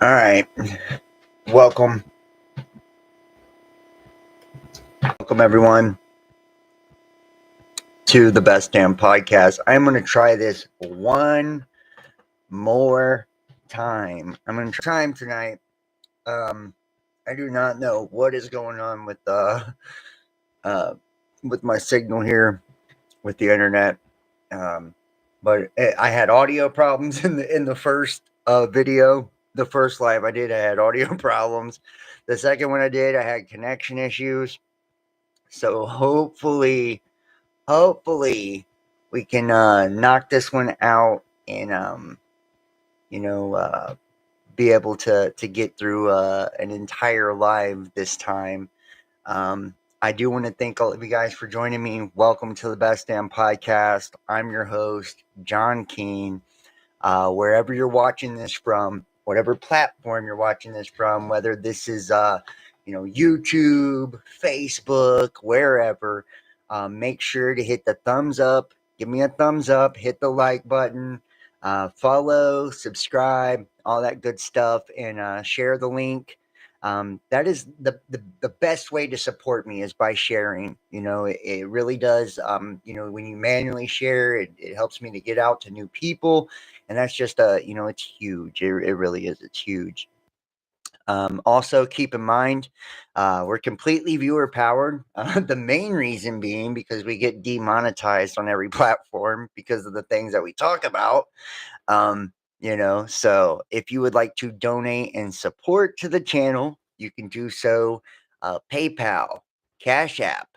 All right. Welcome. Welcome, everyone, to the Best Damn Podcast. I'm going to try this one more time. I'm going to try tonight. Um, I do not know what is going on uh, with my signal here with the internet. Um, but I had audio problems in the first video. The first live I did, I had audio problems. The second one I did, I had connection issues. So hopefully we can knock this one out and be able to get through an entire live this time. I do want to thank all of you guys for joining me. Welcome to the Best Damn Podcast. I'm your host, John Keene. Wherever you're watching this from, whatever platform you're watching this from, whether this is YouTube, Facebook, wherever, make sure to hit the thumbs up. Give me a thumbs up. Hit the like button. Follow, subscribe, all that good stuff, and share the link. That is the best way to support me is by sharing. It really does. When you manually share, it helps me to get out to new people, and that's just it's huge. It really is. It's huge. Also, keep in mind, we're completely viewer powered. The main reason being because we get demonetized on every platform because of the things that we talk about. So if you would like to donate and support to the channel, you can do so PayPal, Cash App,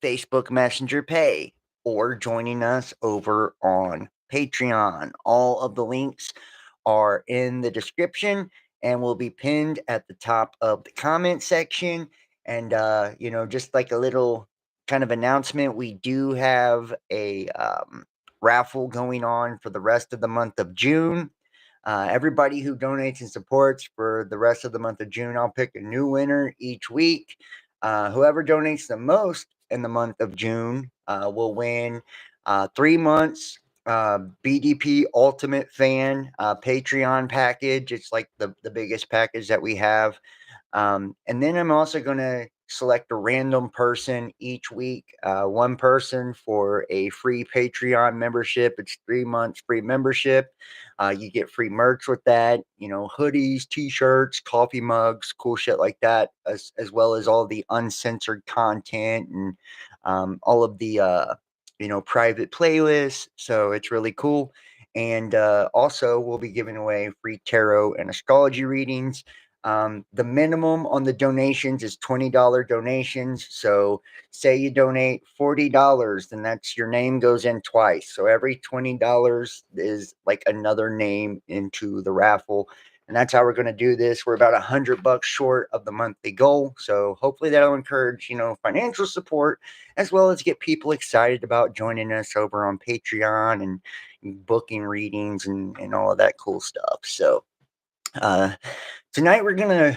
Facebook Messenger Pay, or joining us over on Patreon. All of the links are in the description and will be pinned at the top of the comment section. And, just like a little kind of announcement, we do have a raffle going on for the rest of the month of June. Everybody who donates and supports for the rest of the month of June, I'll pick a new winner each week. Whoever donates the most in the month of June will win 3 months BDP Ultimate Fan Patreon package. It's like the biggest package that we have. And then I'm also going to select a random person each week, one person for a free Patreon membership. It's 3 months free membership. You get free merch with that, hoodies, t-shirts, coffee mugs, cool shit like that, as well as all the uncensored content and all of the, private playlists. So it's really cool. And also, we'll be giving away free tarot and astrology readings. The minimum on the donations is $20 donations. So say you donate $40, then that's your name goes in twice. So every $20 is like another name into the raffle. And that's how we're going to do this. We're about $100 short of the monthly goal. So hopefully that'll encourage, financial support, as well as get people excited about joining us over on Patreon and booking readings and all of that cool stuff. So, tonight we're gonna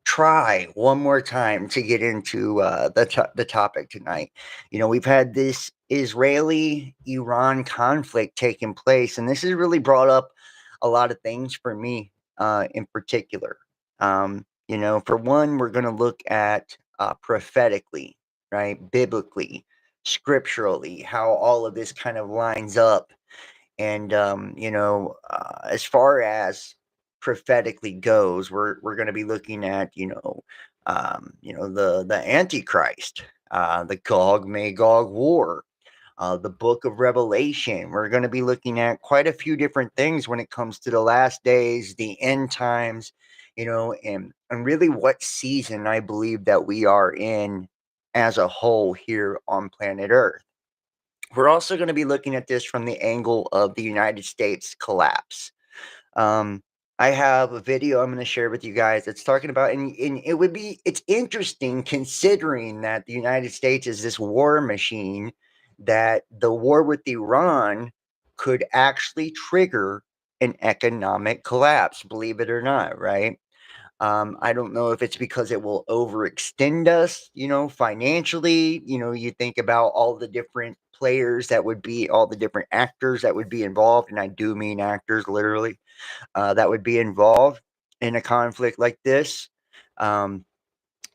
try one more time to get into the topic tonight. We've had this Israeli-Iran conflict taking place, and this has really brought up a lot of things for me in particular. For one, we're going to look at prophetically, right, biblically, scripturally, how all of this kind of lines up. And as far as prophetically goes, we're going to be looking at the Antichrist, the Gog Magog war, the Book of Revelation. We're going to be looking at quite a few different things when it comes to the last days, the end times, and really what season I believe that we are in as a whole here on planet Earth. We're also going to be looking at this from the angle of the United States collapse. Um, I have a video I'm going to share with you guys that's talking about, and it's interesting considering that the United States is this war machine, that the war with Iran could actually trigger an economic collapse, believe it or not, right? I don't know if it's because it will overextend us, financially. You think about all the different players that would be, all the different actors that would be involved, and I do mean actors literally, that would be involved in a conflict like this. Um,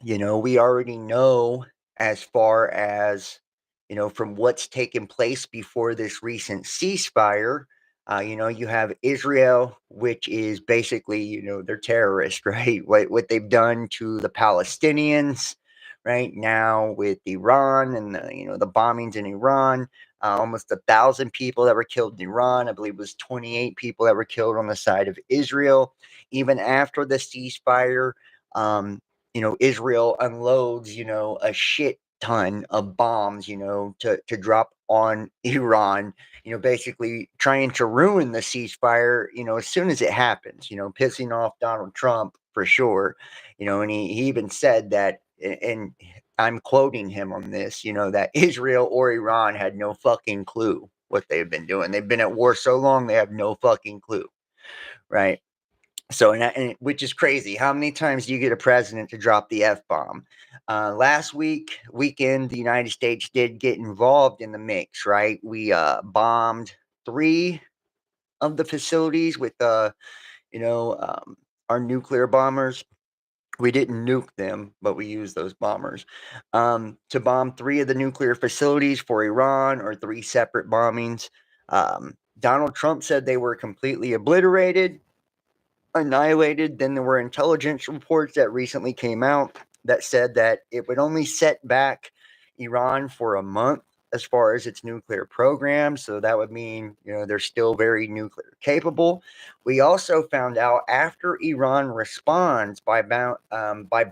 we already know, as far as, from what's taken place before this recent ceasefire. You have Israel, which is basically, they're terrorists, right? What they've done to the Palestinians, right now with Iran and the bombings in Iran. Almost 1,000 people that were killed in Iran. I believe it was 28 people that were killed on the side of Israel. Even after the ceasefire, Israel unloads, a shit ton of bombs, to drop on Iran, basically trying to ruin the ceasefire, as soon as it happens, pissing off Donald Trump for sure, and he even said that, and I'm quoting him on this, that Israel or Iran had no fucking clue what they've been doing. They've been at war so long, they have no fucking clue, right? So, and which is crazy. How many times do you get a president to drop the F bomb? Last weekend, the United States did get involved in the mix, right? We bombed 3 of the facilities with, you know, um, our nuclear bombers. We didn't nuke them, but we used those bombers to bomb 3 of the nuclear facilities for Iran, or 3 separate bombings. Donald Trump said they were completely obliterated, annihilated. Then there were intelligence reports that recently came out that said that it would only set back Iran for a month as far as its nuclear program. So that would mean, they're still very nuclear capable. We also found out, after Iran responds by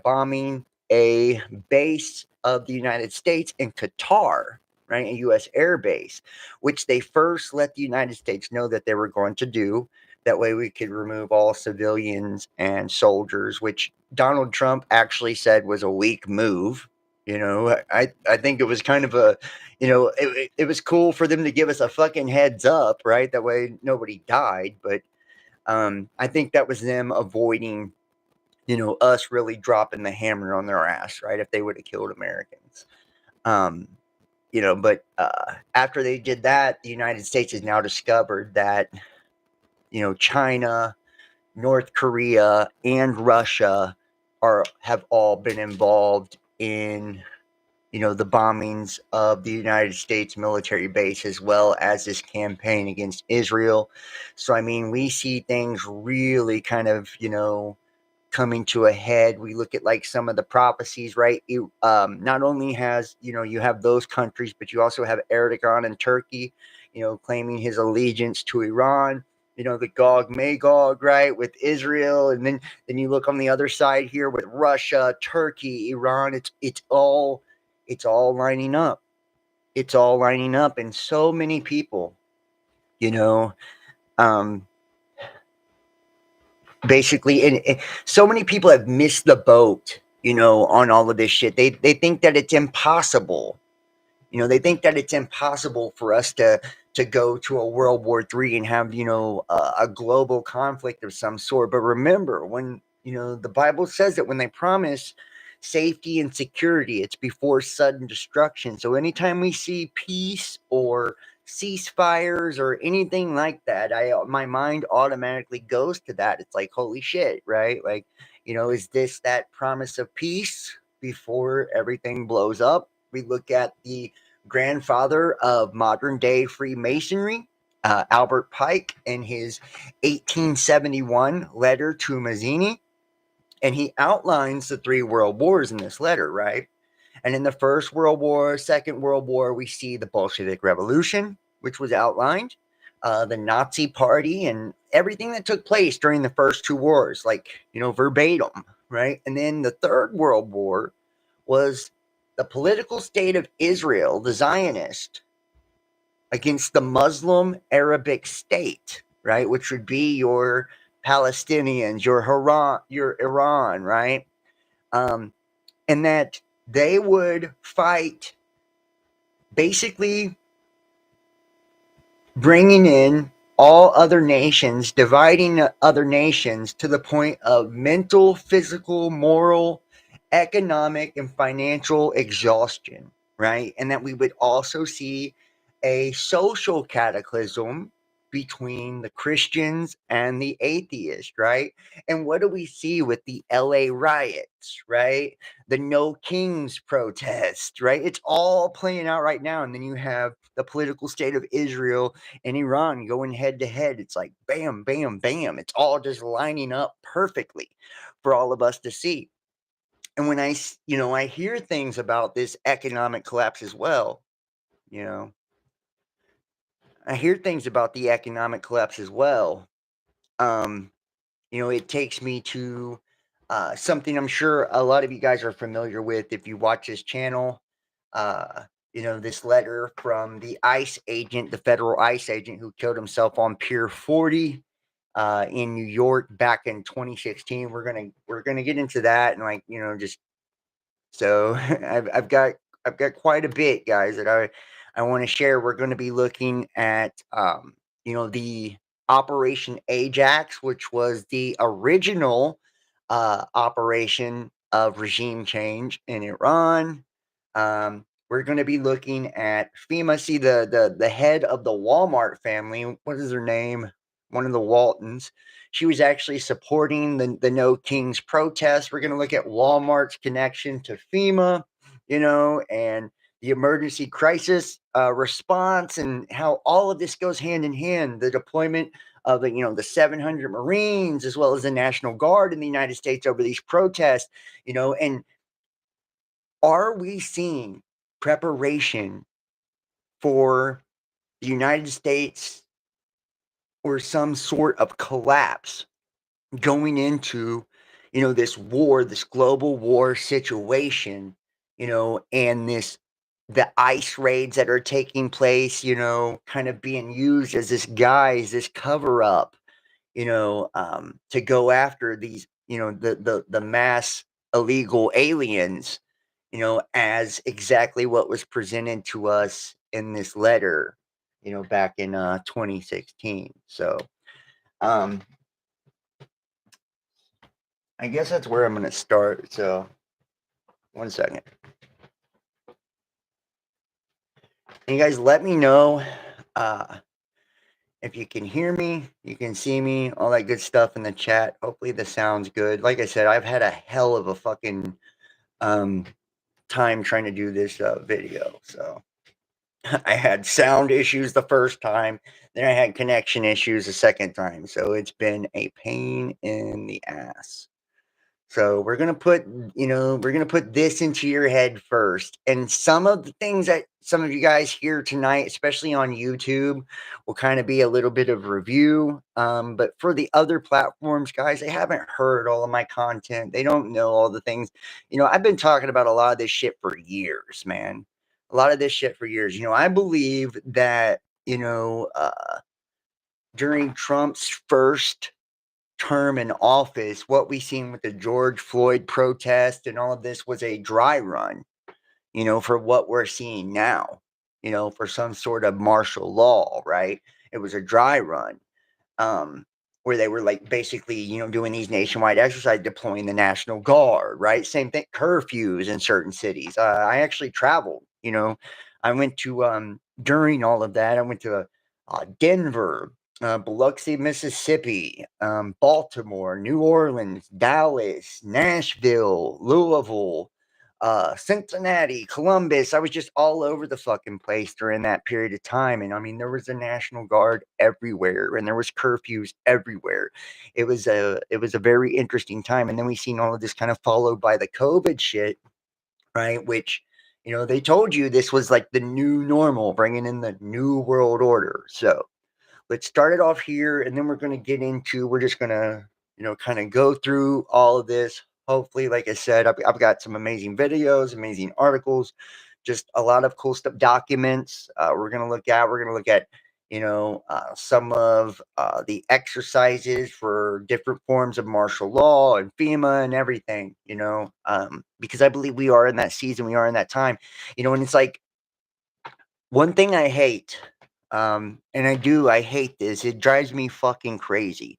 bombing a base of the United States in Qatar, right, a U.S. air base, which they first let the United States know that they were going to do. That way we could remove all civilians and soldiers, which Donald Trump actually said was a weak move. I think it was kind of a, it was cool for them to give us a fucking heads up, right? That way nobody died. But I think that was them avoiding, us really dropping the hammer on their ass, right? If they would have killed Americans. But after they did that, the United States has now discovered that, China, North Korea, and Russia have all been involved in, the bombings of the United States military base, as well as this campaign against Israel. So I mean, we see things really kind of, coming to a head. We look at like some of the prophecies, right? Not only has, you have those countries, but you also have Erdogan in Turkey, claiming his allegiance to Iran. The Gog Magog, right, with Israel, and then you look on the other side here with Russia, Turkey, Iran. It's all lining up. It's all lining up, and so many people, you know, um, basically, and so many people have missed the boat, on all of this shit. They think that it's impossible. They think that it's impossible for us to go to a World War III and have, a global conflict of some sort. But remember, when, the Bible says that when they promise safety and security, it's before sudden destruction. So anytime we see peace or ceasefires or anything like that, my mind automatically goes to that. It's like, holy shit, right? Like, is this that promise of peace before everything blows up? We look at the grandfather of modern day Freemasonry, Albert Pike, in his 1871 letter to Mazzini. And he outlines the 3 world wars in this letter, right? And in the First World War, Second World War, we see the Bolshevik Revolution, which was outlined, the Nazi Party, and everything that took place during the first 2 wars, like, verbatim, right? And then the Third World War was the political state of Israel, the Zionist, against the Muslim Arabic state, right? Which would be your Palestinians, your Iran, right? And that they would fight, basically bringing in all other nations, dividing other nations to the point of mental, physical, moral, economic, and financial exhaustion, right? And that we would also see a social cataclysm between the Christians and the atheists, right? And what do we see with the LA riots, right? The No Kings protest, right? It's all playing out right now. And then you have the political state of Israel and Iran going head to head. It's like bam, bam, bam. It's all just lining up perfectly for all of us to see. And when I hear things about this economic collapse as well, you know, I hear things about the economic collapse as well. Um, it takes me to something I'm sure a lot of you guys are familiar with if you watch this channel. This letter from the ICE agent, the federal ICE agent who killed himself on Pier 40 in New York back in 2016. We're gonna get into that and just so I've got quite a bit, guys, that I want to share. We're going to be looking at the Operation Ajax, which was the original operation of regime change in Iran. We're going to be looking at FEMA. See the head of the Walmart family. What is her name? One of the Waltons. She was actually supporting the No Kings protest. We're going to look at Walmart's connection to FEMA, and the emergency crisis response and how all of this goes hand in hand. The deployment of the 700 Marines as well as the National Guard in the United States over these protests, and are we seeing preparation for the United States or some sort of collapse going into this war, this global war situation, and the ice raids that are taking place, kind of being used as this guise, this cover up, to go after these, the mass illegal aliens, as exactly what was presented to us in this letter, back in 2016. So um I guess that's where I'm going to start. So, 1 second. And you guys let me know if you can hear me, you can see me, all that good stuff in the chat. Hopefully, the sound's good. Like I said, I've had a hell of a fucking time trying to do this video. So, I had sound issues the first time, then I had connection issues the second time. So, it's been a pain in the ass. So we're gonna put this into your head first. And some of the things that some of you guys hear tonight, especially on YouTube, will kind of be a little bit of review. But for the other platforms, guys, they haven't heard all of my content. They don't know all the things. I've been talking about a lot of this shit for years, man. A lot of this shit for years. I believe that, during Trump's first term in office, what we seen with the George Floyd protest and all of this was a dry run, for what we're seeing now, for some sort of martial law, right? It was a dry run, where they were like basically, doing these nationwide exercises, deploying the National Guard, right? Same thing, curfews in certain cities. I actually traveled, I went to, during all of that, I went to Denver, Biloxi, Mississippi, Baltimore, New Orleans, Dallas, Nashville, Louisville, Cincinnati, Columbus. I was just all over the fucking place during that period of time. And I mean, there was a National Guard everywhere and there was curfews everywhere. It was a very interesting time. And then we seen all of this kind of followed by the COVID shit, right? Which, they told you this was like the new normal, bringing in the new world order. So let's start it off here, and then we're just going to, kind of go through all of this. Hopefully, like I said, I've got some amazing videos, amazing articles, just a lot of cool stuff, documents. We're going to look at, some of the exercises for different forms of martial law and FEMA and everything, because I believe we are in that season, we are in that time, and it's like one thing I hate, and I hate this. It drives me fucking crazy.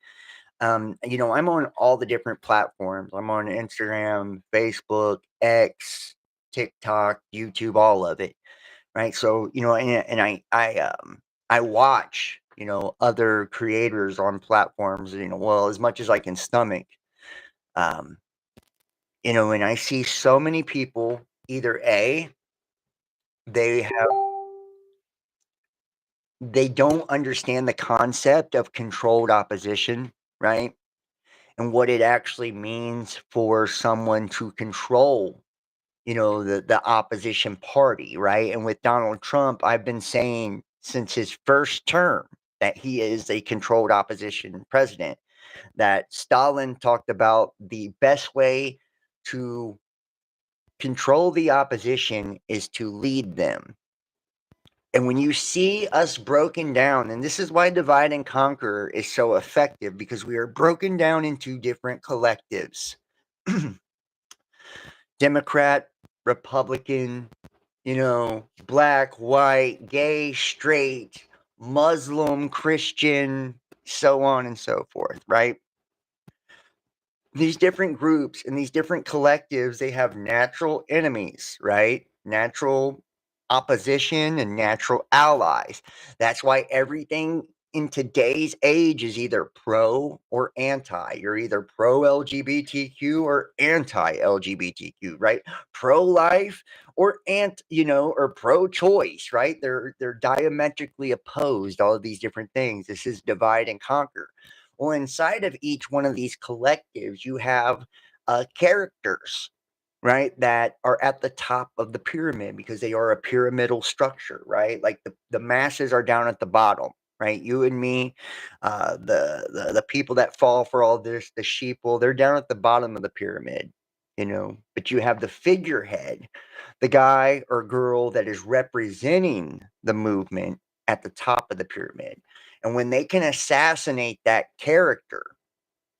I'm on all the different platforms. I'm on Instagram, Facebook, X, TikTok, YouTube, all of it, right? So, and I watch, other creators on platforms, well, as much as I can stomach, um, and I see so many people either they have they don't understand the concept of controlled opposition, right? And what it actually means for someone to control, the opposition party, right? And with Donald Trump, I've been saying since his first term that he is a controlled opposition president. That Stalin talked about the best way to control the opposition is to lead them. And when you see us broken down, and this is why divide and conquer is so effective, because we are broken down into different collectives. Democrat, Republican, black, white, gay, straight, Muslim, Christian, so on and so forth, right? These different groups and these different collectives, they have natural enemies, right? Natural opposition and natural allies. That's why everything in today's age is either pro or anti. You're either pro LGBTQ or anti LGBTQ, right? Pro life or or pro choice, right? They're diametrically opposed, all of these different things. This is divide and conquer. Well, inside of each one of these collectives, you have characters, right, that are at the top of the pyramid because they are a pyramidal structure, right? Like the masses are down at the bottom, right? You and me, the people that fall for all this, the sheeple, they're down at the bottom of the pyramid, But you have the figurehead, the guy or girl that is representing the movement at the top of the pyramid. And when they can assassinate that character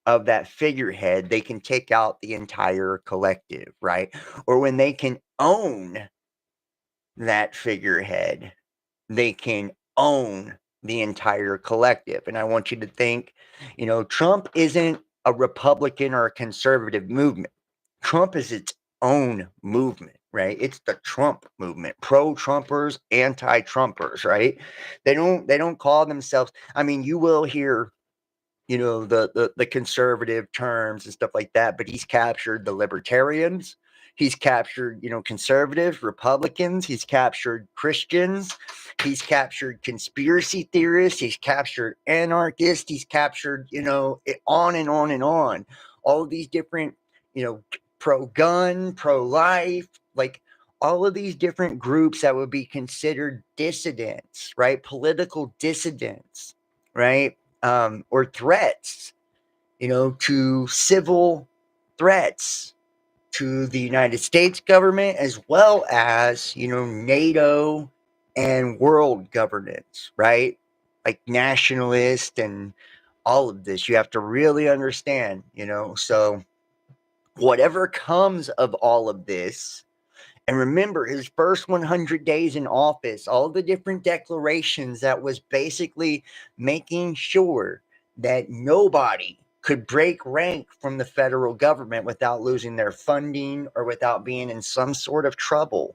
of that figurehead, they can take out the entire collective, right? Or when they can own that figurehead, they can own the entire collective. And I want you to think, Trump isn't a Republican or a conservative movement. Trump is its own movement, right? It's the Trump movement. Pro-Trumpers, anti-Trumpers, right? They don't call themselves. I mean, you will hear the conservative terms and stuff like that, but he's captured the libertarians, he's captured conservatives, Republicans, he's captured Christians, he's captured conspiracy theorists, he's captured anarchists, he's captured on and on and on, all of these different pro-gun, pro-life, like all of these different groups that would be considered dissidents, right? Political dissidents, right? Or threats, to civil threats to the United States government, as well as, NATO and world governance, right? Like nationalist and all of this. You have to really understand, So whatever comes of all of this, and remember his first 100 days in office, all the different declarations that was basically making sure that nobody could break rank from the federal government without losing their funding or without being in some sort of trouble,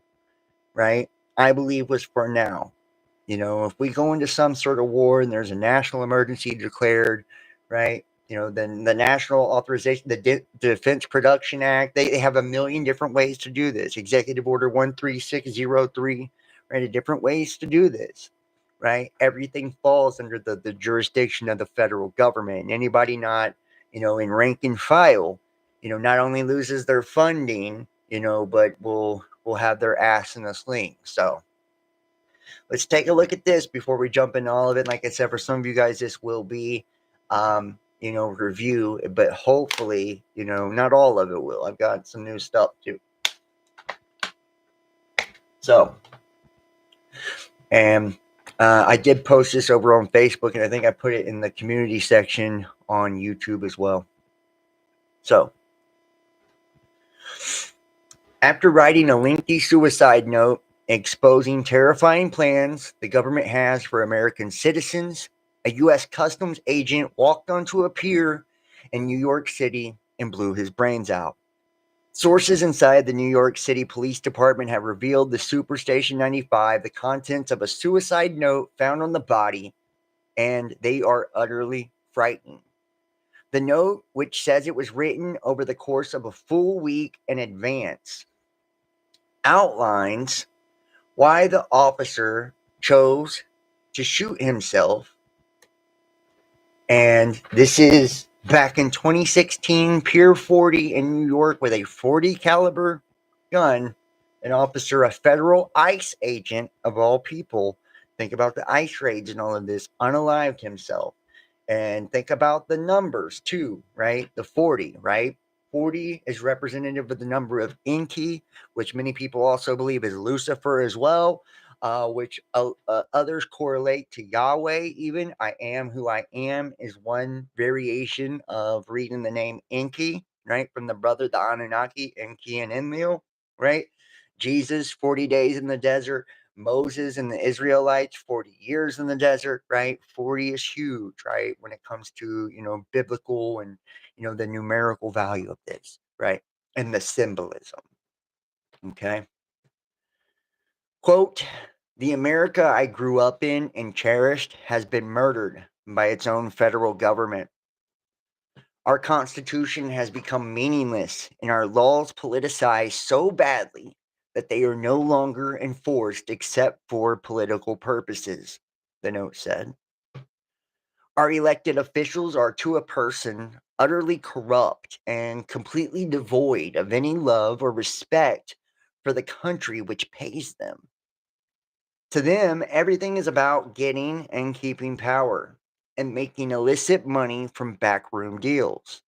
right? I believe was for now. If we go into some sort of war and there's a national emergency declared, right? Then the National Authorization, the Defense Production Act, they have a million different ways to do this. Executive Order 13603, right? Different ways to do this, right? Everything falls under the jurisdiction of the federal government. And anybody not, in rank and file, not only loses their funding, but will have their ass in a sling. So let's take a look at this before we jump into all of it. Like I said, for some of you guys, this will be, review, but hopefully, not all of it will. I've got some new stuff too. So, and I did post this over on Facebook, and I think I put it in the community section on YouTube as well. So, after writing a lengthy suicide note exposing terrifying plans the government has for American citizens, a U.S. Customs agent walked onto a pier in New York City and blew his brains out. Sources inside the New York City Police Department have revealed to Superstation 95 the contents of a suicide note found on the body, and they are utterly frightened. The note, which says it was written over the course of a full week in advance, outlines why the officer chose to shoot himself. And this is back in 2016, Pier 40 in New York with a 40 caliber gun. An officer, a federal ICE agent of all people, think about the ICE raids and all of this, unalived himself. And think about the numbers too, right? The 40, right? 40 is representative of the number of Enki, which many people also believe is Lucifer as well, which others correlate to Yahweh. Even I am who I am is one variation of reading the name Enki, right? From the brother, the Anunnaki, Enki and Enlil, right? Jesus, 40 days in the desert. Moses and the Israelites, 40 years in the desert, right? 40 is huge, right? When it comes to, biblical and, the numerical value of this, right? And the symbolism. Okay. Quote, the America I grew up in and cherished has been murdered by its own federal government. Our Constitution has become meaningless and our laws politicized so badly that they are no longer enforced except for political purposes, the note said. Our elected officials are, to a person, utterly corrupt and completely devoid of any love or respect for the country which pays them. To them, everything is about getting and keeping power and making illicit money from backroom deals.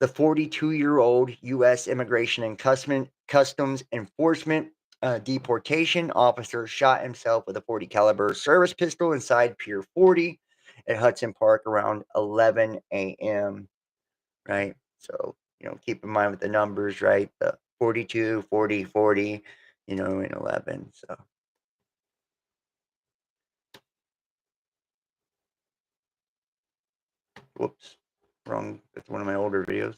The 42-year-old U.S. Immigration and Customs Enforcement deportation officer shot himself with a 40 caliber service pistol inside Pier 40 at Hudson Park around 11 a.m. Right? So, keep in mind with the numbers, right? The 42, 40, 40, and 11. So, whoops, wrong. That's one of my older videos.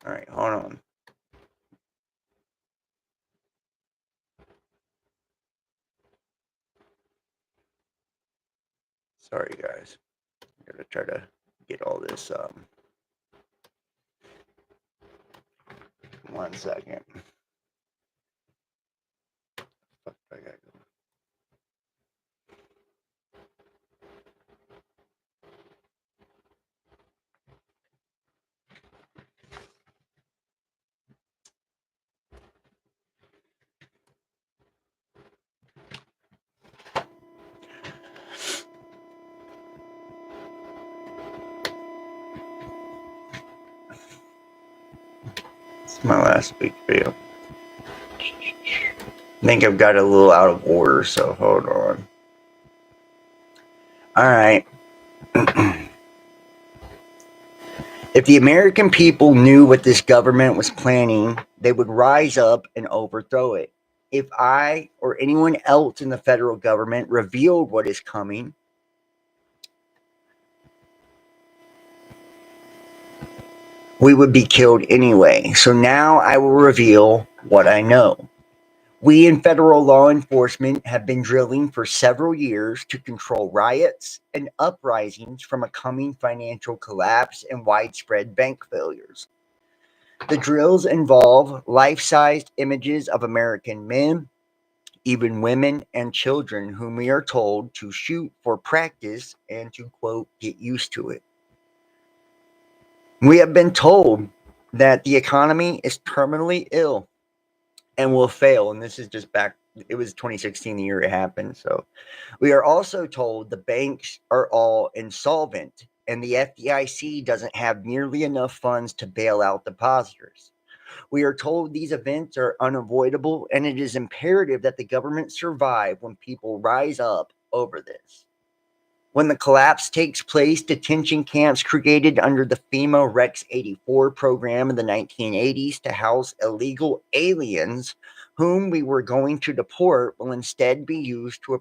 All right, hold on. Sorry, guys. I'm gonna try to get all this. 1 second. Fuck, I gotta go. It's my last week video. I think I've got it a little out of order, so hold on. All right. If the American people knew what this government was planning, they would rise up and overthrow it. If I or anyone else in the federal government revealed what is coming, we would be killed anyway. So now I will reveal what I know. We in federal law enforcement have been drilling for several years to control riots and uprisings from a coming financial collapse and widespread bank failures. The drills involve life sized images of American men, even women and children, whom we are told to shoot for practice and to, quote, get used to it. We have been told that the economy is terminally ill and will fail. And this is just back, it was 2016, the year it happened. So we are also told the banks are all insolvent and the FDIC doesn't have nearly enough funds to bail out depositors. We are told these events are unavoidable and it is imperative that the government survive when people rise up over this. When the collapse takes place, detention camps created under the FEMA Rex 84 program in the 1980s to house illegal aliens whom we were going to deport will instead be used to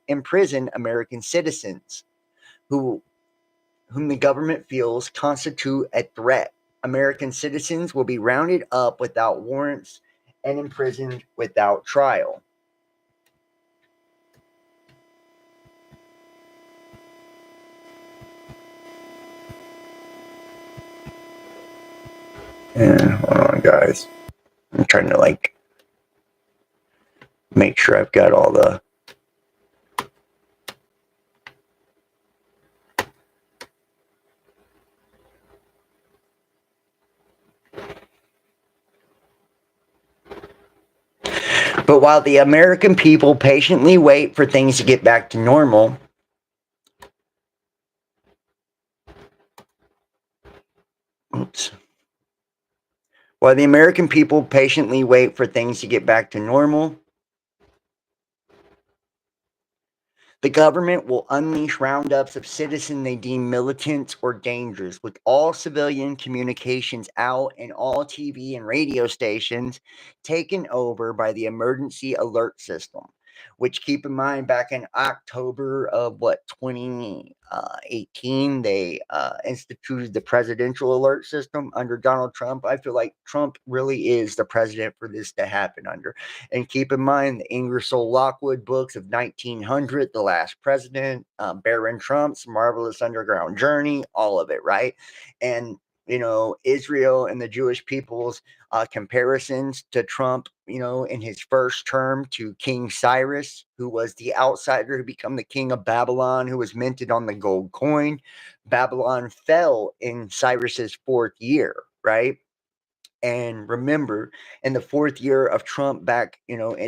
imprison American citizens who whom the government feels constitute a threat. American citizens will be rounded up without warrants and imprisoned without trial. Yeah, hold on, guys. I'm trying to make sure I've got all the. But while the American people patiently wait for things to get back to normal, oops. While the American people patiently wait for things to get back to normal, the government will unleash roundups of citizens they deem militant or dangerous, with all civilian communications out and all TV and radio stations taken over by the emergency alert system. Which, keep in mind, back in October of 2018, they instituted the presidential alert system under Donald Trump. I feel like Trump really is the president for this to happen under. And keep in mind the Ingersoll Lockwood books of 1900, The Last President, Baron Trump's Marvelous Underground Journey, all of it, right? And, Israel and the Jewish people's comparisons to Trump, in his first term to King Cyrus, who was the outsider who became the king of Babylon, who was minted on the gold coin. Babylon fell in Cyrus's fourth year, right? And remember, in the fourth year of Trump, back,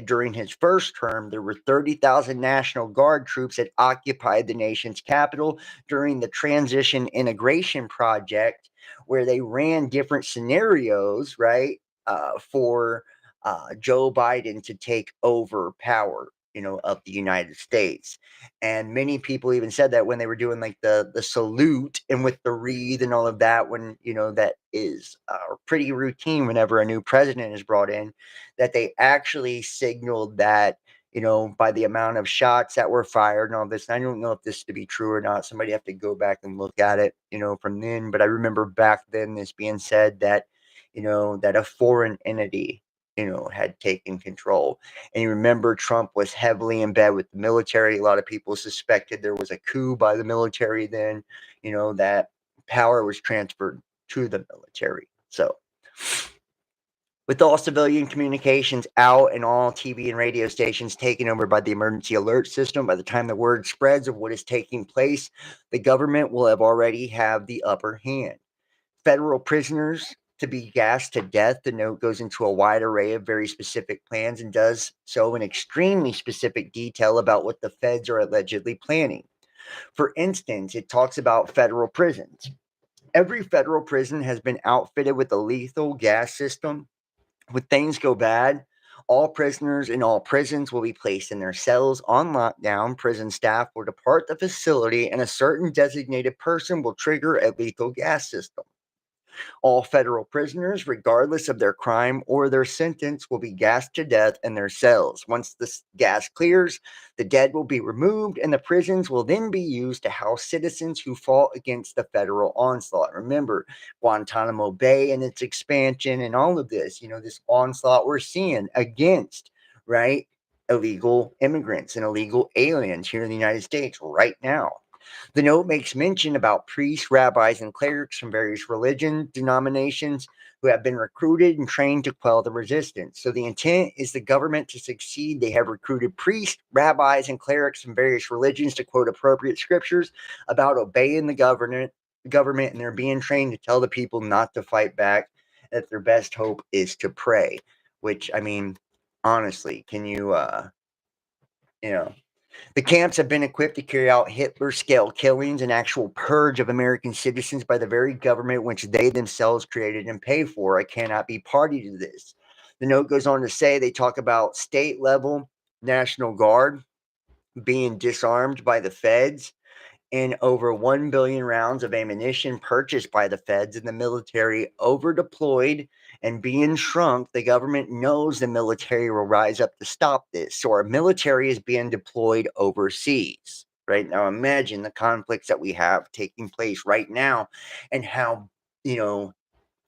during his first term, there were 30,000 National Guard troops that occupied the nation's capital during the transition integration project, where they ran different scenarios, right, for Joe Biden to take over power, of the United States. And many people even said that when they were doing like the salute and with the wreath and all of that, when that is pretty routine whenever a new president is brought in, that they actually signaled that, by the amount of shots that were fired and all this. And I don't know if this to be true or not. Somebody have to go back and look at it, from then. But I remember back then this being said that, that a foreign entity, had taken control. And you remember Trump was heavily in bed with the military. A lot of people suspected there was a coup by the military then, that power was transferred to the military. So, with all civilian communications out and all TV and radio stations taken over by the emergency alert system, by the time the word spreads of what is taking place, the government will have already have the upper hand. Federal prisoners to be gassed to death. The note goes into a wide array of very specific plans and does so in extremely specific detail about what the feds are allegedly planning. For instance, it talks about federal prisons. Every federal prison has been outfitted with a lethal gas system. When things go bad, all prisoners in all prisons will be placed in their cells on lockdown. Prison staff will depart the facility, and a certain designated person will trigger a lethal gas system. All federal prisoners, regardless of their crime or their sentence, will be gassed to death in their cells. Once the gas clears, the dead will be removed, and the prisons will then be used to house citizens who fought against the federal onslaught. Remember, Guantanamo Bay and its expansion and all of this, this onslaught we're seeing against, right, illegal immigrants and illegal aliens here in the United States right now. The note makes mention about priests, rabbis, and clerics from various religion denominations who have been recruited and trained to quell the resistance. So the intent is the government to succeed. They have recruited priests, rabbis, and clerics from various religions to quote appropriate scriptures about obeying the government, and they're being trained to tell the people not to fight back, that their best hope is to pray. Which, I mean, honestly, can you, you know, the camps have been equipped to carry out Hitler-scale killings and actual purge of American citizens by the very government which they themselves created and pay for. I cannot be party to this. The note goes on to say they talk about state-level National Guard being disarmed by the feds and over 1 billion rounds of ammunition purchased by the feds and the military over deployed and being shrunk. The government knows the military will rise up to stop this. So our military is being deployed overseas. right? Now imagine the conflicts that we have taking place right now and how, you know,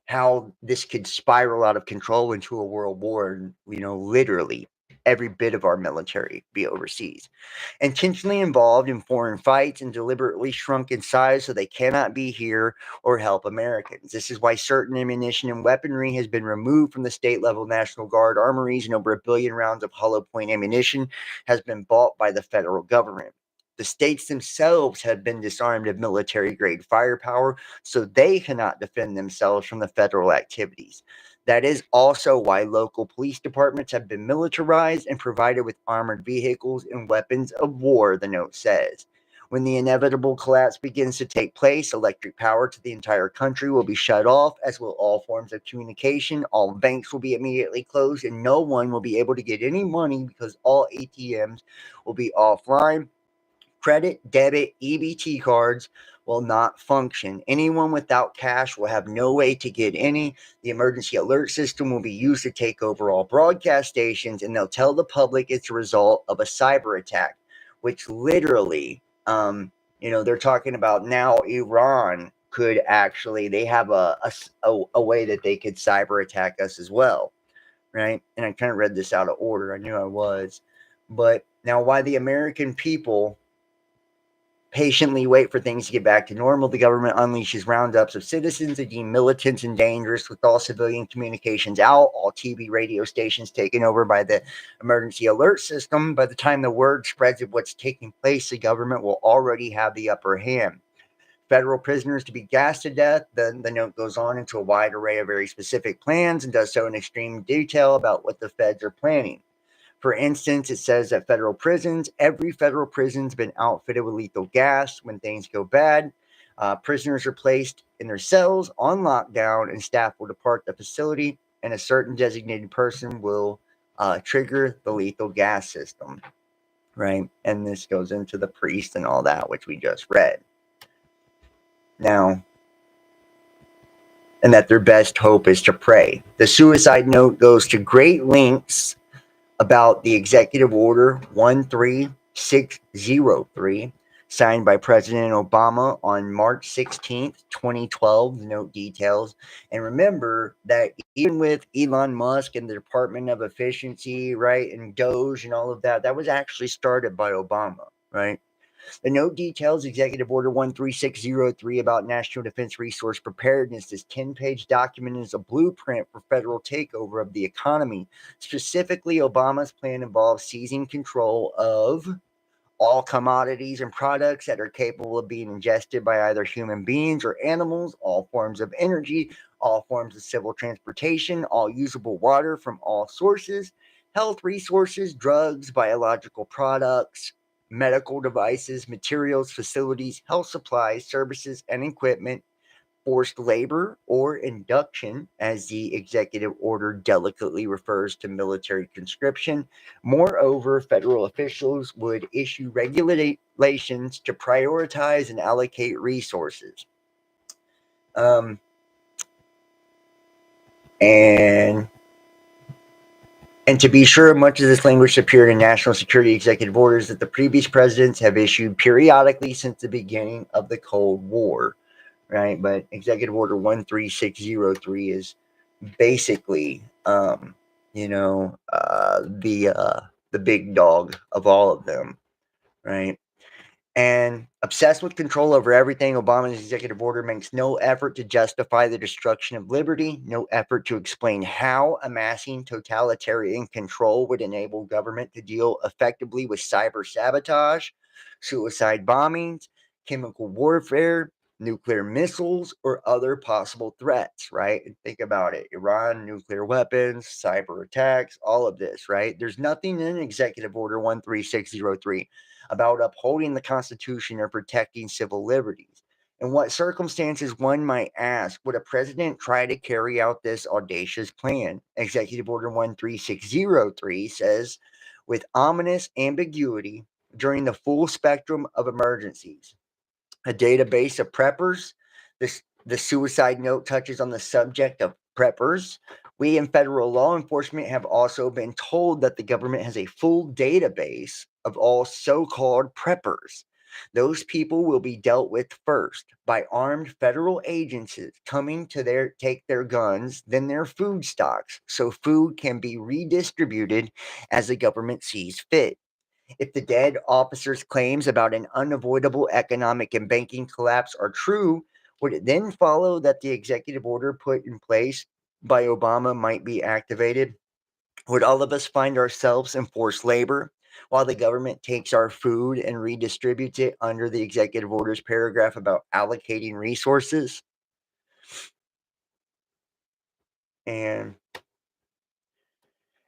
how this could spiral out of control into a world war and, literally every bit of our military be overseas, intentionally involved in foreign fights and deliberately shrunk in size so they cannot be here or help Americans. This is why certain ammunition and weaponry has been removed from the state level National Guard armories, and over 1 billion rounds of hollow point ammunition has been bought by the federal government. The states themselves have been disarmed of military grade firepower, so they cannot defend themselves from the federal activities. That is also why local police departments have been militarized and provided with armored vehicles and weapons of war, the note says. When the inevitable collapse begins to take place, electric power to the entire country will be shut off, as will all forms of communication. All banks will be immediately closed, and no one will be able to get any money because all ATMs will be offline. Credit, debit, EBT cards will not function. Anyone without cash will have no way to get any. The emergency alert system will be used to take over all broadcast stations, and they'll tell the public it's a result of a cyber attack, which literally, they're talking about now Iran could actually, they have a way that they could cyber attack us as well, right? And I kind of read this out of order. I knew I was. But now, why the American people patiently wait for things to get back to normal, the government unleashes roundups of citizens they deem militants and dangerous, with all civilian communications out, all TV radio stations taken over by the emergency alert system. By the time the word spreads of what's taking place, the government will already have the upper hand. Federal prisoners to be gassed to death. Then the note goes on into a wide array of very specific plans and does so in extreme detail about what the feds are planning. For instance, it says that every federal prison's been outfitted with lethal gas. When things go bad, prisoners are placed in their cells on lockdown, and staff will depart the facility, and a certain designated person will trigger the lethal gas system, right? And this goes into the priest and all that, which we just read. Now, and that their best hope is to pray. The suicide note goes to great lengths about the Executive Order 13603, signed by President Obama on March 16th, 2012. The note details. And remember that even with Elon Musk and the Department of Efficiency, right, and Doge and all of that, that was actually started by Obama, right? The note details Executive Order 13603 about National Defense Resource Preparedness. This 10-page document is a blueprint for federal takeover of the economy. Specifically, Obama's plan involves seizing control of all commodities and products that are capable of being ingested by either human beings or animals, all forms of energy, all forms of civil transportation, all usable water from all sources, health resources, drugs, biological products, medical devices, materials, facilities, health supplies, services, and equipment, forced labor, or induction, as the executive order delicately refers to military conscription. Moreover, federal officials would issue regulations to prioritize and allocate resources. And to be sure, much of this language appeared in national security executive orders that the previous presidents have issued periodically since the beginning of the Cold War, right? But Executive Order 13603 is basically, the big dog of all of them, right? And obsessed with control over everything, Obama's executive order makes no effort to justify the destruction of liberty, no effort to explain how amassing totalitarian control would enable government to deal effectively with cyber sabotage, suicide bombings, chemical warfare, nuclear missiles, or other possible threats, right? And think about it. Iran, nuclear weapons, cyber attacks, all of this, right? There's nothing in Executive Order 13603 about upholding the Constitution or protecting civil liberties. In what circumstances, one might ask, would a president try to carry out this audacious plan? Executive Order 13603 says, with ominous ambiguity, during the full spectrum of emergencies, a database of preppers. The suicide note touches on the subject of preppers. We in federal law enforcement have also been told that the government has a full database of all so-called preppers. Those people will be dealt with first by armed federal agencies coming to take their guns, then their food stocks, so food can be redistributed as the government sees fit. If the dead officer's claims about an unavoidable economic and banking collapse are true, would it then follow that the executive order put in place by Obama might be activated? Would all of us find ourselves in forced labor while the government takes our food and redistributes it under the executive orders paragraph about allocating resources? And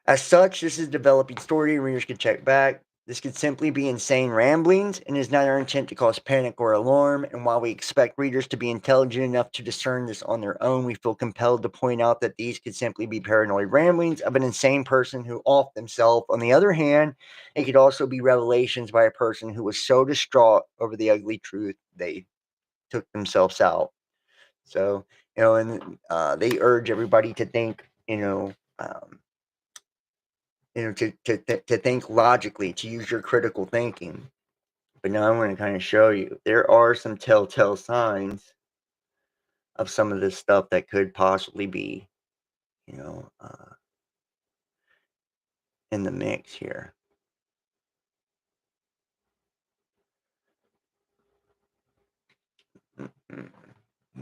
as such, this is a developing story, and readers can check back. This could simply be insane ramblings and is not our intent to cause panic or alarm. And while we expect readers to be intelligent enough to discern this on their own, we feel compelled to point out that these could simply be paranoid ramblings of an insane person who offed themselves. On the other hand, it could also be revelations by a person who was so distraught over the ugly truth they took themselves out. So, and they urge everybody to think, to think logically, to use your critical thinking. But now I'm going to kind of show you there are some telltale signs of some of this stuff that could possibly be, you know, uh, in the mix here.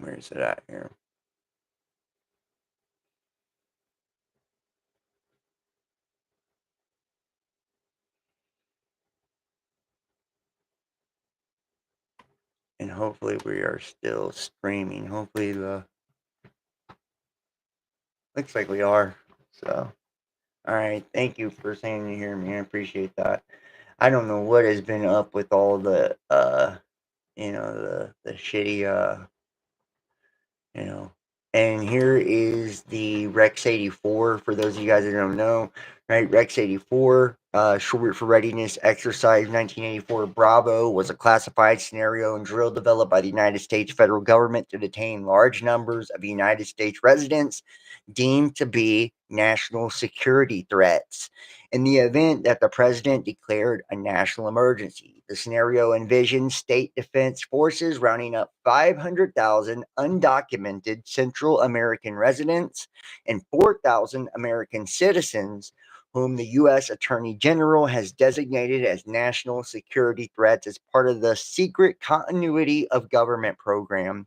Where is it at here? And hopefully we are still streaming. Hopefully looks like we are. So, all right. Thank you for saying you hear me. I appreciate that. I don't know what has been up with all the, the shitty, you know. And here is the Rex 84 for those of you guys that don't know, right? Rex 84, short for Readiness Exercise 1984 Bravo, was a classified scenario and drill developed by the United States federal government to detain large numbers of United States residents deemed to be national security threats. In the event that the president declared a national emergency, the scenario envisioned state defense forces rounding up 500,000 undocumented Central American residents and 4,000 American citizens whom the U.S. Attorney General has designated as national security threats as part of the Secret Continuity of Government program.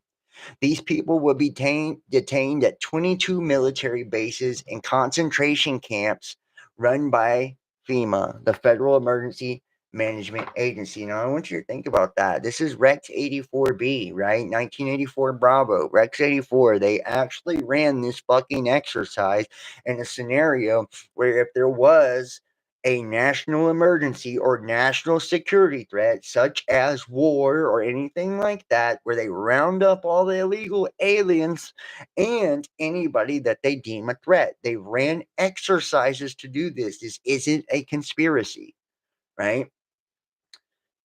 These people will be detained at 22 military bases and concentration camps run by FEMA, the Federal Emergency Management Agency. Now, I want you to think about that. This is Rex 84B, right? 1984 Bravo, Rex 84. They actually ran this fucking exercise in a scenario where if there was a national emergency or national security threat, such as war or anything like that, where they round up all the illegal aliens and anybody that they deem a threat. They ran exercises to do this. This isn't a conspiracy, right?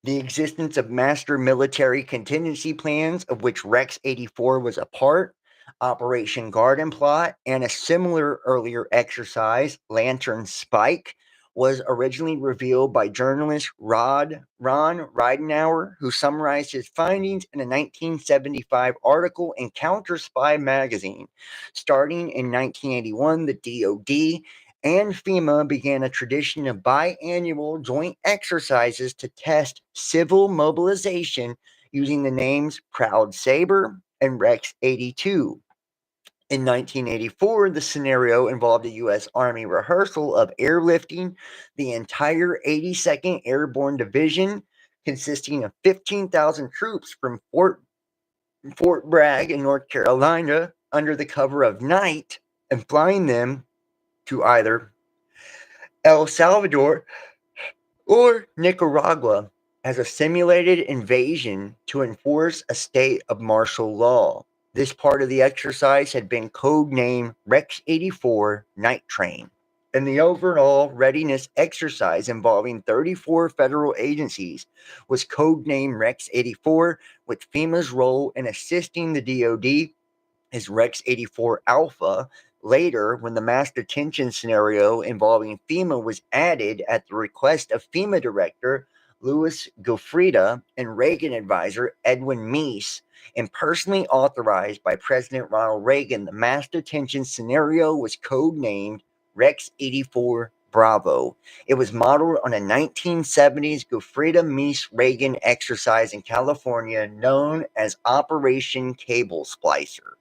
The existence of master military contingency plans, of which Rex 84 was a part, Operation Garden Plot, and a similar earlier exercise, Lantern Spike, was originally revealed by journalist Ron Ridenour, who summarized his findings in a 1975 article in Counter Spy magazine. Starting in 1981, the DoD and FEMA began a tradition of biannual joint exercises to test civil mobilization using the names Proud Saber and Rex 82. In 1984, the scenario involved a U.S. Army rehearsal of airlifting the entire 82nd Airborne Division, consisting of 15,000 troops from Fort Bragg in North Carolina under the cover of night and flying them to either El Salvador or Nicaragua as a simulated invasion to enforce a state of martial law. This part of the exercise had been codenamed Rex 84 Night Train. And the overall readiness exercise involving 34 federal agencies was codenamed Rex 84, with FEMA's role in assisting the DoD is Rex 84 Alpha. Later, when the mass detention scenario involving FEMA was added at the request of FEMA Director Louis Goffrida, and Reagan advisor Edwin Meese, and personally authorized by President Ronald Reagan. The mass detention scenario was codenamed Rex 84 Bravo. It was modeled on a 1970s Goffrida Meese Reagan exercise in California known as Operation Cable Splicer.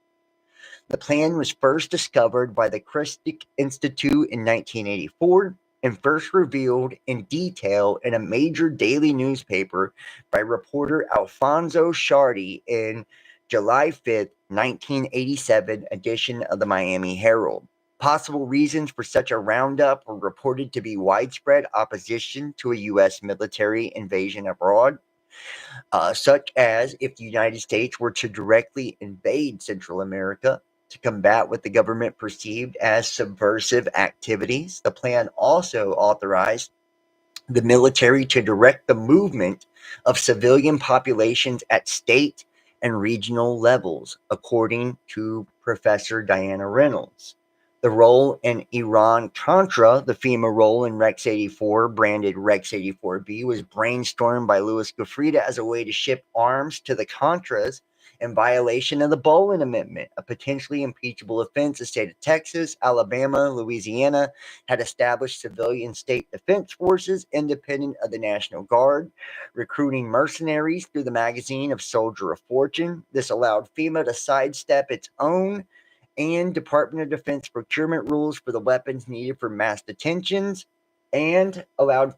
The plan was first discovered by the Christic Institute in 1984 and first revealed in detail in a major daily newspaper by reporter Alfonso Shardy in July 5th, 1987 edition of the Miami Herald. Possible reasons for such a roundup were reported to be widespread opposition to a U.S. military invasion abroad, such as if the United States were to directly invade Central America to combat what the government perceived as subversive activities. The plan also authorized the military to direct the movement of civilian populations at state and regional levels, according to Professor Diana Reynolds. The role in Iran-Contra, the FEMA role in Rex 84, branded Rex 84B, was brainstormed by Louis Goffrida as a way to ship arms to the Contras in violation of the Bolin Amendment, a potentially impeachable offense. The state of Texas, Alabama, Louisiana had established civilian state defense forces independent of the National Guard, recruiting mercenaries through the magazine of Soldier of Fortune. This allowed FEMA to sidestep its own and Department of Defense procurement rules for the weapons needed for mass detentions, and allowed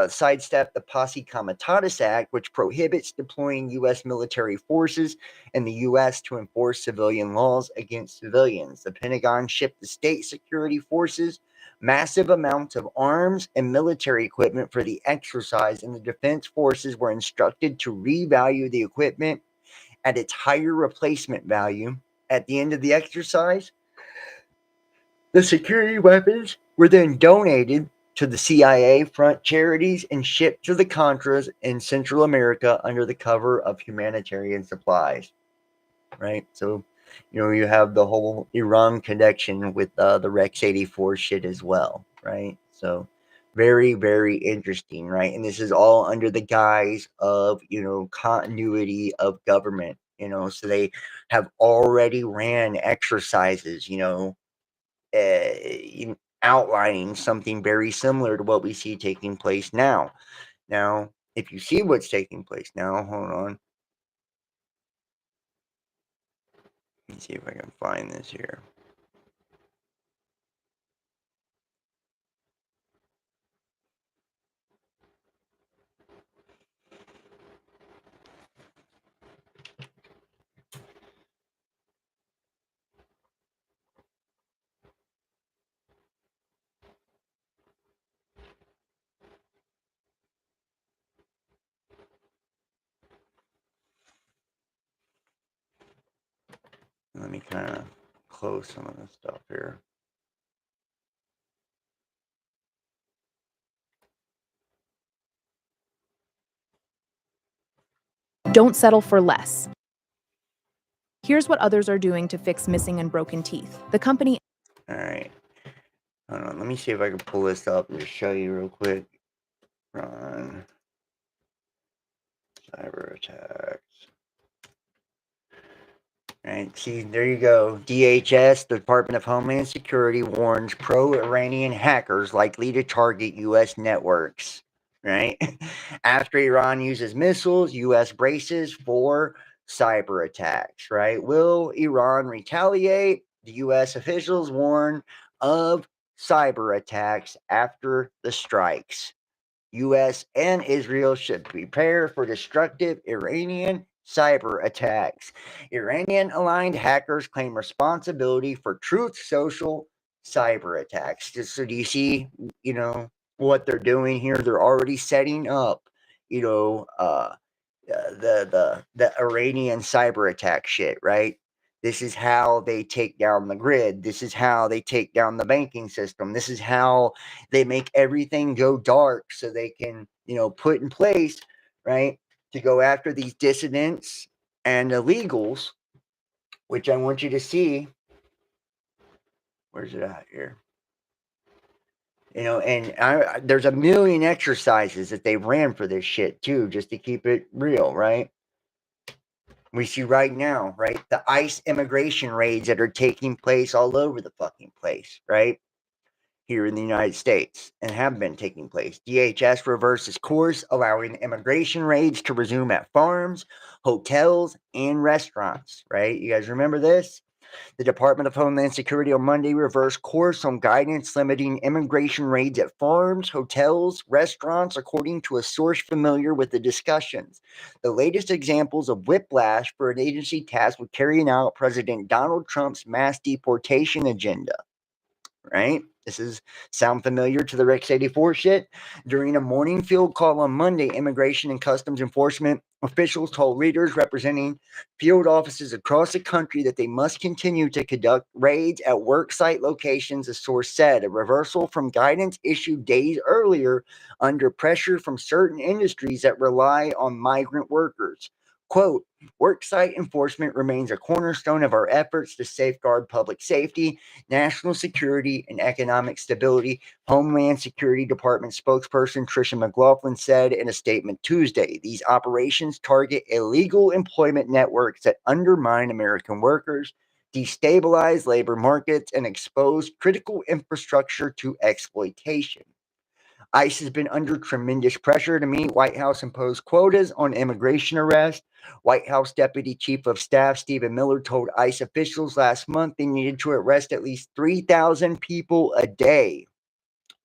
sidestep the Posse Comitatus Act, which prohibits deploying U.S. military forces in the U.S. to enforce civilian laws against civilians. The Pentagon shipped the state security forces massive amounts of arms and military equipment for the exercise, and the defense forces were instructed to revalue the equipment at its higher replacement value. At the end of the exercise, the security weapons were then donated to the CIA front charities and shipped to the Contras in Central America under the cover of humanitarian supplies. Right? So, you have the whole Iran connection with the Rex 84 shit as well. Right? So, very, very interesting. Right? And this is all under the guise of, continuity of government. So they have already ran exercises, outlining something very similar to what we see taking place now. Now, if you see what's taking place now, hold on. Let me see if I can find this here. Let me kind of close some of this stuff here. Don't settle for less. Here's what others are doing to fix missing and broken teeth. The company... All right. Hold on. Let me see if I can pull this up and just show you real quick. Run. Cyber attacks. Right, see, there you go. DHS, the Department of Homeland Security, warns pro-Iranian hackers likely to target U.S. networks. Right? After Iran uses missiles, U.S. braces for cyber attacks. Right? Will Iran retaliate? The U.S. officials warn of cyber attacks after the strikes. U.S. and Israel should prepare for destructive Iranian cyber attacks. Iranian aligned hackers claim responsibility for Truth Social cyber attacks. So do you see, what they're doing here? They're already setting up, you know, uh, the Iranian cyber attack shit, right? This is how they take down the grid. This is how they take down the banking system. This is how they make everything go dark so they can, put in place, right, to go after these dissidents and illegals, which I want you to see. Where's it at here? And there's a million exercises that they ran for this shit too, just to keep it real, right? We see right now, right, the ICE immigration raids that are taking place all over the fucking place, right? Here in the United States and have been taking place. DHS reverses course, allowing immigration raids to resume at farms, hotels, and restaurants, right? You guys remember this? The Department of Homeland Security on Monday reversed course on guidance limiting immigration raids at farms, hotels, restaurants, according to a source familiar with the discussions. The latest examples of whiplash for an agency tasked with carrying out President Donald Trump's mass deportation agenda. Right? This is sound familiar to the Rex 84 shit? During a morning field call on Monday, Immigration and Customs Enforcement officials told leaders representing field offices across the country that they must continue to conduct raids at worksite locations, a source said, a reversal from guidance issued days earlier under pressure from certain industries that rely on migrant workers. Quote, worksite enforcement remains a cornerstone of our efforts to safeguard public safety, national security, and economic stability, Homeland Security Department spokesperson Tricia McLaughlin said in a statement Tuesday. These operations target illegal employment networks that undermine American workers, destabilize labor markets, and expose critical infrastructure to exploitation. ICE has been under tremendous pressure to meet White House imposed quotas on immigration arrests. White House Deputy Chief of Staff Stephen Miller told ICE officials last month they needed to arrest at least 3,000 people a day.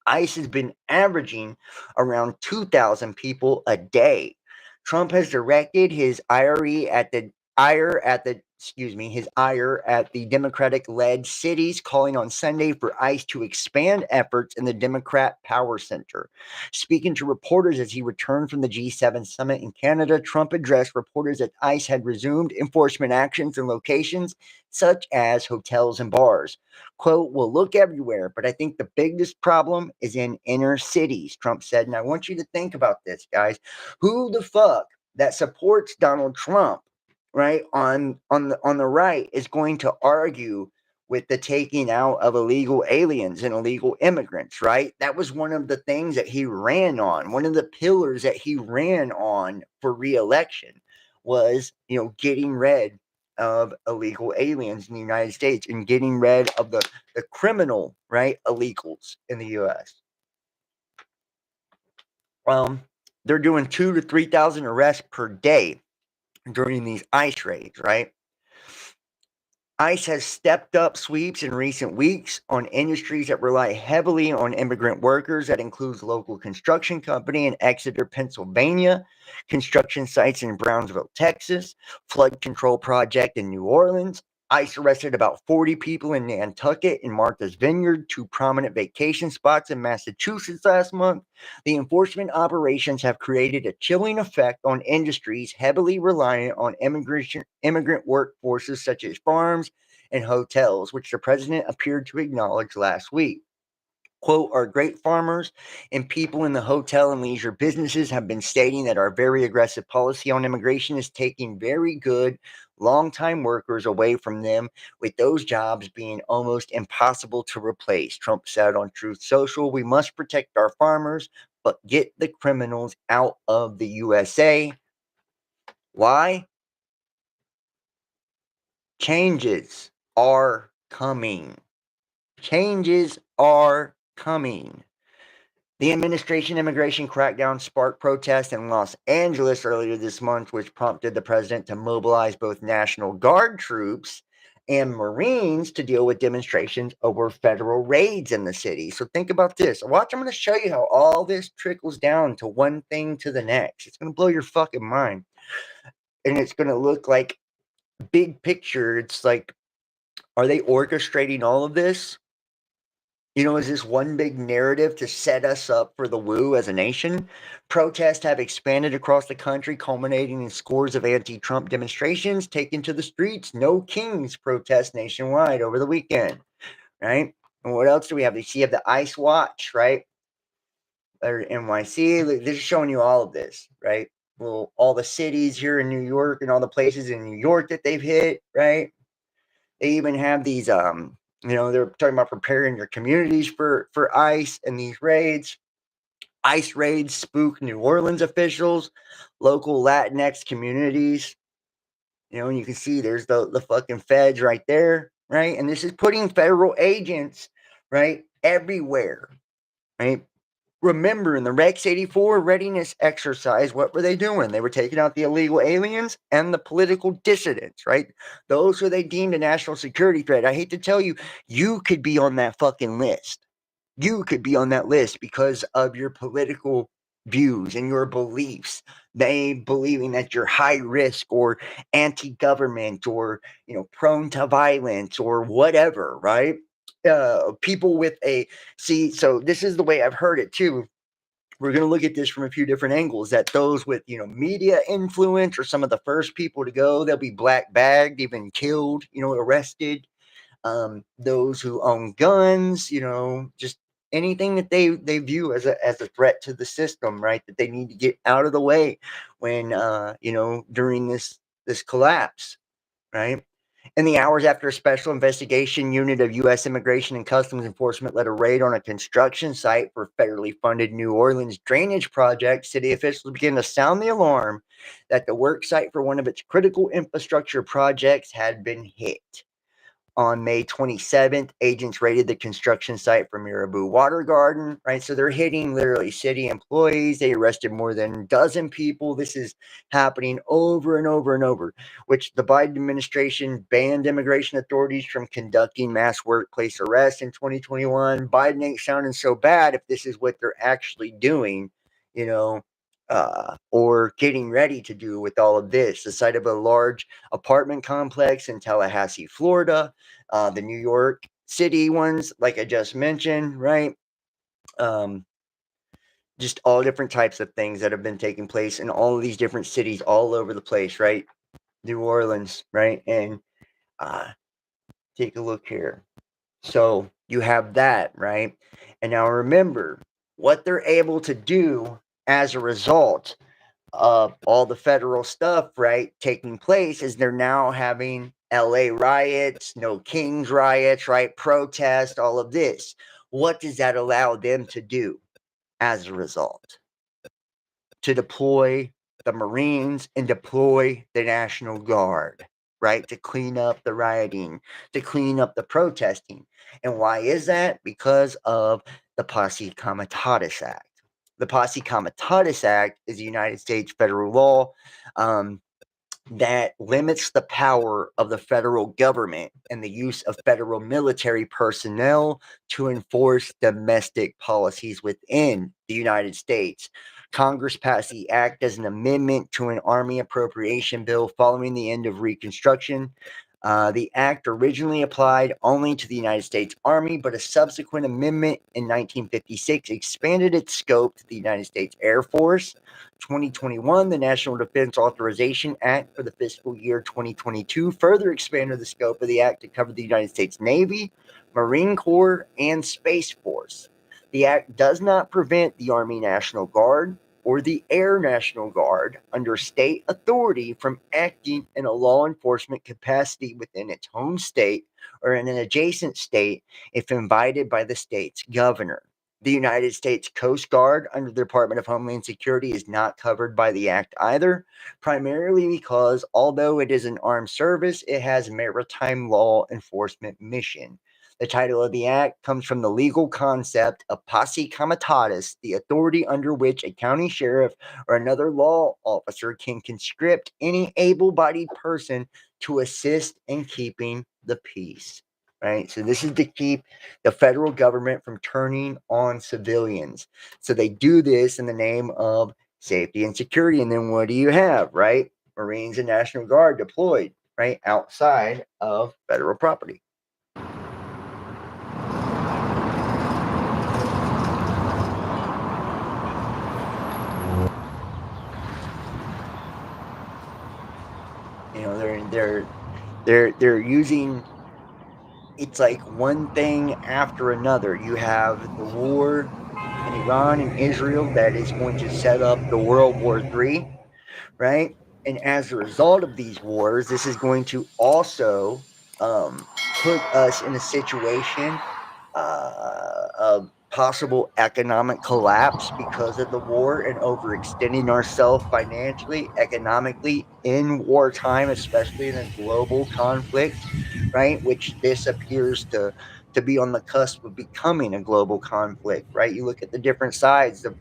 ICE has been averaging around 2,000 people a day. Trump has directed his ire at the Democratic-led cities, calling on Sunday for ICE to expand efforts in the Democrat power center. Speaking to reporters as he returned from the G7 summit in Canada, Trump addressed reporters that ICE had resumed enforcement actions in locations such as hotels and bars. Quote, we'll look everywhere, but I think the biggest problem is in inner cities, Trump said. And I want you to think about this, guys. Who the fuck that supports Donald Trump, right, on the right is going to argue with the taking out of illegal aliens and illegal immigrants, right? That was one of the things that he ran on. One of the pillars that he ran on for reelection was, getting rid of illegal aliens in the United States and getting rid of the criminal, right, illegals in the U.S. They're doing 2,000 to 3,000 arrests per day during these ICE raids, right? ICE has stepped up sweeps in recent weeks on industries that rely heavily on immigrant workers. That includes local construction company in Exeter, Pennsylvania, construction sites in Brownsville, Texas, flood control project in New Orleans. ICE arrested about 40 people in Nantucket and Martha's Vineyard, two prominent vacation spots in Massachusetts last month. The enforcement operations have created a chilling effect on industries heavily reliant on immigrant workforces such as farms and hotels, which the president appeared to acknowledge last week. Quote, our great farmers and people in the hotel and leisure businesses have been stating that our very aggressive policy on immigration is taking very good, long-time workers away from them, with those jobs being almost impossible to replace, Trump said on Truth Social. We must protect our farmers, but get the criminals out of the USA. Why? Changes are coming. Changes are coming. The administration immigration crackdown sparked protests in Los Angeles earlier this month, which prompted the president to mobilize both National Guard troops and Marines to deal with demonstrations over federal raids in the city. So think about this. Watch, I'm going to show you how all this trickles down to one thing to the next. It's going to blow your fucking mind. And it's going to look like big picture. It's like, are they orchestrating all of this? Is this one big narrative to set us up for the woo as a nation? Protests have expanded across the country, culminating in scores of anti-Trump demonstrations taken to the streets. No Kings protests nationwide over the weekend, right? And what else do we have? You have the ICE Watch, right? Or NYC. They're just showing you all of this, right? Well, all the cities here in New York and all the places in New York that they've hit, right? They even have these They're talking about preparing your communities for ICE and these raids. ICE raids spook New Orleans officials, local Latinx communities. And you can see there's the fucking feds right there, right? And this is putting federal agents, right, everywhere, right? Remember, in the Rex 84 readiness exercise, what were they doing? They were taking out the illegal aliens and the political dissidents, right? Those who they deemed a national security threat. I hate to tell you, you could be on that fucking list. You could be on that list because of your political views and your beliefs. They believing that you're high risk or anti-government or prone to violence or whatever, right? People with a so this is the way I've heard it too. We're going to look at this from a few different angles. That those with media influence or some of the first people to go, they'll be black bagged, even killed, arrested. Those who own guns, just anything that they view as a threat to the system, right? That they need to get out of the way when during this collapse, right? In the hours after a special investigation unit of U.S. Immigration and Customs Enforcement led a raid on a construction site for federally funded New Orleans drainage project, city officials began to sound the alarm that the work site for one of its critical infrastructure projects had been hit. On May 27th, agents raided the construction site for Mirabeau Water Garden, right? So they're hitting literally city employees. They arrested more than a dozen people. This is happening over and over and over, which the Biden administration banned immigration authorities from conducting mass workplace arrests in 2021. Biden ain't sounding so bad if this is what they're actually doing, or getting ready to do with all of this. The site of a large apartment complex in Tallahassee, Florida, the New York City ones, like I just mentioned, right? Just all different types of things that have been taking place in all of these different cities all over the place, right? New Orleans, right? And take a look here. So you have that, right? And now remember what they're able to do as a result of all the federal stuff, right, taking place is they're now having LA riots, No Kings riots, right, protest, all of this. What does that allow them to do as a result? To deploy the Marines and deploy the National Guard, right, to clean up the rioting, to clean up the protesting. And why is that? Because of the Posse Comitatus Act. The Posse Comitatus Act is a United States federal law that limits the power of the federal government and the use of federal military personnel to enforce domestic policies within the United States. Congress passed the act as an amendment to an Army appropriation bill following the end of Reconstruction. The act originally applied only to the United States Army, but a subsequent amendment in 1956 expanded its scope to the United States Air Force. 2021, the National Defense Authorization Act for the fiscal year 2022 further expanded the scope of the act to cover the United States Navy, Marine Corps, and Space Force. The act does not prevent the Army National Guard or the Air National Guard under state authority from acting in a law enforcement capacity within its home state or in an adjacent state if invited by the state's governor. The United States Coast Guard under the Department of Homeland Security is not covered by the act either, primarily because although it is an armed service, it has a maritime law enforcement mission. The title of the act comes from the legal concept of posse comitatus, the authority under which a county sheriff or another law officer can conscript any able-bodied person to assist in keeping the peace. Right? So this is to keep the federal government from turning on civilians. So they do this in the name of safety and security. And then what do you have, right? Marines and National Guard deployed, right, outside of federal property. They're using, it's like one thing after another. You have the war in Iran and Israel that is going to set up the World War III, right? And as a result of these wars, this is going to also put us in a situation of possible economic collapse because of the war and overextending ourselves financially, economically in wartime, especially in a global conflict, right? Which this appears to be on the cusp of becoming a global conflict, right? You look at the different sides. The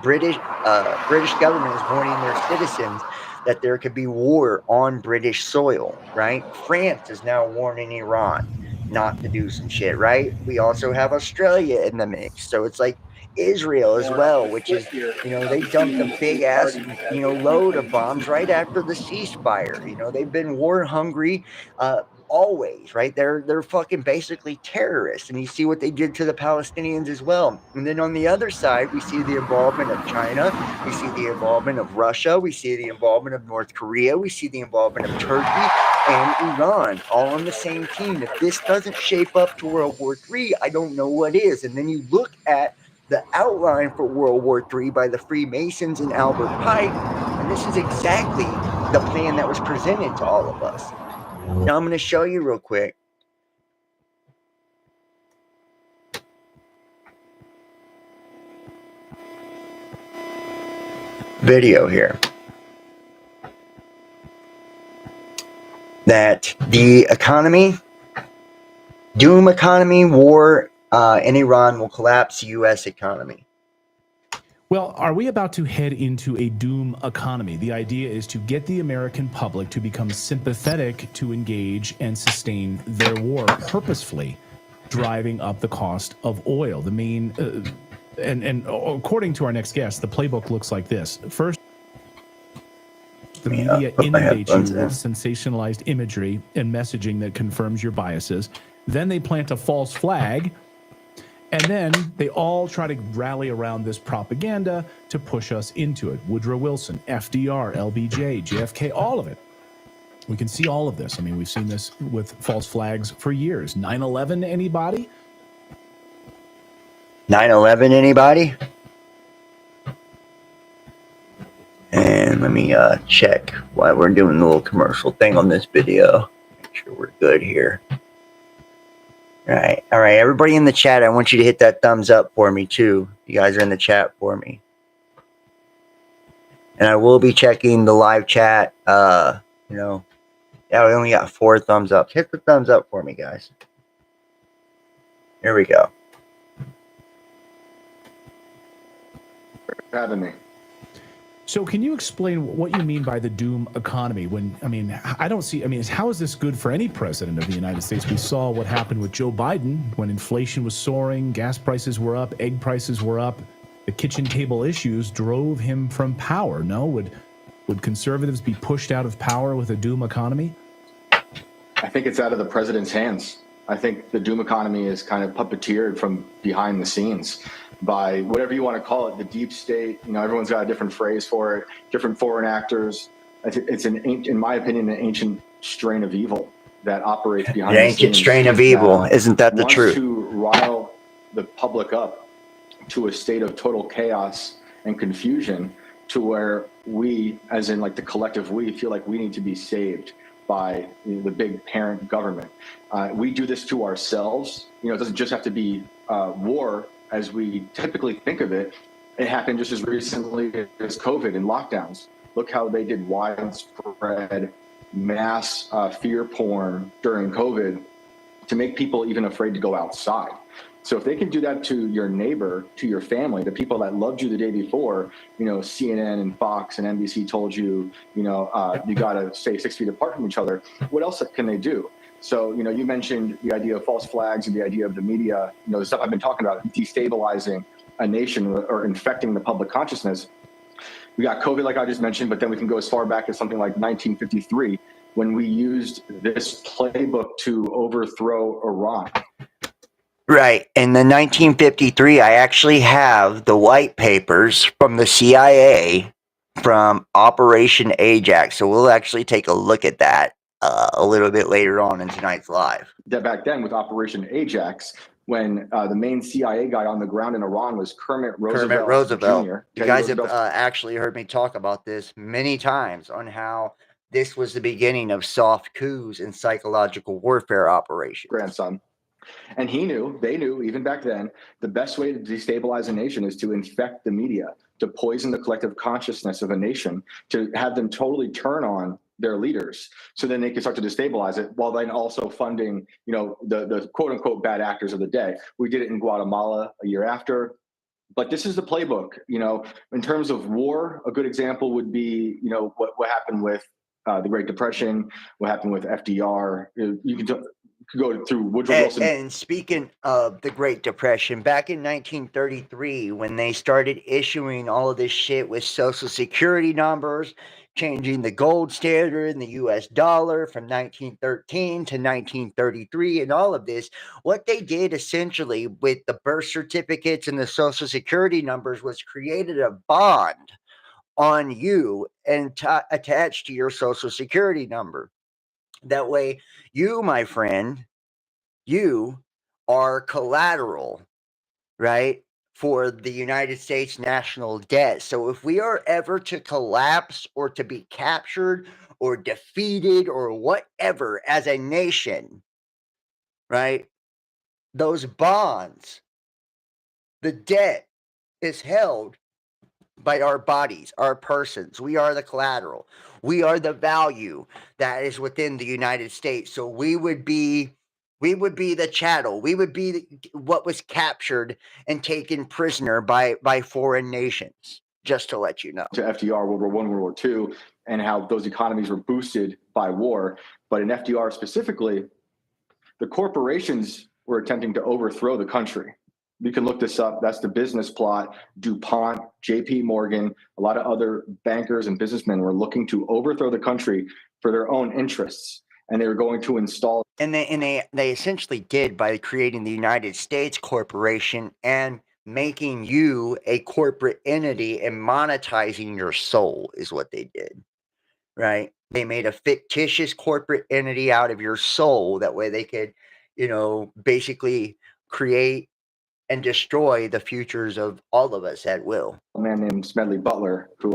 British government is warning their citizens that there could be war on British soil, right? France is now warning Iran not to do some shit, right? We also have Australia in the mix. So it's like Israel as well, which is, they dumped a big ass, load of bombs right after the ceasefire. They've been war hungry always, right? They're fucking basically terrorists. And you see what they did to the Palestinians as well. And then on the other side, we see the involvement of China, we see the involvement of Russia, we see the involvement of North Korea, we see the involvement of Turkey and Iran all on the same team. If this doesn't shape up to World War III, I don't know what is. And then you look at the outline for World War III by the Freemasons and Albert Pike, and this is exactly the plan that was presented to all of us. Now I'm going to show you real quick. Video here. That the economy, doom economy, war in Iran will collapse the U.S. economy. Well, are we about to head into a doom economy? The idea is to get the American public to become sympathetic to engage and sustain their war purposefully, driving up the cost of oil. The main, and according to our next guest, the playbook looks like this. First, the media inundates you with sensationalized imagery and messaging that confirms your biases. Then they plant a false flag. And then they all try to rally around this propaganda to push us into it. Woodrow Wilson, FDR, LBJ, JFK, all of it. We can see all of this. I mean, we've seen this with false flags for years. 9/11, anybody? 9/11, anybody? And let me check why we're doing the little commercial thing on this video. Make sure we're good here. All right. Everybody in the chat, I want you to hit that thumbs up for me too. You guys are in the chat for me. And I will be checking the live chat. Yeah, we only got 4 thumbs up. Hit the thumbs up for me, guys. Here we go. For having me. So can you explain what you mean by the doom economy? How is this good for any president of the United States? We saw what happened with Joe Biden when inflation was soaring, gas prices were up, egg prices were up. The kitchen table issues drove him from power. No? Would conservatives be pushed out of power with a doom economy? I think it's out of the president's hands. I think the doom economy is kind of puppeteered from behind the scenes by whatever you want to call it, the deep state. Everyone's got a different phrase for it, different foreign actors. It's in my opinion, an ancient strain of evil that operates behind the scenes. An ancient strain of evil. Isn't that the truth? To rile the public up to a state of total chaos and confusion to where we, as in like the collective we, feel like we need to be saved by the big parent government. We do this to ourselves. It doesn't just have to be war as we typically think of it. It happened just as recently as COVID and lockdowns. Look how they did widespread mass fear porn during COVID to make people even afraid to go outside. So if they can do that to your neighbor, to your family, the people that loved you the day before, CNN and Fox and NBC told you, you got to stay 6 feet apart from each other. What else can they do? So, you mentioned the idea of false flags and the idea of the media, the stuff I've been talking about, destabilizing a nation or infecting the public consciousness. We got COVID, like I just mentioned, but then we can go as far back as something like 1953, when we used this playbook to overthrow Iran. Right. In the 1953, I actually have the white papers from the CIA from Operation Ajax. So we'll actually take a look at that a little bit later on in tonight's live. That back then with Operation Ajax, when the main CIA guy on the ground in Iran was Kermit Roosevelt Jr. You guys have actually heard me talk about this many times on how this was the beginning of soft coups and psychological warfare operations. Grandson. And they knew even back then, the best way to destabilize a nation is to infect the media, to poison the collective consciousness of a nation, to have them totally turn on their leaders, so then they can start to destabilize it, while then also funding, the quote unquote bad actors of the day. We did it in Guatemala a year after. But this is the playbook, in terms of war. A good example would be, what happened with the Great Depression, what happened with FDR. You can go through Woodrow Wilson. And speaking of the Great Depression, back in 1933, when they started issuing all of this shit with Social Security numbers, changing the gold standard in the US dollar from 1913 to 1933, and all of this, what they did essentially with the birth certificates and the Social Security numbers was created a bond on you and attached to your Social Security number. That way, you, my friend, you are collateral, right, for the United States national debt. So if we are ever to collapse or to be captured or defeated or whatever as a nation, right, those bonds, the debt is held by our bodies, our persons. We are the collateral. We are the value that is within the United States. So we would be the chattel. We would be what was captured and taken prisoner by foreign nations, just to let you know. To FDR, World War I, World War II, and how those economies were boosted by war. But in FDR specifically, the corporations were attempting to overthrow the country. You can look this up. That's the business plot. DuPont, JP Morgan, a lot of other bankers and businessmen were looking to overthrow the country for their own interests. And they were going to install. And they essentially did by creating the United States Corporation and making you a corporate entity and monetizing your soul is what they did, right? They made a fictitious corporate entity out of your soul. That way they could, basically create and destroy the futures of all of us at will. A man named Smedley Butler, who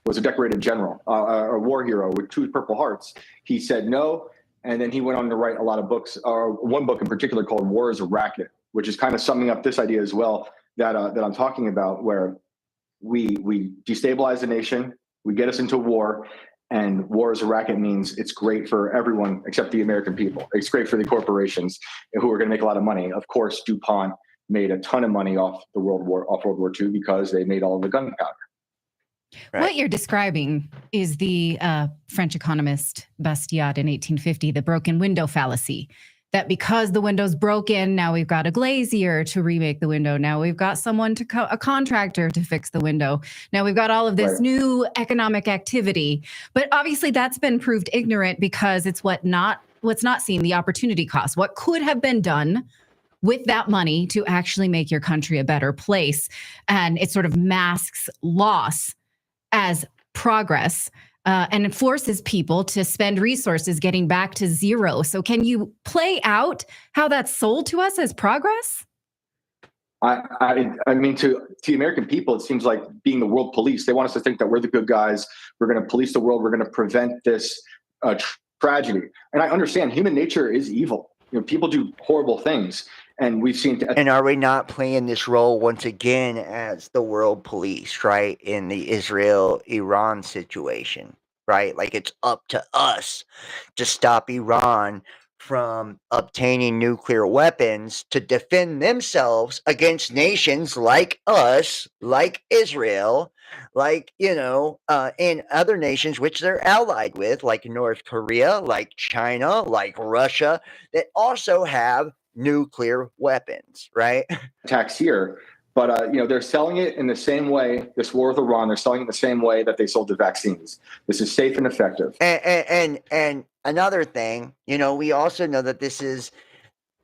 was a decorated general, a war hero with 2 Purple Hearts. He said no, and then he went on to write a lot of books, one book in particular called War is a Racket, which is kind of summing up this idea as well that I'm talking about, where we destabilize the nation, we get us into war, and war is a racket means it's great for everyone except the American people. It's great for the corporations who are going to make a lot of money. Of course, DuPont made a ton of money off World War II because they made all of the gunpowder. Right. What you're describing is the French economist Bastiat in 1850, the broken window fallacy. That because the window's broken, now we've got a glazier to remake the window. Now we've got someone a contractor to fix the window. Now we've got all of this new economic activity. But obviously that's been proved ignorant because it's what's not seen, the opportunity cost. What could have been done with that money to actually make your country a better place. And it sort of masks loss as progress. And it forces people to spend resources getting back to zero. So can you play out how that's sold to us as progress? I mean, to the American people, it seems like being the world police. They want us to think that we're the good guys. We're going to police the world. We're going to prevent this tragedy. And I understand human nature is evil. People do horrible things. And we've seen. And are we not playing this role once again as the world police, right? In the Israel-Iran situation, right? Like it's up to us to stop Iran from obtaining nuclear weapons to defend themselves against nations like us, like Israel, like, and other nations which they're allied with, like North Korea, like China, like Russia, that also have nuclear weapons, right? Attacks here, but they're selling it in the same way. This war with Iran, they're selling it in the same way that they sold the vaccines. This is safe and effective. And another thing, we also know that this is,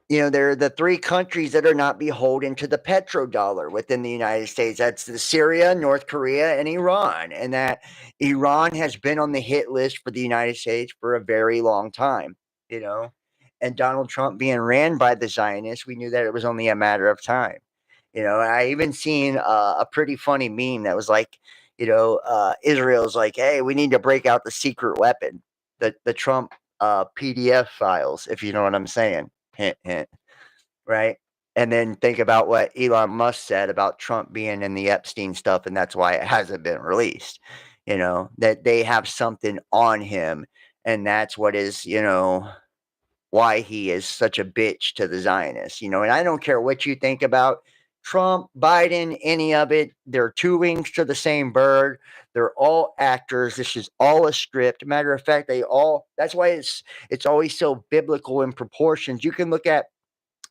they're the 3 countries that are not beholden to the petrodollar within the United States. That's the Syria, North Korea, and Iran. And that Iran has been on the hit list for the United States for a very long time, And Donald Trump being ran by the Zionists, we knew that it was only a matter of time. I even seen a pretty funny meme that was like, Israel's like, hey, we need to break out the secret weapon, the Trump PDF files, if you know what I'm saying. Hint, hint. Right? And then think about what Elon Musk said about Trump being in the Epstein stuff, and that's why it hasn't been released. That they have something on him, and that's what is, why he is such a bitch to the Zionists. And I don't care what you think about Trump, Biden, any of it. They're two wings to the same bird. They're all actors. This is all a script. Matter of fact, that's why it's always so biblical in proportions. You can look at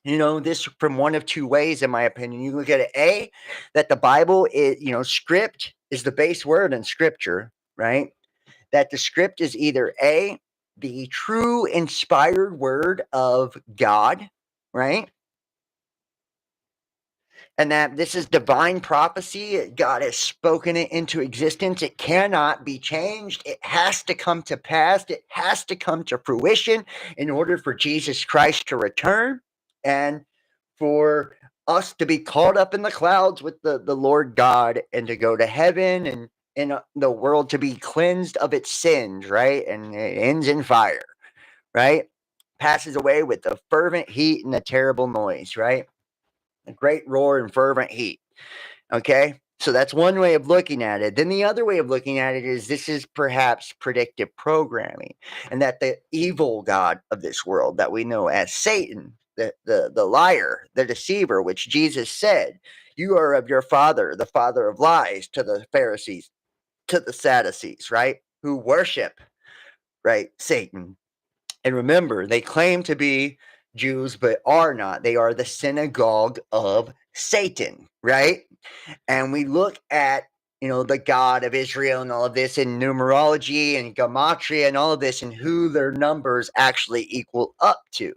this from one of two ways, in my opinion. You look at it, that the Bible is, script is the base word in scripture, right? That the script is either the true inspired word of God, right? And that this is divine prophecy. God has spoken it into existence. It cannot be changed. It has to come to pass. It has to come to fruition in order for Jesus Christ to return and for us to be caught up in the clouds with the Lord God and to go to heaven and the world to be cleansed of its sins, right? And it ends in fire, right? Passes away with the fervent heat and the terrible noise, right? A great roar and fervent heat. Okay. So that's one way of looking at it. Then the other way of looking at it is this is perhaps predictive programming, and that the evil God of this world that we know as Satan, the liar, the deceiver, which Jesus said, you are of your father, the father of lies, to the Pharisees, to the Sadducees, right? Who worship, right, Satan. And remember, they claim to be Jews, but are not. They are the synagogue of Satan, right? And we look at, the God of Israel and all of this in numerology and gematria and all of this and who their numbers actually equal up to,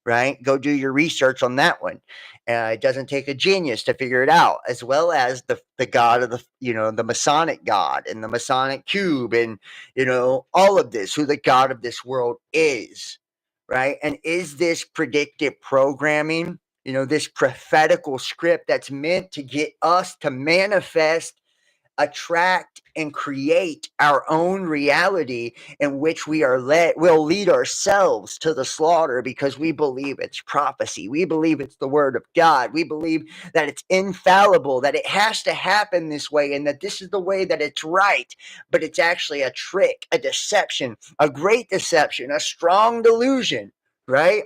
right? Go do your research on that one. It doesn't take a genius to figure it out, as well as the God of the Masonic God and the Masonic cube and, all of this, who the God of this world is, right? And is this predictive programming, this prophetical script that's meant to get us to manifest, attract, and create our own reality in which we'll lead ourselves to the slaughter because we believe it's prophecy. We believe it's the word of God. We believe that it's infallible, that it has to happen this way, and that this is the way that it's right. But it's actually a trick, a deception, a great deception, a strong delusion, right?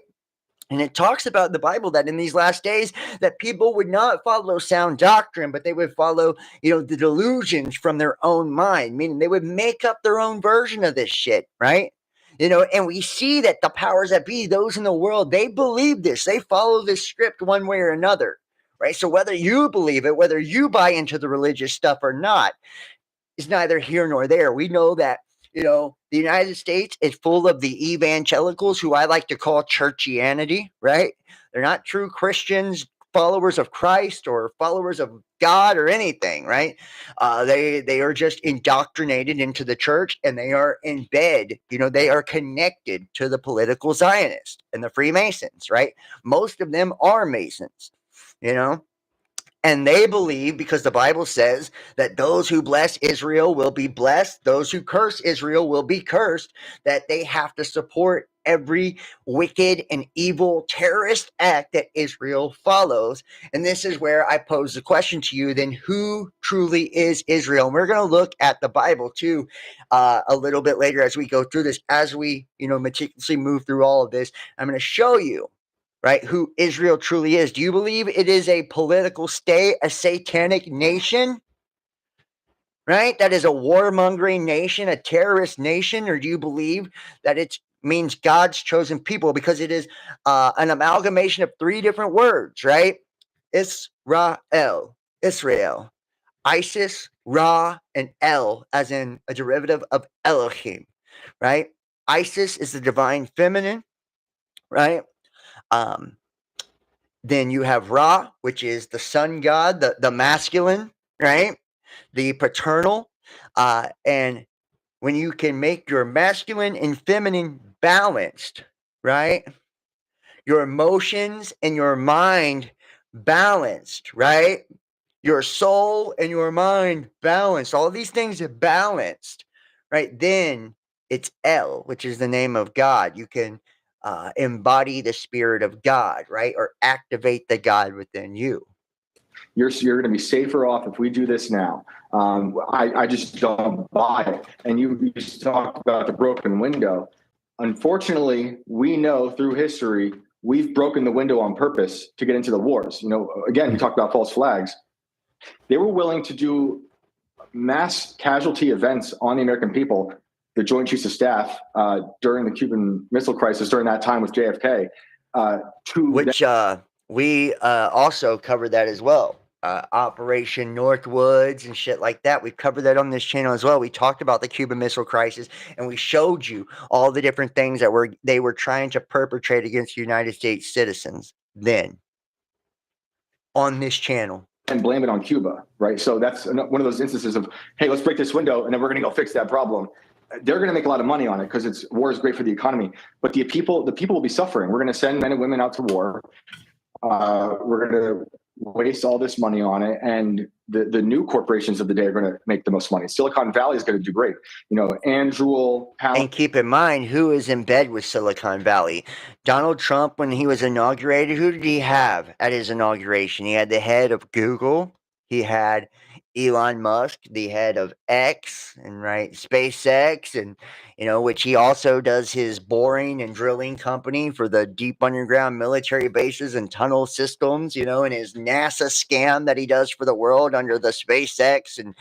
And it talks about in the Bible that in these last days that people would not follow sound doctrine, but they would follow, the delusions from their own mind, meaning they would make up their own version of this shit, right? And we see that the powers that be, those in the world, they believe this. They follow this script one way or another, right? So whether you believe it, whether you buy into the religious stuff or not, is neither here nor there. We know that, the United States is full of the evangelicals, who I like to call churchianity, right? They're not true Christians, followers of Christ or followers of God or anything, right? They are just indoctrinated into the church, and they are in bed. They are connected to the political Zionists and the Freemasons, right? Most of them are Masons, and they believe, because the Bible says that those who bless Israel will be blessed, those who curse Israel will be cursed, that they have to support every wicked and evil terrorist act that Israel follows. And this is where I pose the question to you, then who truly is Israel? And we're going to look at the Bible too a little bit later as we go through this, as we, meticulously move through all of this. I'm going to show you, right, who Israel truly is. Do you believe it is a political state, a satanic nation, right? That is a warmongering nation, a terrorist nation? Or do you believe that it means God's chosen people, because it is an amalgamation of three different words, right? Israel, Isis, Ra, and El, as in a derivative of Elohim, right? Isis is the divine feminine, right? Then you have Ra, which is the sun god, the masculine, right? The paternal. And when you can make your masculine and feminine balanced, right? Your emotions and your mind balanced, right? your soul and your mind balanced, all these things are balanced, right? Then it's El, which is the name of God. You can embody the spirit of God, right? Or activate the God within you. You're going to be safer off if we do this now. I just don't buy it. And you just talked about the broken window. Unfortunately, we know through history, we've broken the window on purpose to get into the wars. You know, again, you talked about false flags. They were willing to do mass casualty events on the American people, the Joint Chiefs of Staff, during the Cuban Missile Crisis, during that time with JFK. Which we also covered that as well. Operation Northwoods and shit like that. We've covered that on this channel as well. We talked about the Cuban Missile Crisis, and we showed you all the different things that they were trying to perpetrate against United States citizens then on this channel. And blame it on Cuba, right? So that's one of those instances of, hey, let's break this window, and then we're going to go fix that problem. They're going to make a lot of money on it because war is great for the economy, but the people will be suffering. We're going to send men and women out to war. We're going to waste all this money on it, and the new corporations of the day are going to make the most money. Silicon Valley is going to do great. You know, Andrew. And keep in mind who is in bed with Silicon Valley. Donald Trump, when he was inaugurated, who did he have at his inauguration? He had the head of Google. He had Elon Musk, the head of X and SpaceX, and which he also does his boring and drilling company for the deep underground military bases and tunnel systems, and his NASA scam that he does for the world under the SpaceX, and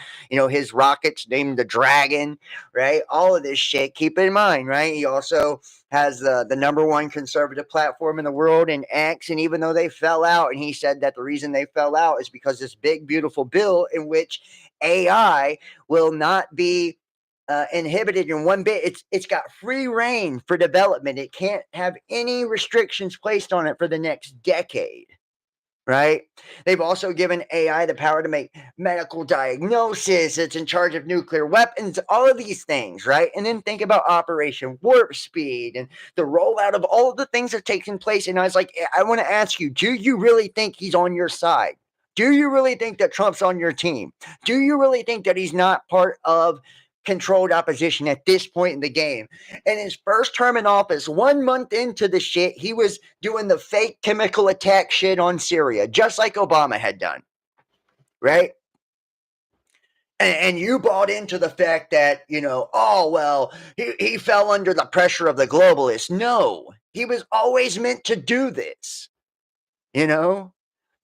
his rockets named the Dragon, right? All of this shit, keep in mind, right? He also has the number one conservative platform in the world in X, and even though they fell out, and he said that the reason they fell out is because this big beautiful bill in which AI will not be inhibited in one bit. It's got free reign for development. It can't have any restrictions placed on it for the next decade. Right? They've also given AI the power to make medical diagnosis. It's in charge of nuclear weapons, all of these things, right? And then think about Operation Warp Speed and the rollout of all of the things that are taking place. And I was like, I want to ask you, do you really think he's on your side? Do you really think that Trump's on your team? Do you really think that he's not part of controlled opposition at this point in the game? In his first term in office, 1 month into the shit, he was doing the fake chemical attack shit on Syria, just like Obama had done, right? And you bought into the fact that, he fell under the pressure of the globalists. No, he was always meant to do this,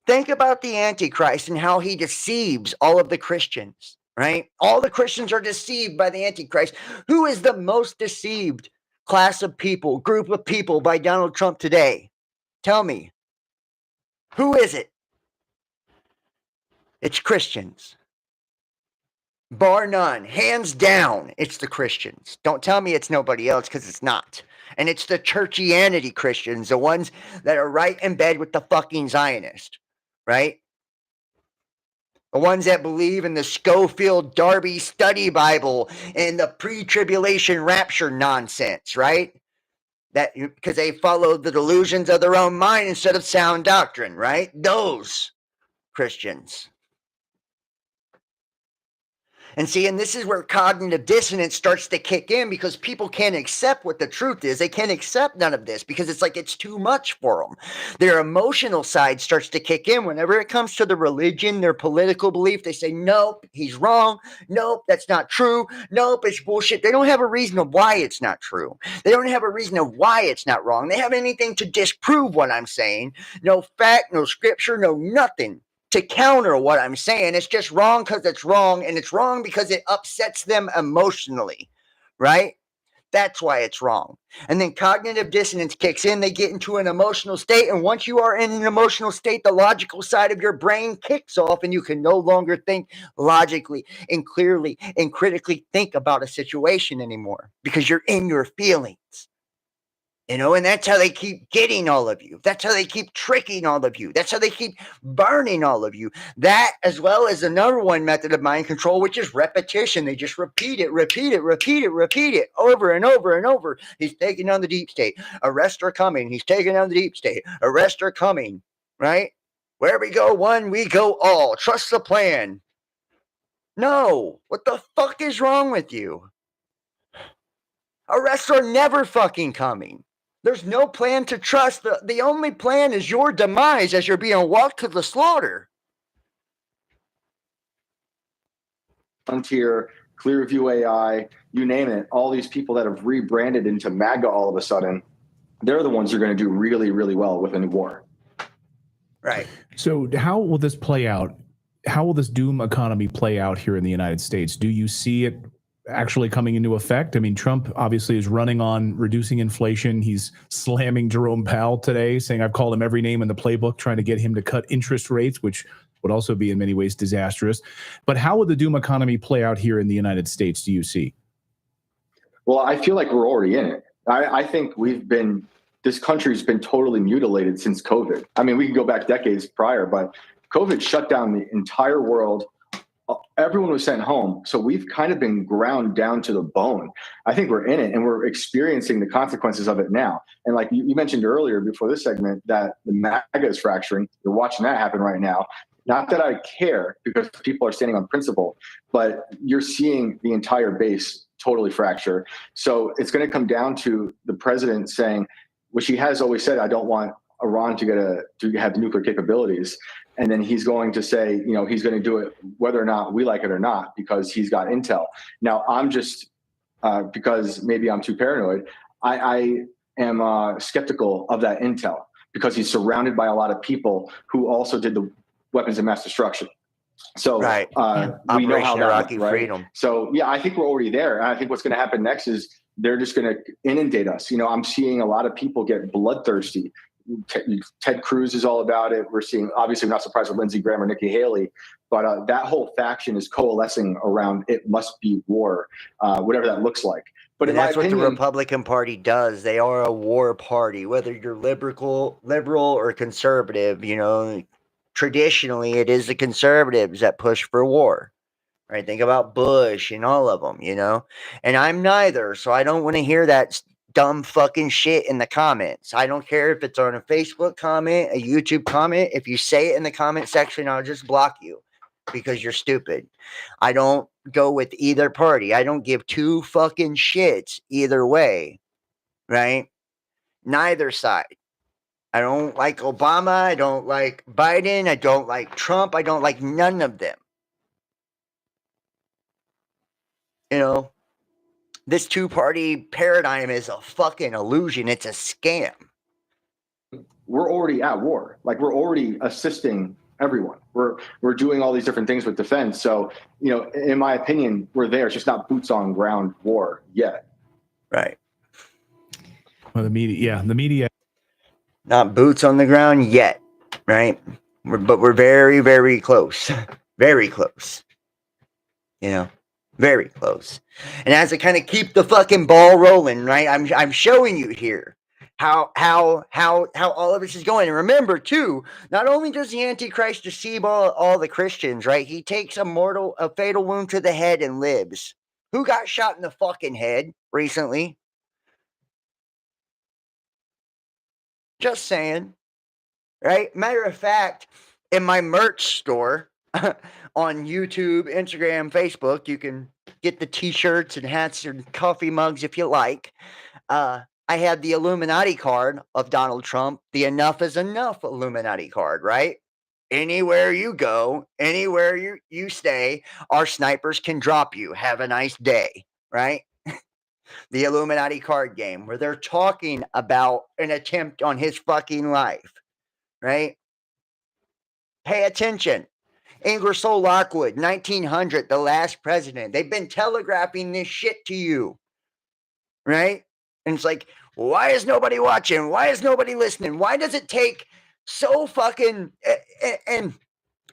Think about the Antichrist and how he deceives all of the Christians, right? All the Christians are deceived by the Antichrist. Who is the most deceived class of people, group of people by Donald Trump today? Tell me. Who is it? It's Christians. Bar none. Hands down, it's the Christians. Don't tell me it's nobody else, because it's not. And it's the churchianity Christians, the ones that are right in bed with the fucking Zionist, right? The ones that believe in the Schofield Darby Study Bible and the pre-tribulation rapture nonsense, right? That because they follow the delusions of their own mind instead of sound doctrine, right? Those Christians. And see, and this is where cognitive dissonance starts to kick in, because people can't accept what the truth is. They can't accept none of this because it's like it's too much for them. Their emotional side starts to kick in whenever it comes to the religion, their political belief. They say, nope, he's wrong. Nope, that's not true. Nope, it's bullshit. They don't have a reason of why it's not true. They don't have a reason of why it's not wrong. They have anything to disprove what I'm saying. No fact, no scripture, no nothing to counter what I'm saying. It's just wrong because it's wrong, and it's wrong because it upsets them emotionally, right? That's why it's wrong. And then cognitive dissonance kicks in. They get into an emotional state, and once you are in an emotional state, the logical side of your brain kicks off, and you can no longer think logically and clearly and critically think about a situation anymore because you're in your feelings. And that's how they keep getting all of you. That's how they keep tricking all of you. That's how they keep burning all of you. That, as well as another one method of mind control, which is repetition. They just repeat it over and over and over. He's taking down the deep state. Arrests are coming. He's taking down the deep state. Arrests are coming, right? Where we go one, we go all. Trust the plan. No. What the fuck is wrong with you? Arrests are never fucking coming. There's no plan to trust. The only plan is your demise as you're being walked to the slaughter. Frontier, Clearview AI, you name it, all these people that have rebranded into MAGA all of a sudden, they're the ones who are going to do really, really well with a new war. Right. So how will this play out? How will this doom economy play out here in the United States? Do you see it actually coming into effect? I mean, Trump obviously is running on reducing inflation. He's slamming Jerome Powell today, saying I've called him every name in the playbook, trying to get him to cut interest rates, which would also be in many ways disastrous. But how will the doom economy play out here in the United States, do you see? Well, I feel like we're already in it. I think this country's been totally mutilated since COVID. I mean, we can go back decades prior, but COVID shut down the entire world. Everyone was sent home. So we've kind of been ground down to the bone. I think we're in it and we're experiencing the consequences of it now. And like you mentioned earlier before this segment that the MAGA is fracturing. You're watching that happen right now. Not that I care because people are standing on principle, but you're seeing the entire base totally fracture. So it's going to come down to the president saying, which he has always said, I don't want Iran to have nuclear capabilities. And then he's going to say, he's going to do it whether or not we like it or not, because he's got intel. Now, I'm just, because maybe I'm too paranoid, I am skeptical of that intel because he's surrounded by a lot of people who also did the weapons of mass destruction. So right. We know how that Iraqi right? freedom. So yeah, I think we're already there. And I think what's going to happen next is they're just going to inundate us. I'm seeing a lot of people get bloodthirsty. Ted Cruz is all about it. We're seeing, obviously, we're not surprised with Lindsey Graham or Nikki Haley, but that whole faction is coalescing around it must be war, whatever that looks like. But that's what the Republican Party does. They are a war party, whether you're liberal or conservative. Traditionally, it is the conservatives that push for war. Right? Think about Bush and all of them, And I'm neither, so I don't want to hear that dumb fucking shit in the comments. I don't care if it's on a Facebook comment, a YouTube comment. If you say it in the comment section, I'll just block you because you're stupid. I don't go with either party. I don't give two fucking shits either way, right? Neither side. I don't like Obama. I don't like Biden. I don't like Trump. I don't like none of them. This two-party paradigm is a fucking illusion. It's a scam. We're already at war. Like, we're already assisting everyone. We're doing all these different things with defense. So, in my opinion, we're there. It's just not boots on ground war yet. Right. Well, the media. Not boots on the ground yet, right? But we're very, very close. Very close. Very close. And as I kind of keep the fucking ball rolling, right? I'm showing you here how all of this is going. And remember, too, not only does the Antichrist deceive all the Christians, right? He takes a fatal wound to the head and lives. Who got shot in the fucking head recently? Just saying. Right? Matter of fact, in my merch store on YouTube, Instagram, Facebook, you can get the t-shirts and hats and coffee mugs if you like. I had the Illuminati card of Donald Trump, the Enough is Enough Illuminati card, right? Anywhere you go, anywhere you stay, our snipers can drop you. Have a nice day, right? The Illuminati card game where they're talking about an attempt on his fucking life, right? Pay attention. Ingersoll Lockwood, 1900, the last president. They've been telegraphing this shit to you, right? And it's like, why is nobody watching? Why is nobody listening? Why does it take so fucking... And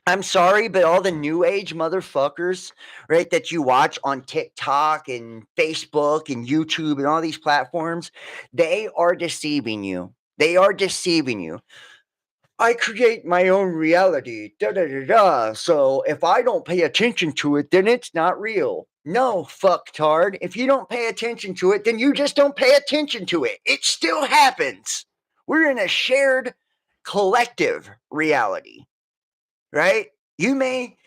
I'm sorry, but all the new age motherfuckers, right, that you watch on TikTok and Facebook and YouTube and all these platforms, they are deceiving you. They are deceiving you. I create my own reality, so if I don't pay attention to it, then it's not real. No, fucktard. If you don't pay attention to it, then you just don't pay attention to it. It still happens. We're in a shared collective reality. right? You may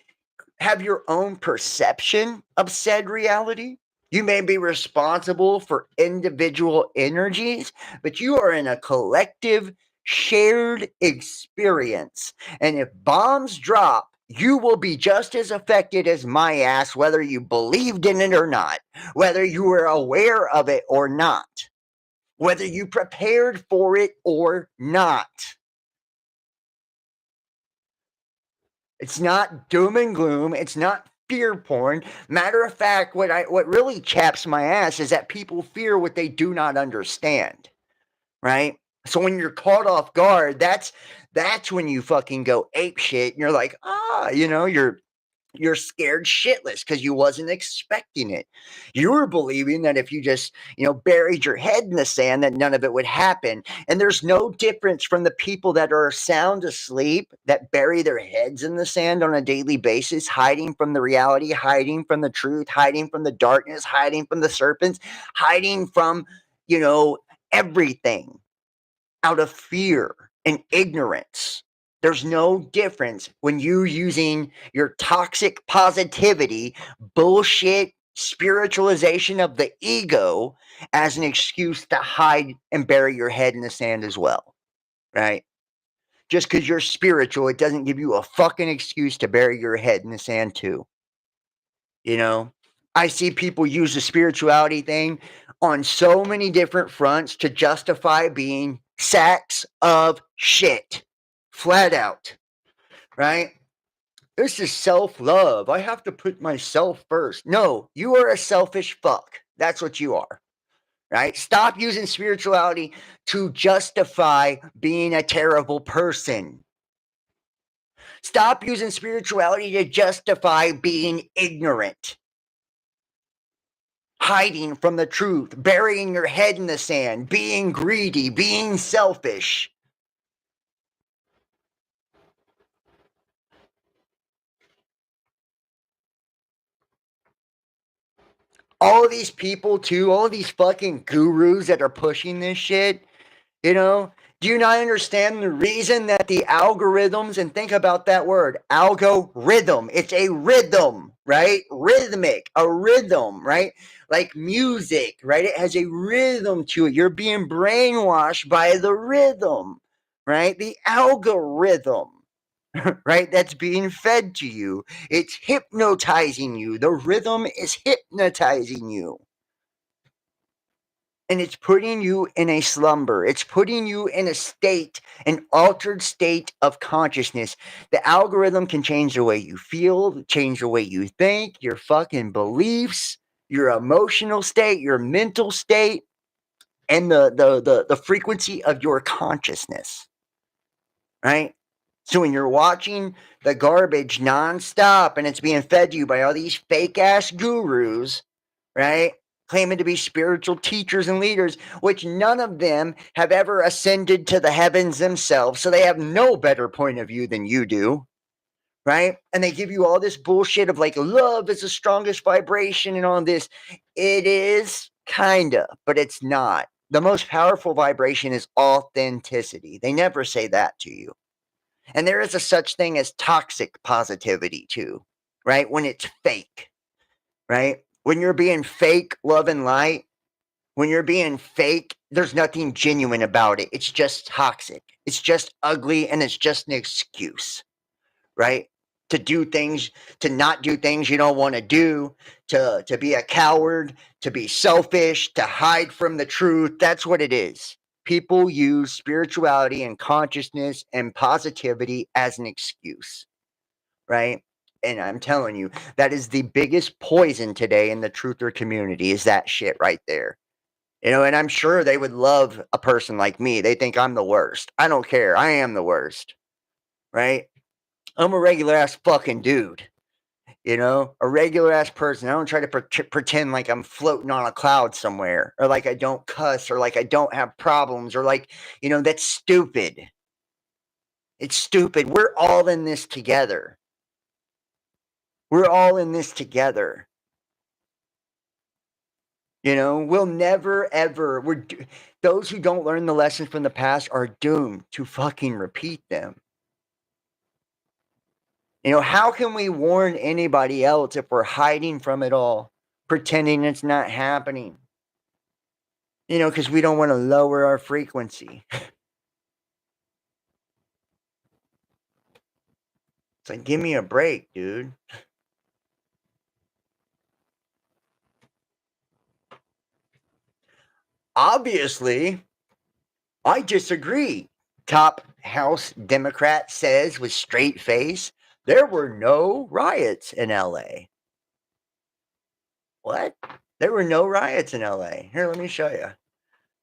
have your own perception of said reality. You may be responsible for individual energies, but you are in a collective shared experience. And if bombs drop, you will be just as affected as my ass, whether you believed in it or not, whether you were aware of it or not, whether you prepared for it or not. It's not doom and gloom. It's not fear porn. Matter of fact, what really chaps my ass is that people fear what they do not understand, right? So when you're caught off guard, that's when you fucking go ape shit, and you're like, you're scared shitless because you wasn't expecting it. You were believing that if you just, buried your head in the sand, that none of it would happen. And there's no difference from the people that are sound asleep, that bury their heads in the sand on a daily basis, hiding from the reality, hiding from the truth, hiding from the darkness, hiding from the serpents, hiding from, everything out of fear and ignorance. There's no difference when you using your toxic positivity, bullshit spiritualization of the ego as an excuse to hide and bury your head in the sand as well, right? Just because you're spiritual, it doesn't give you a fucking excuse to bury your head in the sand too. I see people use the spirituality thing on so many different fronts to justify being sacks of shit. Flat out. Right? This is self-love. I have to put myself first. No, you are a selfish fuck. That's what you are. Right? Stop using spirituality to justify being a terrible person. Stop using spirituality to justify being ignorant. Hiding from the truth, burying your head in the sand, being greedy, being selfish. All of these people, too, all of these fucking gurus that are pushing this shit, do you not understand the reason that the algorithms, and think about that word, algorithm, it's a rhythm, right? Rhythmic, a rhythm, right? Like music, right? It has a rhythm to it. You're being brainwashed by the rhythm, right? The algorithm, right? That's being fed to you. It's hypnotizing you. The rhythm is hypnotizing you. And it's putting you in a slumber. It's putting you in a state, an altered state of consciousness. The algorithm can change the way you feel, change the way you think, your fucking beliefs, your emotional state, your mental state, and the frequency of your consciousness. Right? So when you're watching the garbage nonstop and it's being fed to you by all these fake ass gurus, right? Claiming to be spiritual teachers and leaders, which none of them have ever ascended to the heavens themselves. So they have no better point of view than you do, right? And they give you all this bullshit of like love is the strongest vibration and all this. It is kinda, but it's not. The most powerful vibration is authenticity. They never say that to you. And there is a such thing as toxic positivity too, right? When it's fake, right? When you're being fake love and light, when you're being fake, there's nothing genuine about it. It's just toxic. It's just ugly and it's just an excuse, right? To do things, to not do things you don't want to do, to be a coward, to be selfish, to hide from the truth. That's what it is. People use spirituality and consciousness and positivity as an excuse, right? And I'm telling you, that is the biggest poison today in the truther community is that shit right there. And I'm sure they would love a person like me. They think I'm the worst. I don't care. I am the worst, right? I'm a regular ass fucking dude, a regular ass person. I don't try to pretend like I'm floating on a cloud somewhere or like I don't cuss or like I don't have problems or like, that's stupid. It's stupid. We're all in this together. We're all in this together. We'll never ever, those who don't learn the lessons from the past are doomed to fucking repeat them. You know, how can we warn anybody else if we're hiding from it all, pretending it's not happening? You know, because we don't want to lower our frequency. It's like, give me a break, dude. Obviously, I disagree. Top House Democrat says with straight face, there were no riots in LA. What? There were no riots in LA. Here, let me show you.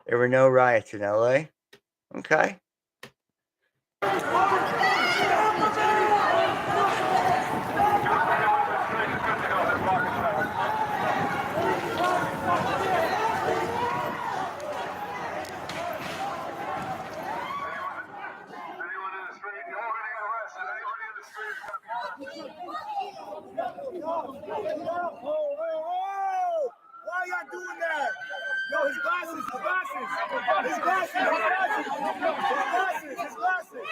There were no riots in LA. Okay. Why y'all doing that? Yo, his glasses, his glasses, his glasses, his glasses, his glasses.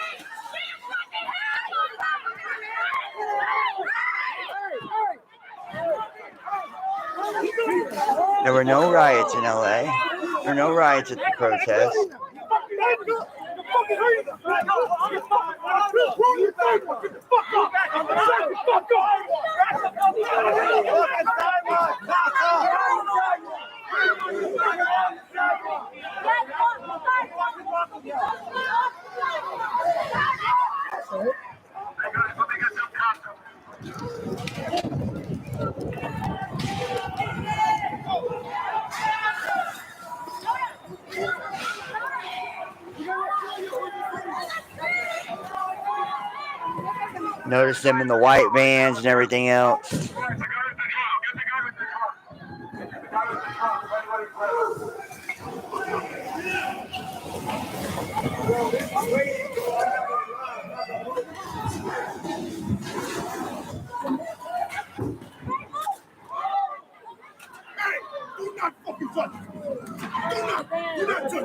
There were no riots in LA. There were no riots at the protest. Notice them in the white vans and everything else. Do not fucking touch me. Do not touch me.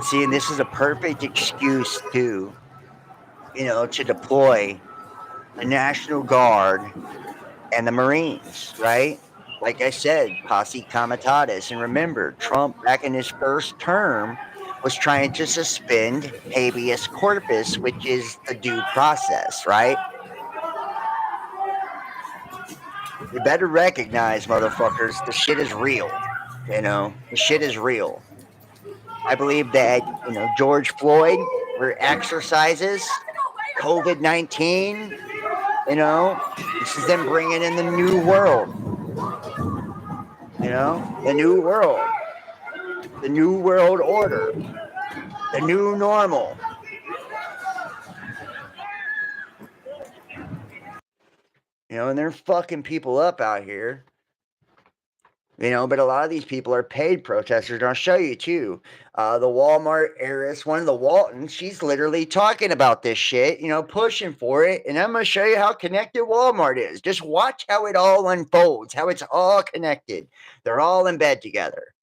See, and this is a perfect excuse to, you know, to deploy the National Guard and the Marines, right? Like I said, posse comitatus. And remember, Trump, back in his first term, was trying to suspend habeas corpus, which is the due process, right? You better recognize, motherfuckers, the shit is real. You know, the shit is real. I believe that, you know, George Floyd were exercises, COVID-19, you know, this is them bringing in the new world. You know, the new world order, the new normal. You know, and they're fucking people up out here. You know, but a lot of these people are paid protesters. And I'll show you too. The Walmart heiress, one of the Waltons, she's literally talking about this shit, you know, pushing for it. And I'm going to show you how connected Walmart is. Just watch how it all unfolds, how it's all connected. They're all in bed together.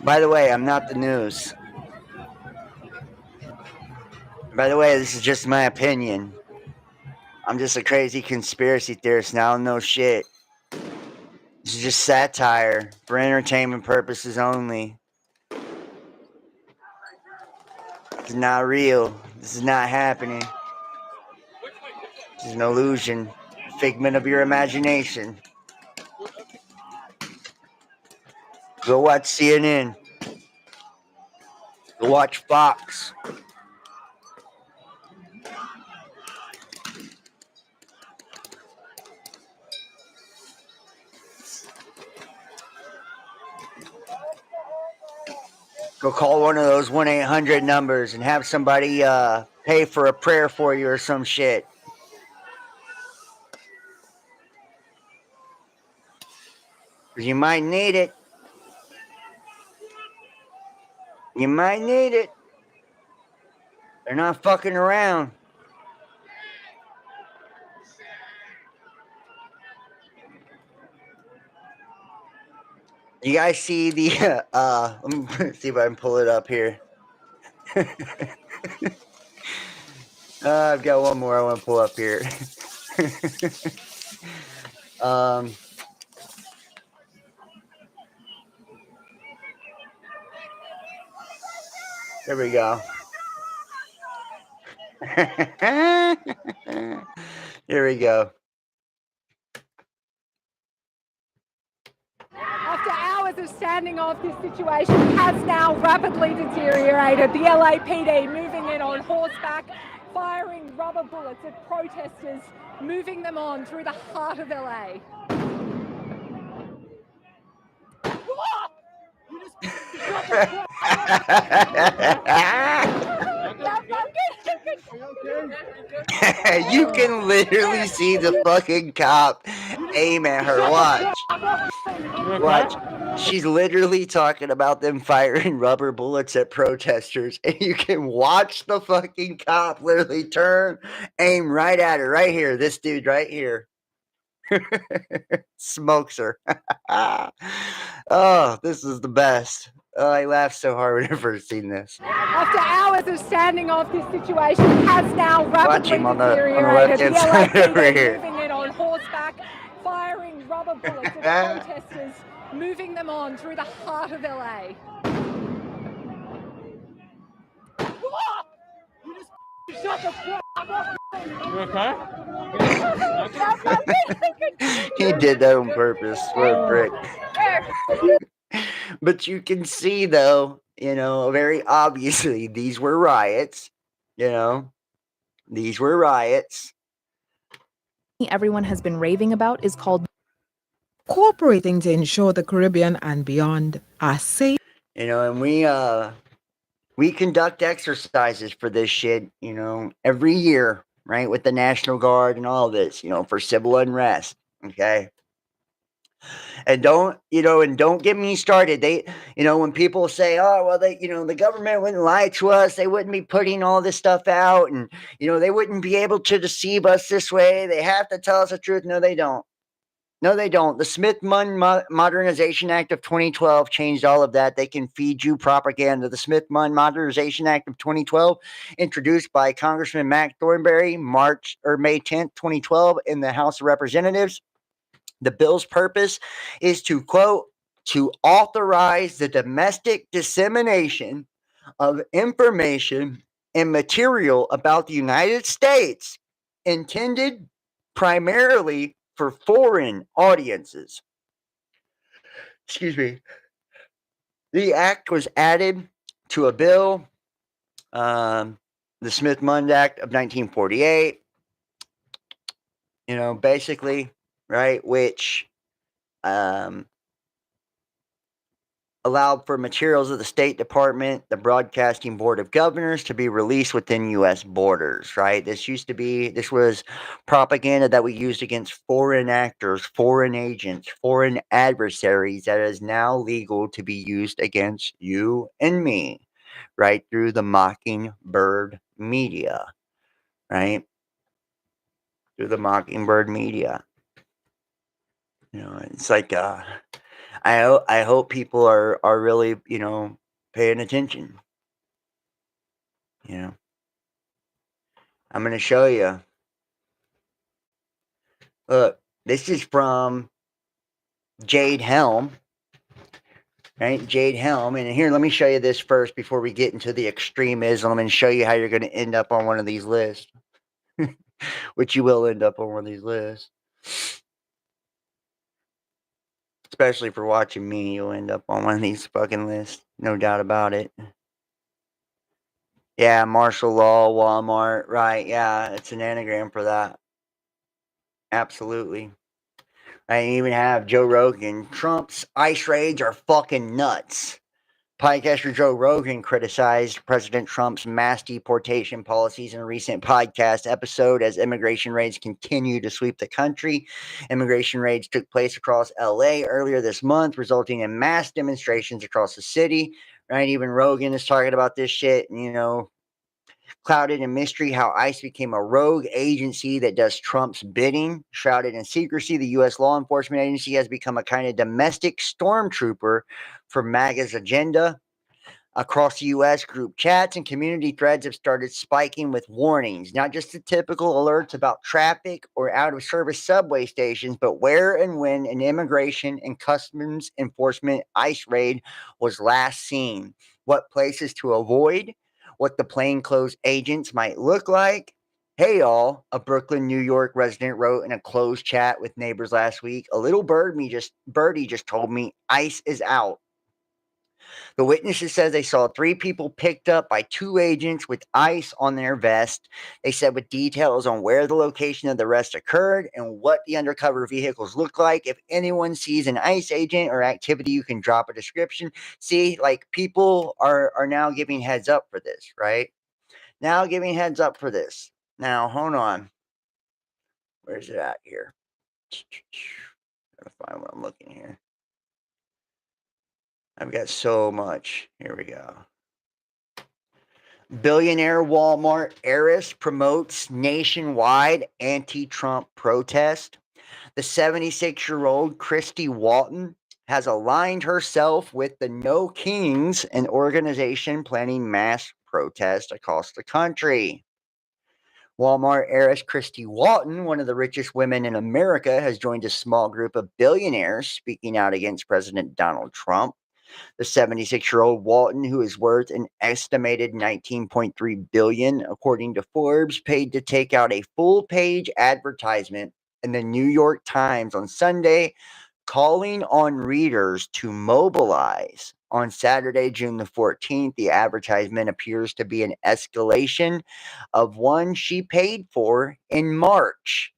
By the way, I'm not the news. By the way, this is just my opinion. I'm just a crazy conspiracy theorist, and I don't know shit. This is just satire for entertainment purposes only. This is not real. This is not happening. This is an illusion, figment of your imagination. Go watch CNN. Go watch Fox. Go call one of those 1-800 numbers and have somebody pay for a prayer for you or some shit. Because you might need it. You might need it. They're not fucking around. You guys see the let me see if I can pull it up here. I've got one more I want to pull up here. There we go. Here we go. After hours of standing off, this situation has now rapidly deteriorated. The LAPD moving in on horseback, firing rubber bullets at protesters, moving them on through the heart of LA. You can literally see the fucking cop aim at her. Watch. Watch. She's literally talking about them firing rubber bullets at protesters, and you can watch the fucking cop literally turn, aim right at her. Right here. This dude right here. Smokes her. Oh, this is the best. Oh, I laughed so hard when I first seen this. After hours of standing off, this situation has now rapidly him on the deteriorated. left-hand side over LAPD here. moving in on horseback, firing rubber bullets at protesters, moving them on through the heart of LA. Shut the fuck up! You okay? He did that on purpose. What a prick. But you can see, though, very obviously, these were riots. These were riots. Everyone has been raving about is called cooperating to ensure the Caribbean and beyond are safe. And we conduct exercises for this shit, every year, right? With the National Guard and all this, for civil unrest. Okay. And don't get me started. They, when people say, oh, well, the government wouldn't lie to us. They wouldn't be putting all this stuff out. And, they wouldn't be able to deceive us this way. They have to tell us the truth. No, they don't. No, they don't. The Smith-Munn Modernization Act of 2012 changed all of that. They can feed you propaganda. The Smith-Munn Modernization Act of 2012, introduced by Congressman Mac Thornberry, May 10th, 2012, in the House of Representatives. The bill's purpose is to, quote, to authorize the domestic dissemination of information and material about the United States intended primarily for foreign audiences. Excuse me. The act was added to a bill, the Smith-Munn Act of 1948, basically, right, which allowed for materials of the State Department, the Broadcasting Board of Governors to be released within U.S. borders, right? This was propaganda that we used against foreign actors, foreign agents, foreign adversaries that is now legal to be used against you and me, right? Through the Mockingbird media, right? Through the Mockingbird media. It's like, I hope people are really, paying attention. I'm going to show you. Look, this is from Jade Helm, right? Jade Helm. And here, let me show you this first before we get into the extremism and show you how you're going to end up on one of these lists, which you will end up on one of these lists. Especially for watching me, you'll end up on one of these fucking lists. No doubt about it. Yeah, martial law, Walmart, right. Yeah, it's an anagram for that. Absolutely. I even have Joe Rogan. Trump's ICE raids are fucking nuts. Podcaster Joe Rogan criticized President Trump's mass deportation policies in a recent podcast episode as immigration raids continue to sweep the country. Immigration raids took place across LA earlier this month, resulting in mass demonstrations across the city. Right? Even Rogan is talking about this shit, clouded in mystery how ICE became a rogue agency that does Trump's bidding. Shrouded in secrecy, the U.S. law enforcement agency has become a kind of domestic stormtrooper for MAGA's agenda. Across the U.S., group chats and community threads have started spiking with warnings, not just the typical alerts about traffic or out-of-service subway stations, but where and when an immigration and customs enforcement ICE raid was last seen, what places to avoid, what the plainclothes agents might look like. Hey, y'all, a Brooklyn, New York resident wrote in a closed chat with neighbors last week. A little birdie just told me ICE is out. The witnesses said they saw 3 people picked up by 2 agents with ice on their vest. They said with details on where the location of the arrest occurred and what the undercover vehicles look like. If anyone sees an ICE agent or activity, you can drop a description. See, like people are now giving heads up for this, right? Now giving heads up for this. Now, hold on. Where's it at here? Gotta find what I'm looking here. I've got so much. Here we go. Billionaire Walmart heiress promotes nationwide anti-Trump protest. The 76-year-old Christy Walton has aligned herself with the No Kings, an organization planning mass protests across the country. Walmart heiress Christy Walton, one of the richest women in America, has joined a small group of billionaires speaking out against President Donald Trump. The 76-year-old Walton, who is worth an estimated $19.3 billion, according to Forbes, paid to take out a full-page advertisement in the New York Times on Sunday, calling on readers to mobilize. On Saturday, June the 14th, the advertisement appears to be an escalation of one she paid for in March.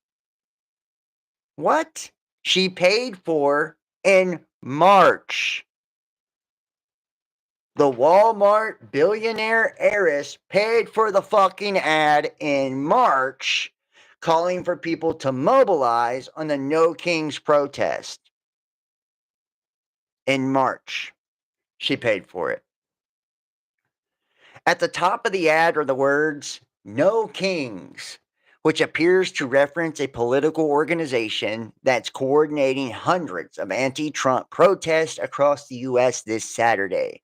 What? She paid for in March. The Walmart billionaire heiress paid for the fucking ad in March, calling for people to mobilize on the No Kings protest. In March, she paid for it. At the top of the ad are the words, No Kings, which appears to reference a political organization that's coordinating hundreds of anti-Trump protests across the U.S. this Saturday.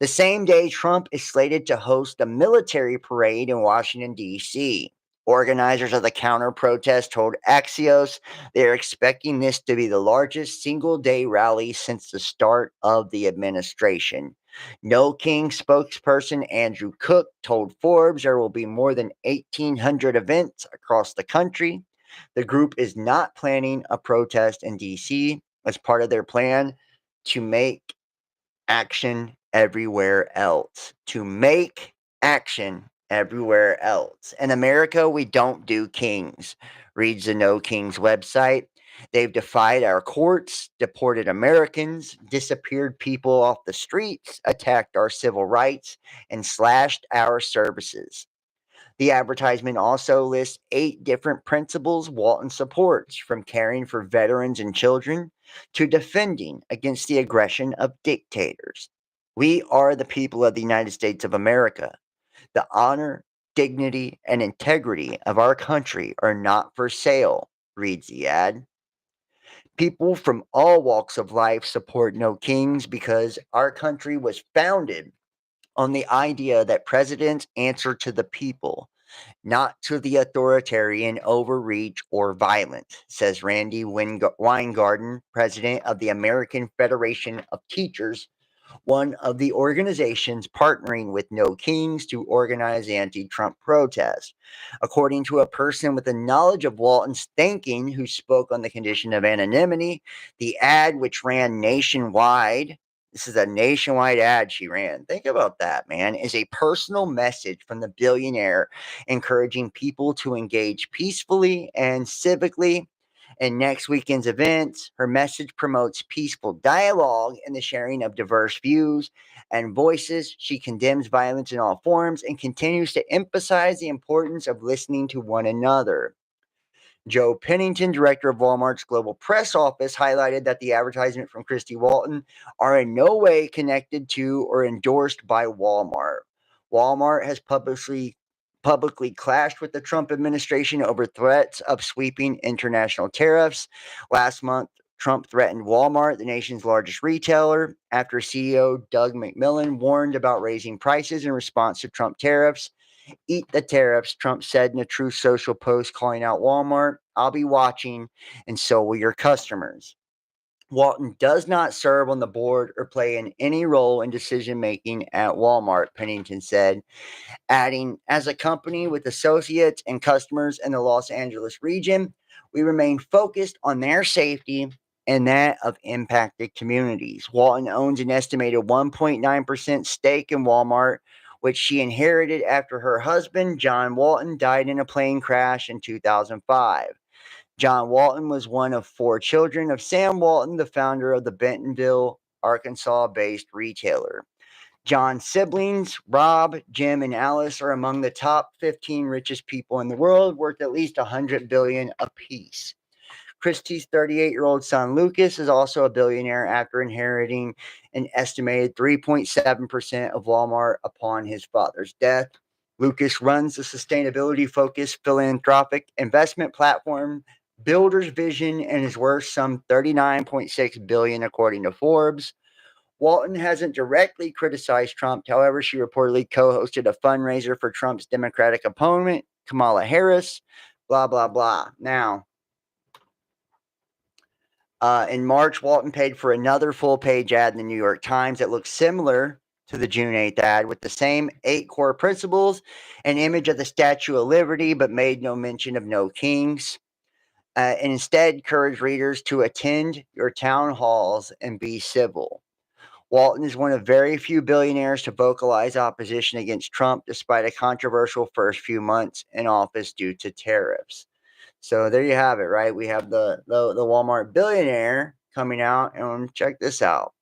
The same day, Trump is slated to host a military parade in Washington, D.C. Organizers of the counter protest told Axios they are expecting this to be the largest single-day rally since the start of the administration. No King spokesperson Andrew Cook told Forbes there will be more than 1,800 events across the country. The group is not planning a protest in D.C. as part of their plan to make action everywhere else. To make action everywhere else. In America, we don't do kings, reads the No Kings website. They've defied our courts, deported Americans, disappeared people off the streets, attacked our civil rights, and slashed our services. The advertisement also lists 8 different principles Walton supports, from caring for veterans and children to defending against the aggression of dictators. We are the people of the United States of America. The honor, dignity, and integrity of our country are not for sale, reads the ad. People from all walks of life support No Kings because our country was founded on the idea that presidents answer to the people, not to the authoritarian overreach or violence, says Randy Weingarten, president of the American Federation of Teachers, one of the organizations partnering with No Kings to organize anti-Trump protests. According to a person with a knowledge of Walton's thinking who spoke on the condition of anonymity, the ad, which ran nationwide, this is a nationwide ad she ran. Think about that, man. Is a personal message from the billionaire encouraging people to engage peacefully and civically in next weekend's events. Her message promotes peaceful dialogue and the sharing of diverse views and voices. She condemns violence in all forms and continues to emphasize the importance of listening to one another. Joe Pennington, director of Walmart's global press office, highlighted that the advertisement from Christy Walton are in no way connected to or endorsed by Walmart. Walmart has publicly clashed with the Trump administration over threats of sweeping international tariffs. Last month, Trump threatened Walmart, the nation's largest retailer, after CEO Doug McMillon warned about raising prices in response to Trump tariffs. Eat the tariffs, Trump said in a Truth Social post calling out Walmart. I'll be watching, and so will your customers. Walton does not serve on the board or play in any role in decision making at Walmart, Pennington said, adding, as a company with associates and customers in the Los Angeles region, we remain focused on their safety and that of impacted communities. Walton owns an estimated 1.9% stake in Walmart, which she inherited after her husband, John Walton, died in a plane crash in 2005. John Walton was one of 4 children of Sam Walton, the founder of the Bentonville, Arkansas based retailer. John's siblings, Rob, Jim, and Alice, are among the top 15 richest people in the world, worth at least $100 billion apiece. Christie's 38-year-old son Lucas is also a billionaire after inheriting an estimated 3.7% of Walmart upon his father's death. Lucas runs the sustainability-focused philanthropic investment platform Builder's Vision and is worth some $39.6 billion according to Forbes. Walton hasn't directly criticized Trump. However, she reportedly co-hosted a fundraiser for Trump's Democratic opponent, Kamala Harris, blah, blah, blah. Now, in March, Walton paid for another full-page ad in the New York Times that looked similar to the June 8th ad with the same 8 core principles, an image of the Statue of Liberty, but made no mention of no kings. And instead encouraged readers to attend your town halls and be civil. Walton is one of very few billionaires to vocalize opposition against Trump despite a controversial first few months in office due to tariffs. So there you have it, right? We have the Walmart billionaire coming out, and check this out.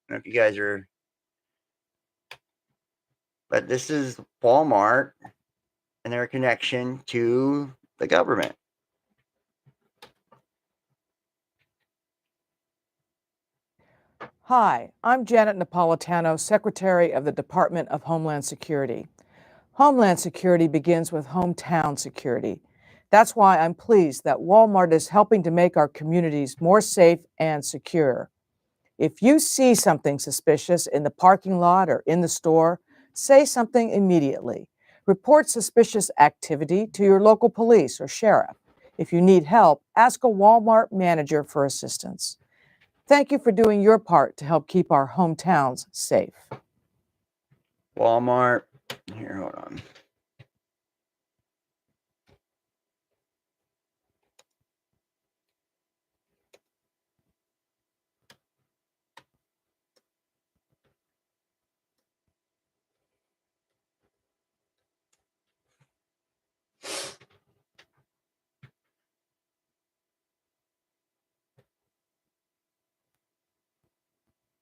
I don't know if you guys are, but this is Walmart and their connection to the government. Hi, I'm Janet Napolitano, Secretary of the Department of Homeland Security. Homeland Security begins with hometown security. That's why I'm pleased that Walmart is helping to make our communities more safe and secure. If you see something suspicious in the parking lot or in the store, say something immediately. Report suspicious activity to your local police or sheriff. If you need help, ask a Walmart manager for assistance. Thank you for doing your part to help keep our hometowns safe. Walmart. Here, hold on.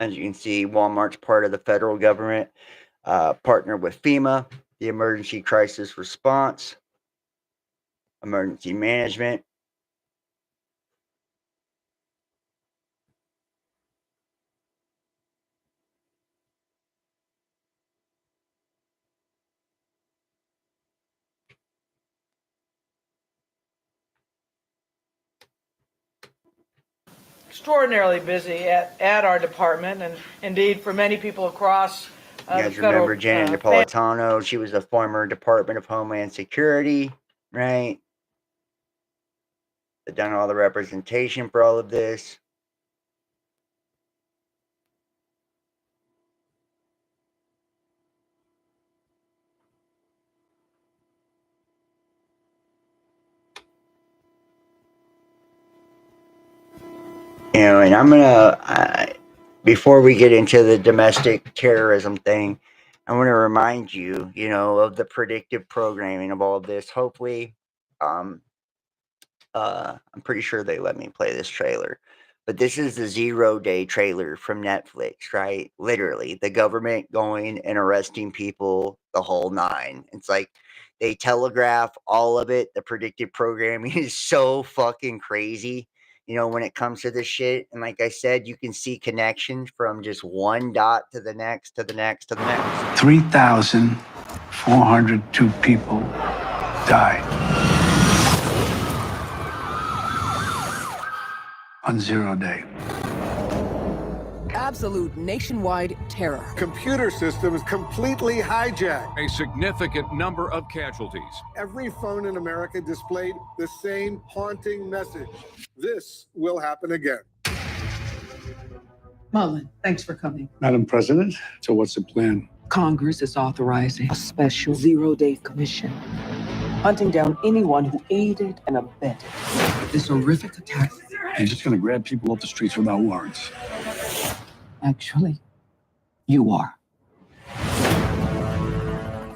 As you can see, Walmart's part of the federal government, partnered with FEMA, the Emergency Crisis Response, Emergency Management. Extraordinarily busy at our department, and indeed for many people across You guys remember Janet Napolitano? She was a former Department of Homeland Security, right? They've done all the representation for all of this. And I'm gonna before we get into the domestic terrorism thing, I want to remind you, of the predictive programming of all of this. Hopefully, um, I'm pretty sure they let me play this trailer, but this is the 0 day trailer from Netflix, right? Literally, the government going and arresting people, the whole nine. It's like they telegraph all of it. The predictive programming is so fucking crazy, when it comes to this shit. And like I said, you can see connections from just one dot to the next, to the next, to the next. 3,402 people died on 0 day. Absolute nationwide terror. Computer systems completely hijacked. A significant number of casualties. Every phone in America displayed the same haunting message. This will happen again. Mullen, thanks for coming. Madam President, so what's the plan? Congress is authorizing a special 0-day commission, hunting down anyone who aided and abetted this horrific attack. You're just going to grab people off the streets without warrants. Actually, you are.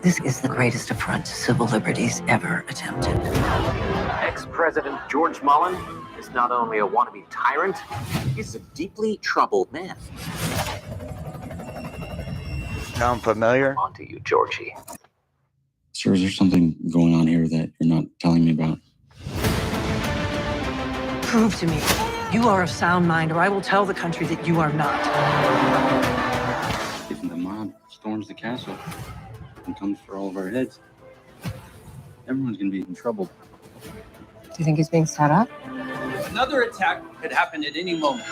This is the greatest affront to civil liberties ever attempted. Ex-President George Mullen is not only a wannabe tyrant, he's a deeply troubled man. Sound familiar? On to you, Georgie. Sir, is there something going on here that you're not telling me about? Prove to me you are of sound mind, or I will tell the country that you are not. If the mob storms the castle and comes for all of our heads, everyone's going to be in trouble. Do you think he's being set up? Another attack could happen at any moment.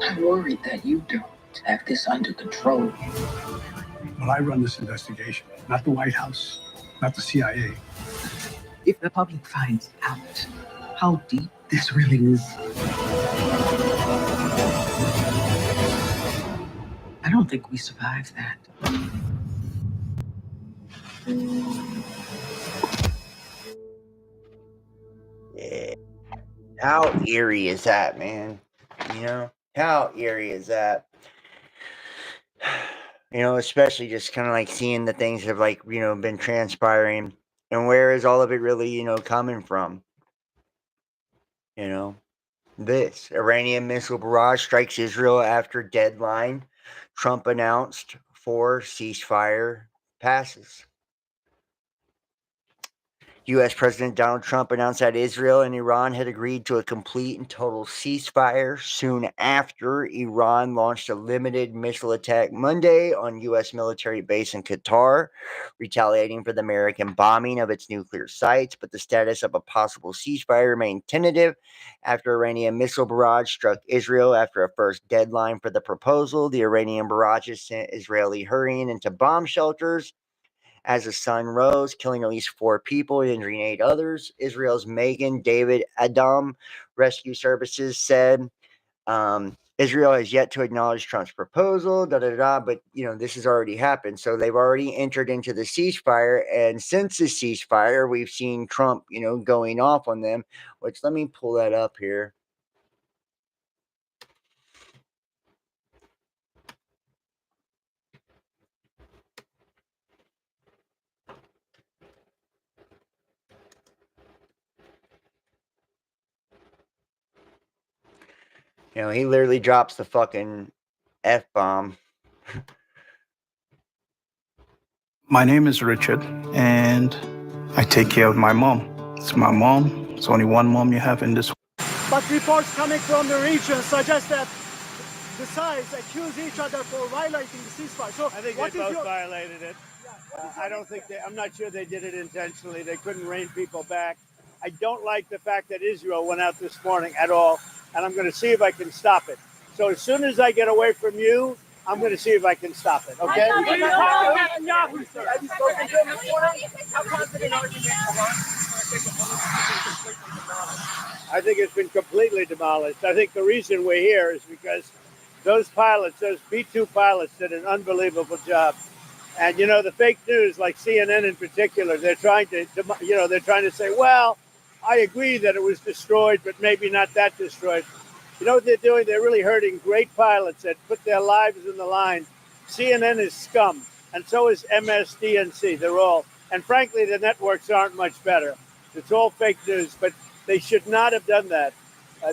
I'm worried that you don't have this under control. Well, I run this investigation, not the White House, not the CIA. If the public finds out how deep this really is, I don't think we survive that. Yeah. How eerie is that, man? How eerie is that? Especially just kind of like seeing the things that have been transpiring, and where is all of it really, coming from? This Iranian missile barrage strikes Israel after deadline. Trump announced for ceasefire passes. U.S. President Donald Trump announced that Israel and Iran had agreed to a complete and total ceasefire soon after Iran launched a limited missile attack Monday on U.S. military base in Qatar, retaliating for the American bombing of its nuclear sites. But the status of a possible ceasefire remained tentative after Iranian missile barrage struck Israel after a first deadline for the proposal. The Iranian barrages sent Israeli hurrying into bomb shelters as the sun rose, killing at least 4 people and injuring 8 others. Israel's Megan David Adam Rescue Services said Israel has yet to acknowledge Trump's proposal, but this has already happened. So they've already entered into the ceasefire. And since the ceasefire, we've seen Trump, going off on them, which let me pull that up here. He literally drops the fucking F-bomb. My name is Richard, and I take care of my mom. It's my mom. It's only one mom you have in this. But reports coming from the region suggest that the sides accuse each other for violating the ceasefire. So I think they both violated it. I'm not sure they did it intentionally. They couldn't rein people back. I don't like the fact that Israel went out this morning at all, and I'm going to see if I can stop it. So as soon as I get away from you, I'm going to see if I can stop it, okay? I think it's been completely demolished. I think the reason we're here is because those pilots, those B-2 pilots, did an unbelievable job. And, the fake news, like CNN in particular, they're trying to say, well, I agree that it was destroyed, but maybe not that destroyed. You know what they're doing? They're really hurting great pilots that put their lives in the line. CNN is scum, and so is MSDNC. They're all, and frankly, the networks aren't much better. It's all fake news, but they should not have done that.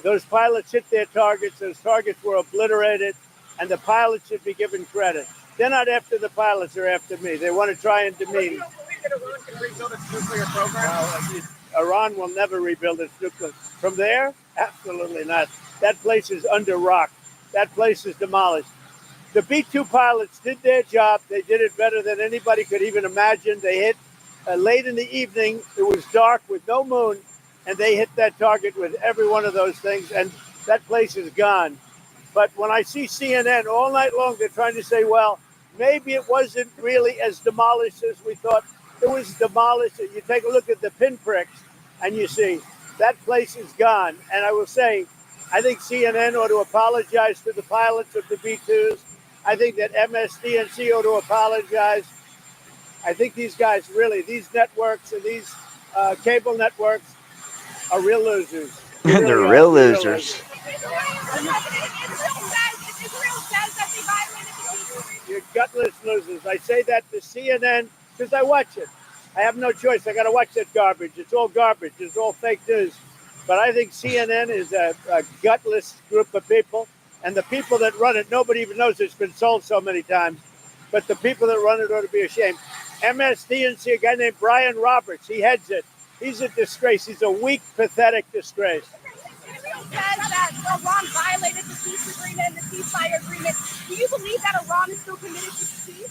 Those pilots hit their targets. Those targets were obliterated, and the pilots should be given credit. They're not after the pilots; they're after me. They want to try and demean. Iran will never rebuild its nuclear. From there, absolutely not. That place is under rock. That place is demolished. The B-2 pilots did their job. They did it better than anybody could even imagine. They hit late in the evening. It was dark with no moon, and they hit that target with every one of those things, and that place is gone. But when I see CNN all night long, they're trying to say, well, maybe it wasn't really as demolished as we thought. It was demolished. You take a look at the pinpricks, and you see that place is gone. And I will say, I think CNN ought to apologize to the pilots of the B-2s. I think that MSDNC ought to apologize. I think these guys really, these networks and these cable networks are real losers. They They're really real are. They're losers. You're gutless losers. I say that to CNN because I watch it. I have no choice. I got to watch that garbage. It's all garbage. It's all fake news. But I think CNN is a gutless group of people. And the people that run it, nobody even knows it's been sold so many times. But the people that run it ought to be ashamed. MSDNC, a guy named Brian Roberts, he heads it. He's a disgrace. He's a weak, pathetic disgrace. Israel says that Iran violated the peace agreement, the ceasefire agreement. Do you believe that Iran is still committed to peace?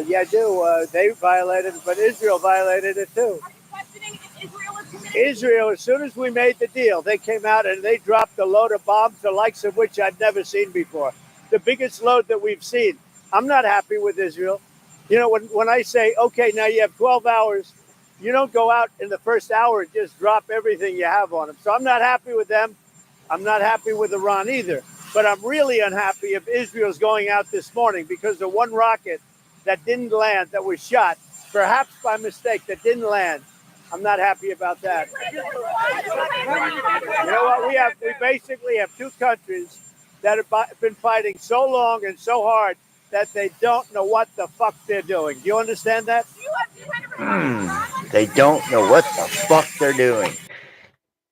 Yeah, I do. They violated it, but Israel violated it too. Are you questioning if Israel is committed? Israel, as soon as we made the deal, they came out and they dropped a load of bombs, the likes of which I've never seen before. The biggest load that we've seen. I'm not happy with Israel. You know, when I say, okay, now you have 12 hours, you don't go out in the first hour and just drop everything you have on them. So I'm not happy with them. I'm not happy with Iran either. But I'm really unhappy if Israel's going out this morning because the one rocket that didn't land, that was shot, perhaps by mistake, that didn't land. I'm not happy about that. You know what? We basically have two countries that have been fighting so long and so hard that they don't know what the fuck they're doing. Do you understand that? They don't know what the fuck they're doing.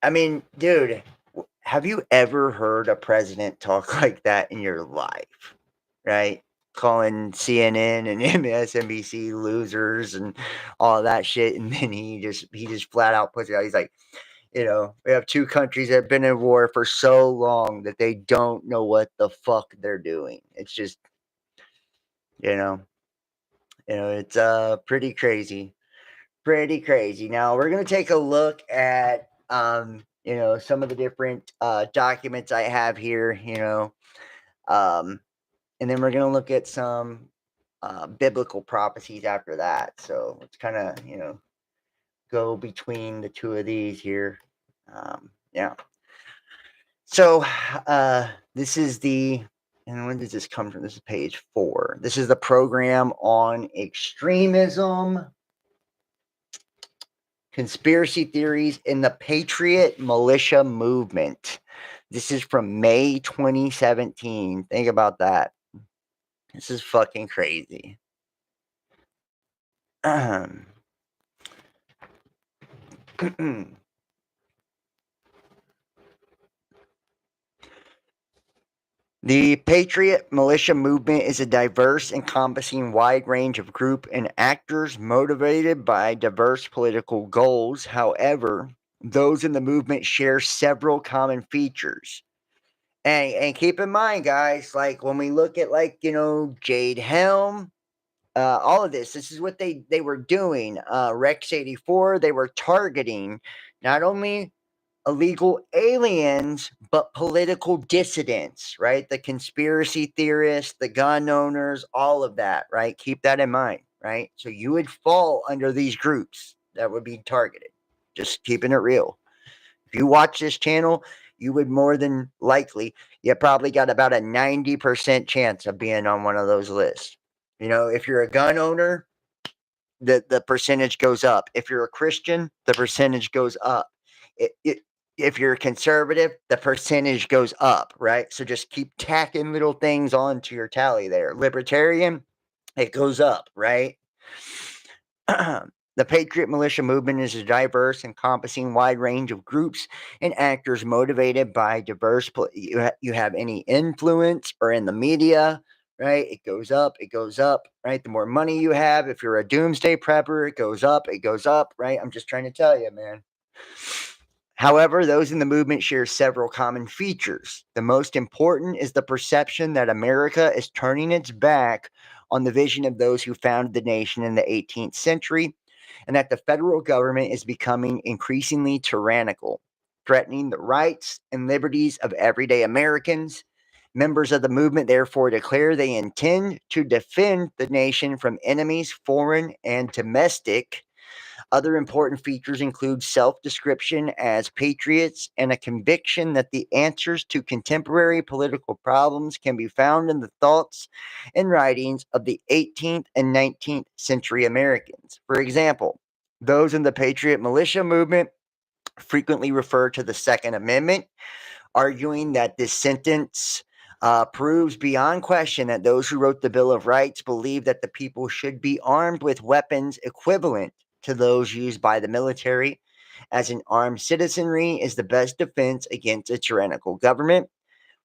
I mean, dude, have you ever heard a president talk like that in your life? Right? Calling CNN and MSNBC losers and all that shit, and then he just flat out puts it out. He's like, you know, we have two countries that have been in war for so long that they don't know what the fuck they're doing. It's just, you know, it's pretty crazy. Pretty crazy. Now we're gonna take a look at some of the different documents I have here, and then we're gonna look at some biblical prophecies after that. So let's kind of go between the two of these here. Yeah. So this is and when does this come from? This is page 4. This is the program on extremism, conspiracy theories, in the Patriot Militia Movement. This is from May 2017. Think about that. This is fucking crazy. The Patriot Militia Movement is a diverse, encompassing wide range of group and actors motivated by diverse political goals. However, those in the movement share several common features. And keep in mind, guys, like when we look at Jade Helm, all of this is what they were doing. Rex 84, they were targeting not only illegal aliens, but political dissidents, right? The conspiracy theorists, the gun owners, all of that, right? Keep that in mind, right? So you would fall under these groups that would be targeted. Just keeping it real. If you watch this channel, you would more than likely, you probably got about a 90% chance of being on one of those lists. If you're a gun owner, the percentage goes up. If you're a Christian, the percentage goes up. if you're conservative, the percentage goes up, right? So just keep tacking little things onto your tally there. Libertarian, it goes up, right? The Patriot Militia movement is a diverse, encompassing wide range of groups and actors motivated by diverse. You have any influence or in the media, right? It goes up, right? The more money you have, if you're a doomsday prepper, it goes up, right? I'm just trying to tell you, man. However, those in the movement share several common features. The most important is the perception that America is turning its back on the vision of those who founded the nation in the 18th century, and that the federal government is becoming increasingly tyrannical, threatening the rights and liberties of everyday Americans. Members of the movement therefore declare they intend to defend the nation from enemies, foreign and domestic. Other important features include self-description as patriots and a conviction that the answers to contemporary political problems can be found in the thoughts and writings of the 18th and 19th century Americans. For example, those in the Patriot Militia movement frequently refer to the Second Amendment, arguing that this sentence proves beyond question that those who wrote the Bill of Rights believe that the people should be armed with weapons equivalent to those used by the military, as an armed citizenry is the best defense against a tyrannical government.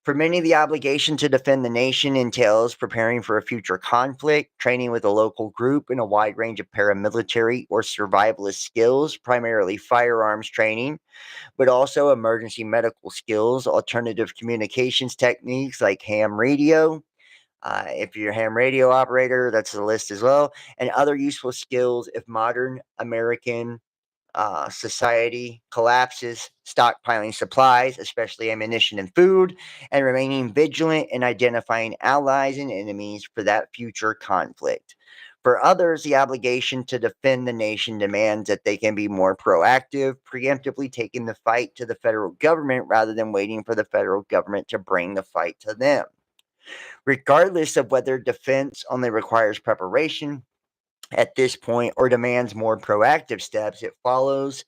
For many, the obligation to defend the nation entails preparing for a future conflict, training with a local group, and a wide range of paramilitary or survivalist skills, primarily firearms training, but also emergency medical skills, alternative communications techniques like ham radio. If you're a ham radio operator, that's the list as well, and other useful skills if modern American society collapses, stockpiling supplies, especially ammunition and food, and remaining vigilant in identifying allies and enemies for that future conflict. For others, the obligation to defend the nation demands that they can be more proactive, preemptively taking the fight to the federal government rather than waiting for the federal government to bring the fight to them. Regardless of whether defense only requires preparation at this point or demands more proactive steps, it follows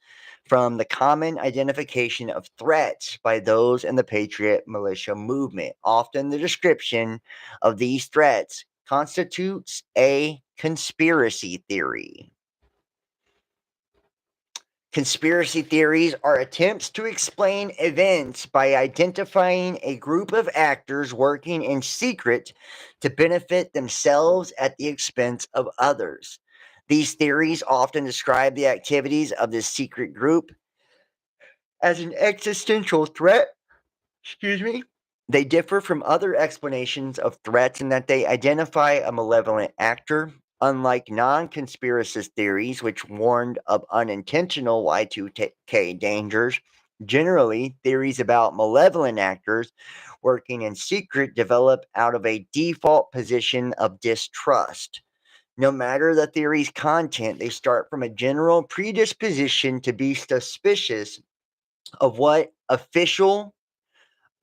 from the common identification of threats by those in the Patriot Militia movement. Often the description of these threats constitutes a conspiracy theory. Conspiracy theories are attempts to explain events by identifying a group of actors working in secret to benefit themselves at the expense of others. These theories often describe the activities of this secret group as an existential threat. Excuse me. They differ from other explanations of threats in that they identify a malevolent actor. Unlike non-conspiracist theories, which warned of unintentional Y2K dangers, generally, theories about malevolent actors working in secret develop out of a default position of distrust. No matter the theory's content, they start from a general predisposition to be suspicious of what official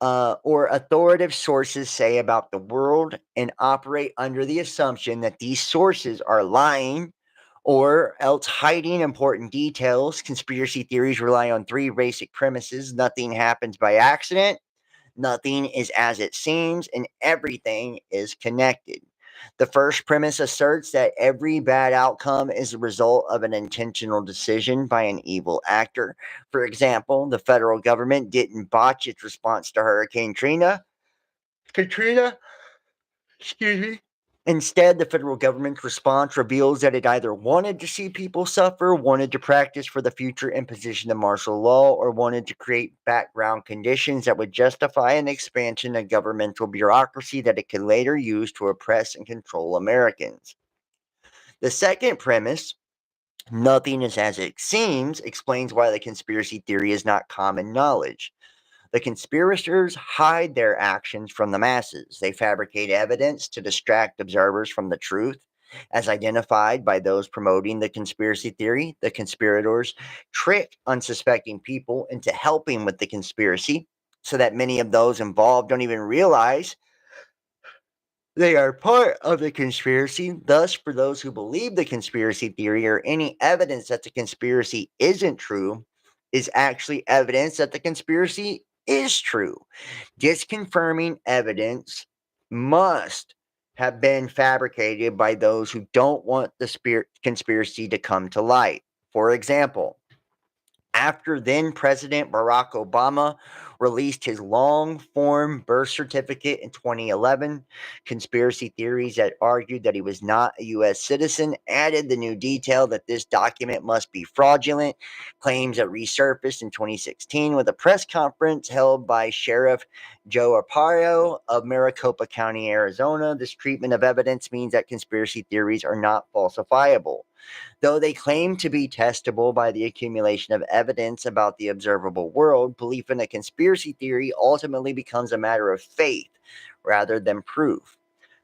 or authoritative sources say about the world and operate under the assumption that these sources are lying or else hiding important details. Conspiracy theories rely on three basic premises: nothing happens by accident, nothing is as it seems, and everything is connected. The first premise asserts that every bad outcome is a result of an intentional decision by an evil actor. For example, the federal government didn't botch its response to Hurricane Katrina, excuse me. Instead, the federal government's response reveals that it either wanted to see people suffer, wanted to practice for the future imposition of martial law, or wanted to create background conditions that would justify an expansion of governmental bureaucracy that it could later use to oppress and control Americans. The second premise, nothing is as it seems, explains why the conspiracy theory is not common knowledge. The conspirators hide their actions from the masses. They fabricate evidence to distract observers from the truth. As identified by those promoting the conspiracy theory, the conspirators trick unsuspecting people into helping with the conspiracy so that many of those involved don't even realize they are part of the conspiracy. Thus, for those who believe the conspiracy theory or any evidence that the conspiracy isn't true, is actually evidence that the conspiracy is true. Disconfirming evidence must have been fabricated by those who don't want the conspiracy to come to light. For example, after then President Barack Obama released his long form birth certificate in 2011, conspiracy theories that argued that he was not a U.S. citizen added the new detail that this document must be fraudulent, claims that resurfaced in 2016 with a press conference held by Sheriff Joe Arpaio of Maricopa County, Arizona. This treatment of evidence means that conspiracy theories are not falsifiable. Though they claim to be testable by the accumulation of evidence about the observable world, belief in a conspiracy theory ultimately becomes a matter of faith rather than proof.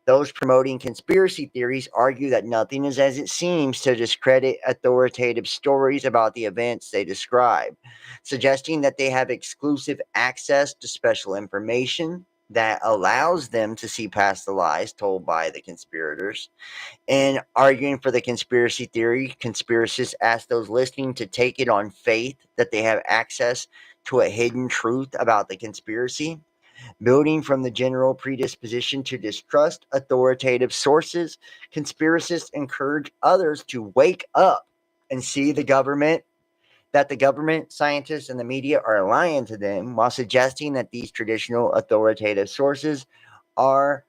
Those promoting conspiracy theories argue that nothing is as it seems to discredit authoritative stories about the events they describe, suggesting that they have exclusive access to special information that allows them to see past the lies told by the conspirators. In arguing for the conspiracy theory, conspiracists ask those listening to take it on faith that they have access to a hidden truth about the conspiracy. Building from the general predisposition to distrust authoritative sources, conspiracists encourage others to wake up and see that the government, scientists, and the media are lying to them, while suggesting that these traditional authoritative sources are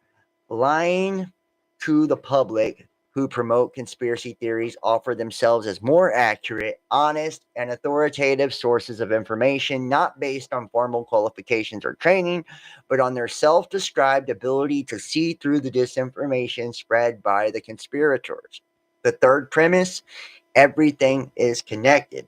lying to the public. Who promote conspiracy theories offer themselves as more accurate, honest, and authoritative sources of information, not based on formal qualifications or training, but on their self described ability to see through the disinformation spread by the conspirators. The third premise: everything is connected,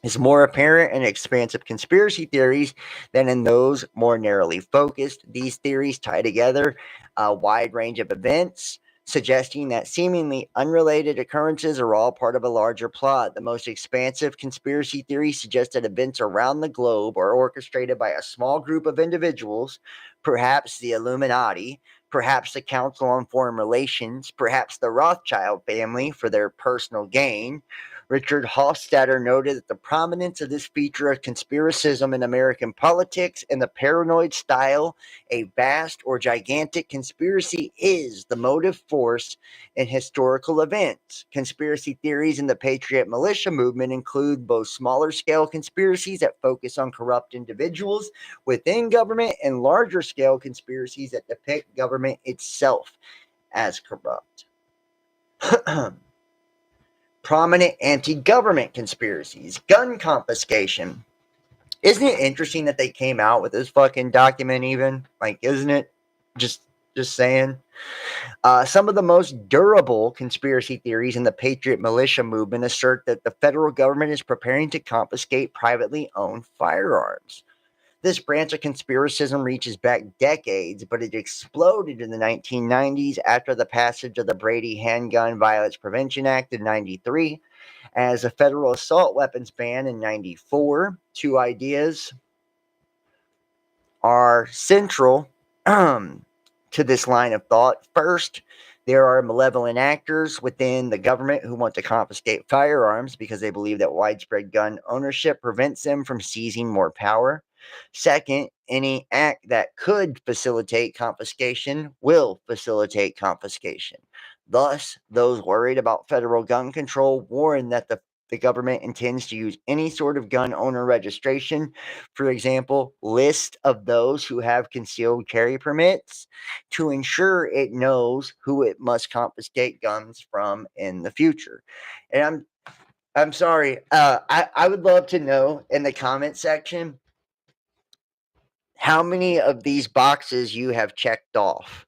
is more apparent in expansive conspiracy theories than in those more narrowly focused. These theories tie together a wide range of events, suggesting that seemingly unrelated occurrences are all part of a larger plot. The most expansive conspiracy theories suggest that events around the globe are orchestrated by a small group of individuals, perhaps the Illuminati, perhaps the Council on Foreign Relations, perhaps the Rothschild family for their personal gain. Richard Hofstadter noted that the prominence of this feature of conspiracism in American politics and the paranoid style, a vast or gigantic conspiracy is the motive force in historical events. Conspiracy theories in the Patriot Militia movement include both smaller scale conspiracies that focus on corrupt individuals within government and larger scale conspiracies that depict government itself as corrupt. Prominent anti-government conspiracies, gun confiscation. Isn't it interesting that they came out with this fucking document even? Like, isn't it? Just saying. Some of the most durable conspiracy theories in the Patriot Militia movement assert that the federal government is preparing to confiscate privately owned firearms. This branch of conspiracism reaches back decades, but it exploded in the 1990s after the passage of the Brady Handgun Violence Prevention Act in 93, as a federal assault weapons ban in 94. Two ideas are central to this line of thought. First, there are malevolent actors within the government who want to confiscate firearms because they believe that widespread gun ownership prevents them from seizing more power. Second, any act that could facilitate confiscation will facilitate confiscation. Thus, those worried about federal gun control warn that the government intends to use any sort of gun owner registration, for example, list of those who have concealed carry permits, to ensure it knows who it must confiscate guns from in the future. And I'm sorry, I would love to know in the comment section how many of these boxes you have checked off.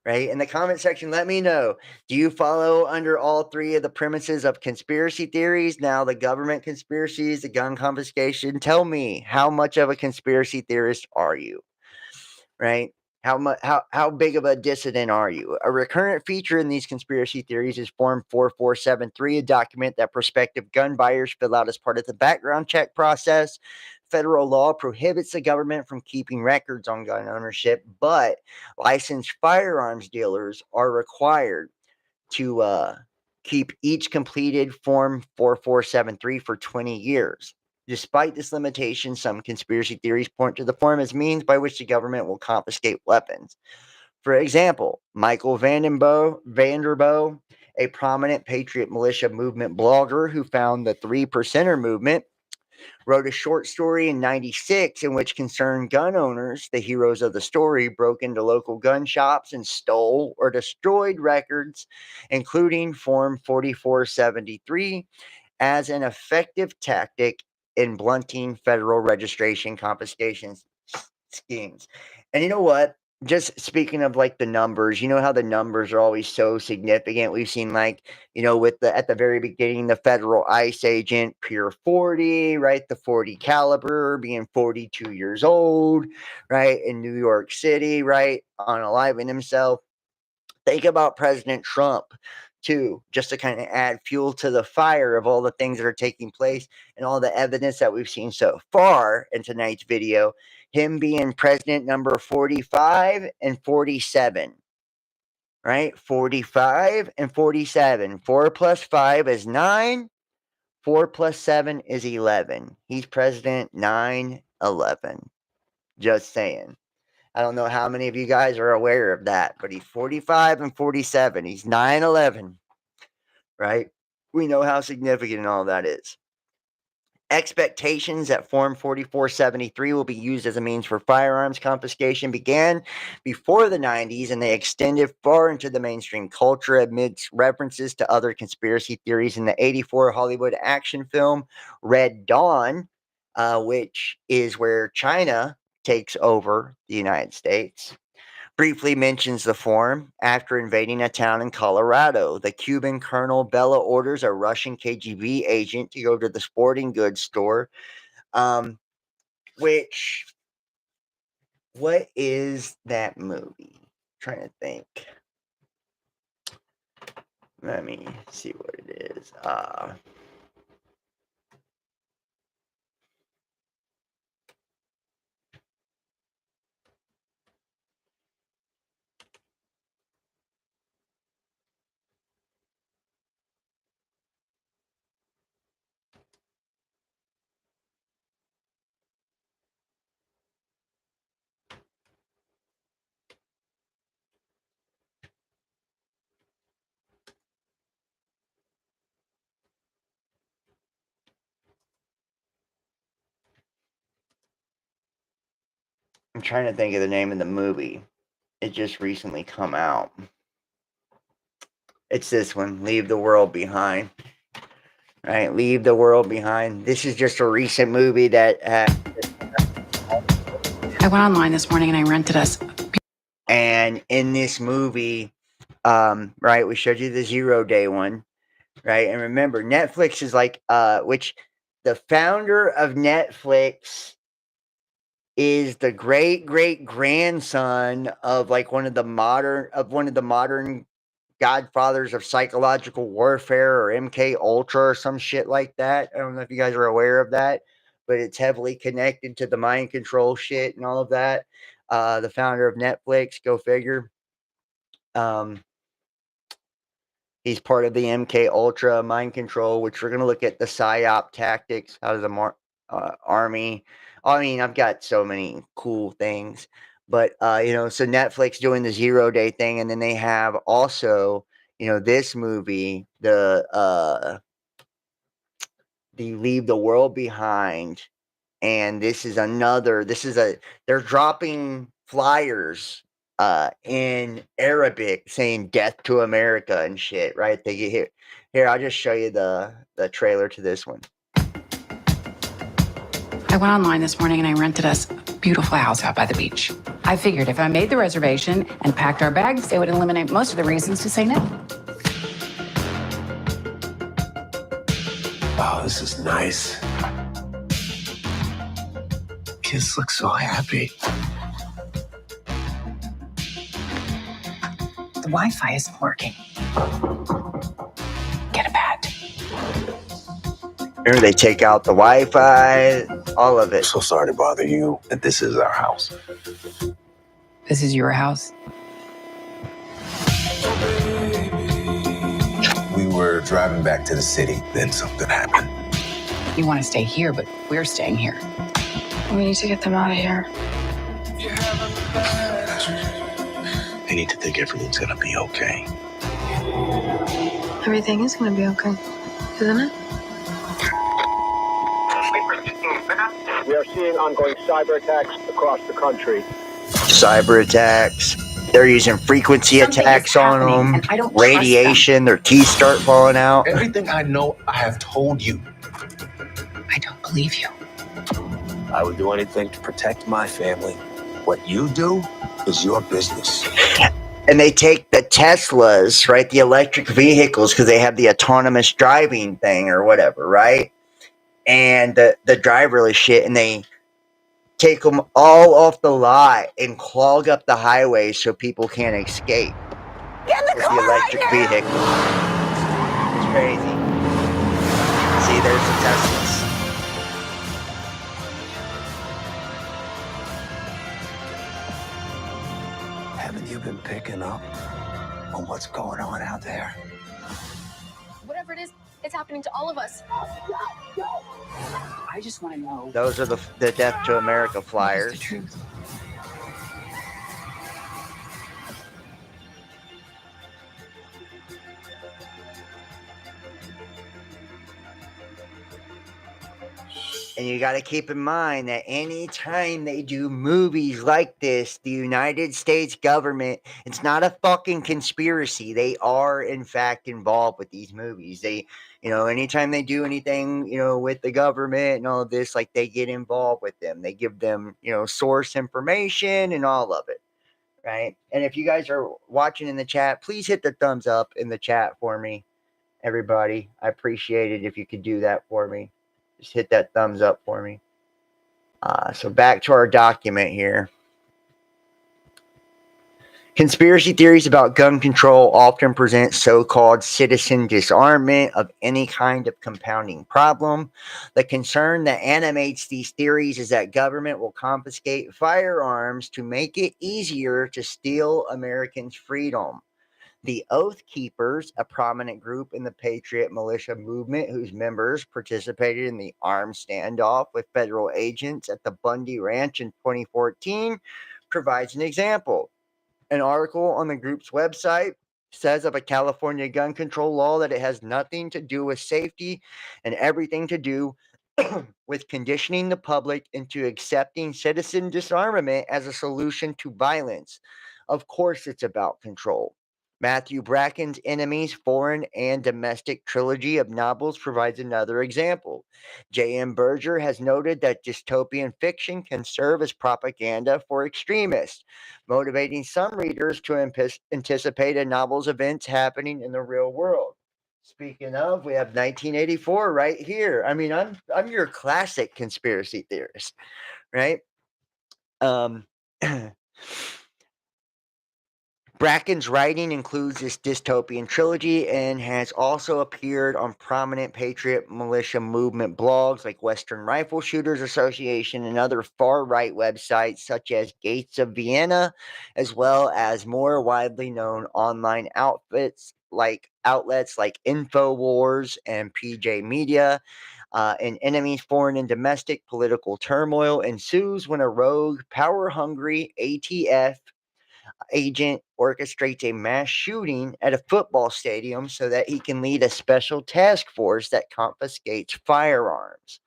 Right? In the comment section, let me know. Do you follow under all three of the premises of conspiracy theories? Now, the government conspiracies, the gun confiscation. Tell me, how much of a conspiracy theorist are you? Right? How big of a dissident are you? A recurrent feature in these conspiracy theories is Form 4473, a document that prospective gun buyers fill out as part of the background check process. Federal law prohibits the government from keeping records on gun ownership, but licensed firearms dealers are required to keep each completed Form 4473 for 20 years. Despite this limitation, some conspiracy theories point to the forum as means by which the government will confiscate weapons. For example, Michael Vanderbo, a prominent Patriot Militia movement blogger who found the Three Percenter movement, wrote a short story in '96 in which concerned gun owners, the heroes of the story, broke into local gun shops and stole or destroyed records, including Form 4473, as an effective tactic in blunting federal registration confiscation schemes. And you know what? Just speaking of like the numbers, you know how the numbers are always so significant. We've seen like, with the at the very beginning, the federal ICE agent, Pure 40, right? The 40 caliber being 42 years old, right? In New York City, right? Unaliving himself. Think about President Trump too, just to kind of add fuel to the fire of all the things that are taking place and all the evidence that we've seen so far in tonight's video. Him being president number 45 and 47, right? 45 and 47. 4 plus 5 is 9. 4 plus 7 is 11. He's president 9/11. Just saying. I don't know how many of you guys are aware of that, but he's 45 and 47. He's 9/11, right? We know how significant all that is. Expectations that Form 4473 will be used as a means for firearms confiscation began before the 90s, and they extended far into the mainstream culture amidst references to other conspiracy theories in the '84 Hollywood action film Red Dawn, which is where China takes over the United States. Briefly mentions the form. After invading a town in Colorado, the Cuban Colonel Bella orders a Russian KGB agent to go to the sporting goods store. What is that movie? I'm trying to think. Let me see what it is. I'm trying to think of the name of the movie. It just recently come out. It's this one, Leave the World Behind. Right, Leave the World Behind. This is just a recent movie that I went online this morning and I rented us. And in this movie, right, we showed you the 0 day one, right? And remember, Netflix is like, which the founder of Netflix is the great grandson of like one of the modern godfathers of psychological warfare, or MK Ultra or some shit like that. I don't know if you guys are aware of that, but it's heavily connected to the mind control shit and all of that. The founder of Netflix, go figure. He's part of the MK Ultra mind control, which we're going to look at the PSYOP tactics out of the army. I mean, I've got so many cool things, but so Netflix doing the 0 day thing, and then they have also, this movie, the Leave the World Behind, and they're dropping flyers in Arabic saying "Death to America" and shit, right? They get here. I'll just show you the trailer to this one. I went online this morning and I rented us a beautiful house out by the beach. I figured if I made the reservation and packed our bags, it would eliminate most of the reasons to say no. Oh, this is nice. Kids look so happy. The Wi-Fi isn't working. Get a pad. Here they take out the Wi-Fi, all of it. So sorry to bother you, but this is our house. This is your house? We were driving back to the city, then something happened. You want to stay here, but we're staying here. We need to get them out of here. They need to think everything's gonna be okay. Everything is going to be okay, isn't it? We are seeing ongoing cyber attacks across the country. Cyber attacks. They're using frequency attacks on them. and I don't Radiation. Their teeth start falling out. Everything I know, I have told you. I don't believe you. I would do anything to protect my family. What you do is your business. And they take the Teslas, right? The electric vehicles, because they have the autonomous driving thing or whatever, right? And the driverless shit, and they take them all off the lot and clog up the highways so people can't escape. Get in the with car the electric vehicles. It's crazy. See, there's the Teslas. Haven't you been picking up on what's going on out there? Whatever it is, it's happening to all of us. I just want to know. Those are the Death to America flyers. The truth. And you got to keep in mind that anytime they do movies like this, the United States government, it's not a fucking conspiracy. They are, in fact, involved with these movies. They, anytime they do anything, with the government and all of this, like they get involved with them. They give them, source information and all of it. Right. And if you guys are watching in the chat, please hit the thumbs up in the chat for me, everybody. I appreciate it if you could do that for me. Just hit that thumbs up for me. So back to our document here. Conspiracy theories about gun control often present so-called citizen disarmament of any kind of compounding problem. The concern that animates these theories is that government will confiscate firearms to make it easier to steal Americans' freedom. The Oath Keepers, a prominent group in the Patriot militia movement whose members participated in the armed standoff with federal agents at the Bundy Ranch in 2014, provides an example. An article on the group's website says of a California gun control law that it has nothing to do with safety and everything to do with conditioning the public into accepting citizen disarmament as a solution to violence. Of course, it's about control. Matthew Bracken's Enemies, Foreign and Domestic trilogy of novels provides another example. J.M. Berger has noted that dystopian fiction can serve as propaganda for extremists, motivating some readers to anticipate a novel's events happening in the real world. Speaking of, we have 1984 right here. I mean, I'm your classic conspiracy theorist, right? Bracken's writing includes this dystopian trilogy and has also appeared on prominent Patriot militia movement blogs like Western Rifle Shooters Association and other far-right websites such as Gates of Vienna, as well as more widely known online outlets like InfoWars and PJ Media. In Enemies, Foreign and Domestic, political turmoil ensues when a rogue, power-hungry ATF agent orchestrates a mass shooting at a football stadium so that he can lead a special task force that confiscates firearms.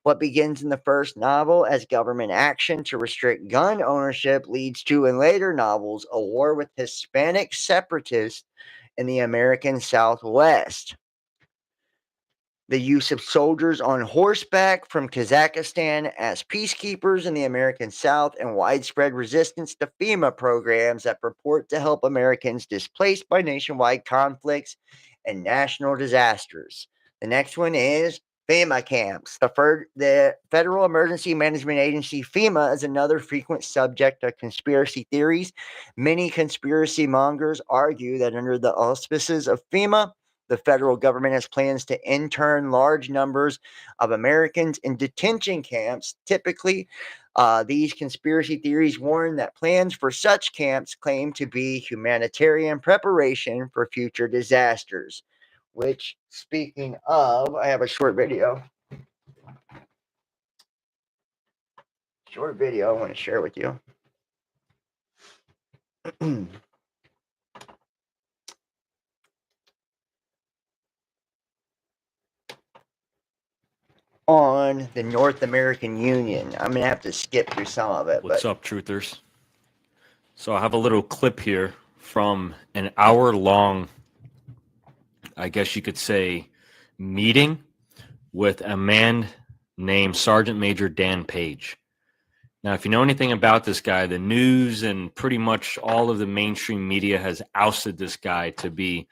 What begins in the first novel as government action to restrict gun ownership leads to, in later novels, a war with Hispanic separatists in the American Southwest. The use of soldiers on horseback from Kazakhstan as peacekeepers in the American South, and widespread resistance to FEMA programs that purport to help Americans displaced by nationwide conflicts and national disasters. The next one is FEMA camps. The Federal Emergency Management Agency, FEMA, is another frequent subject of conspiracy theories. Many conspiracy mongers argue that under the auspices of FEMA, the federal government has plans to intern large numbers of Americans in detention camps. Typically, these conspiracy theories warn that plans for such camps claim to be humanitarian preparation for future disasters. Which, speaking of, I have a short video. short video I want to share with you. On the North American Union. I'm going to have to skip through some of it. What's up, truthers? So I have a little clip here from an hour-long, I guess you could say, meeting with a man named Sergeant Major Dan Page. Now, if you know anything about this guy, the news and pretty much all of the mainstream media has ousted this guy to be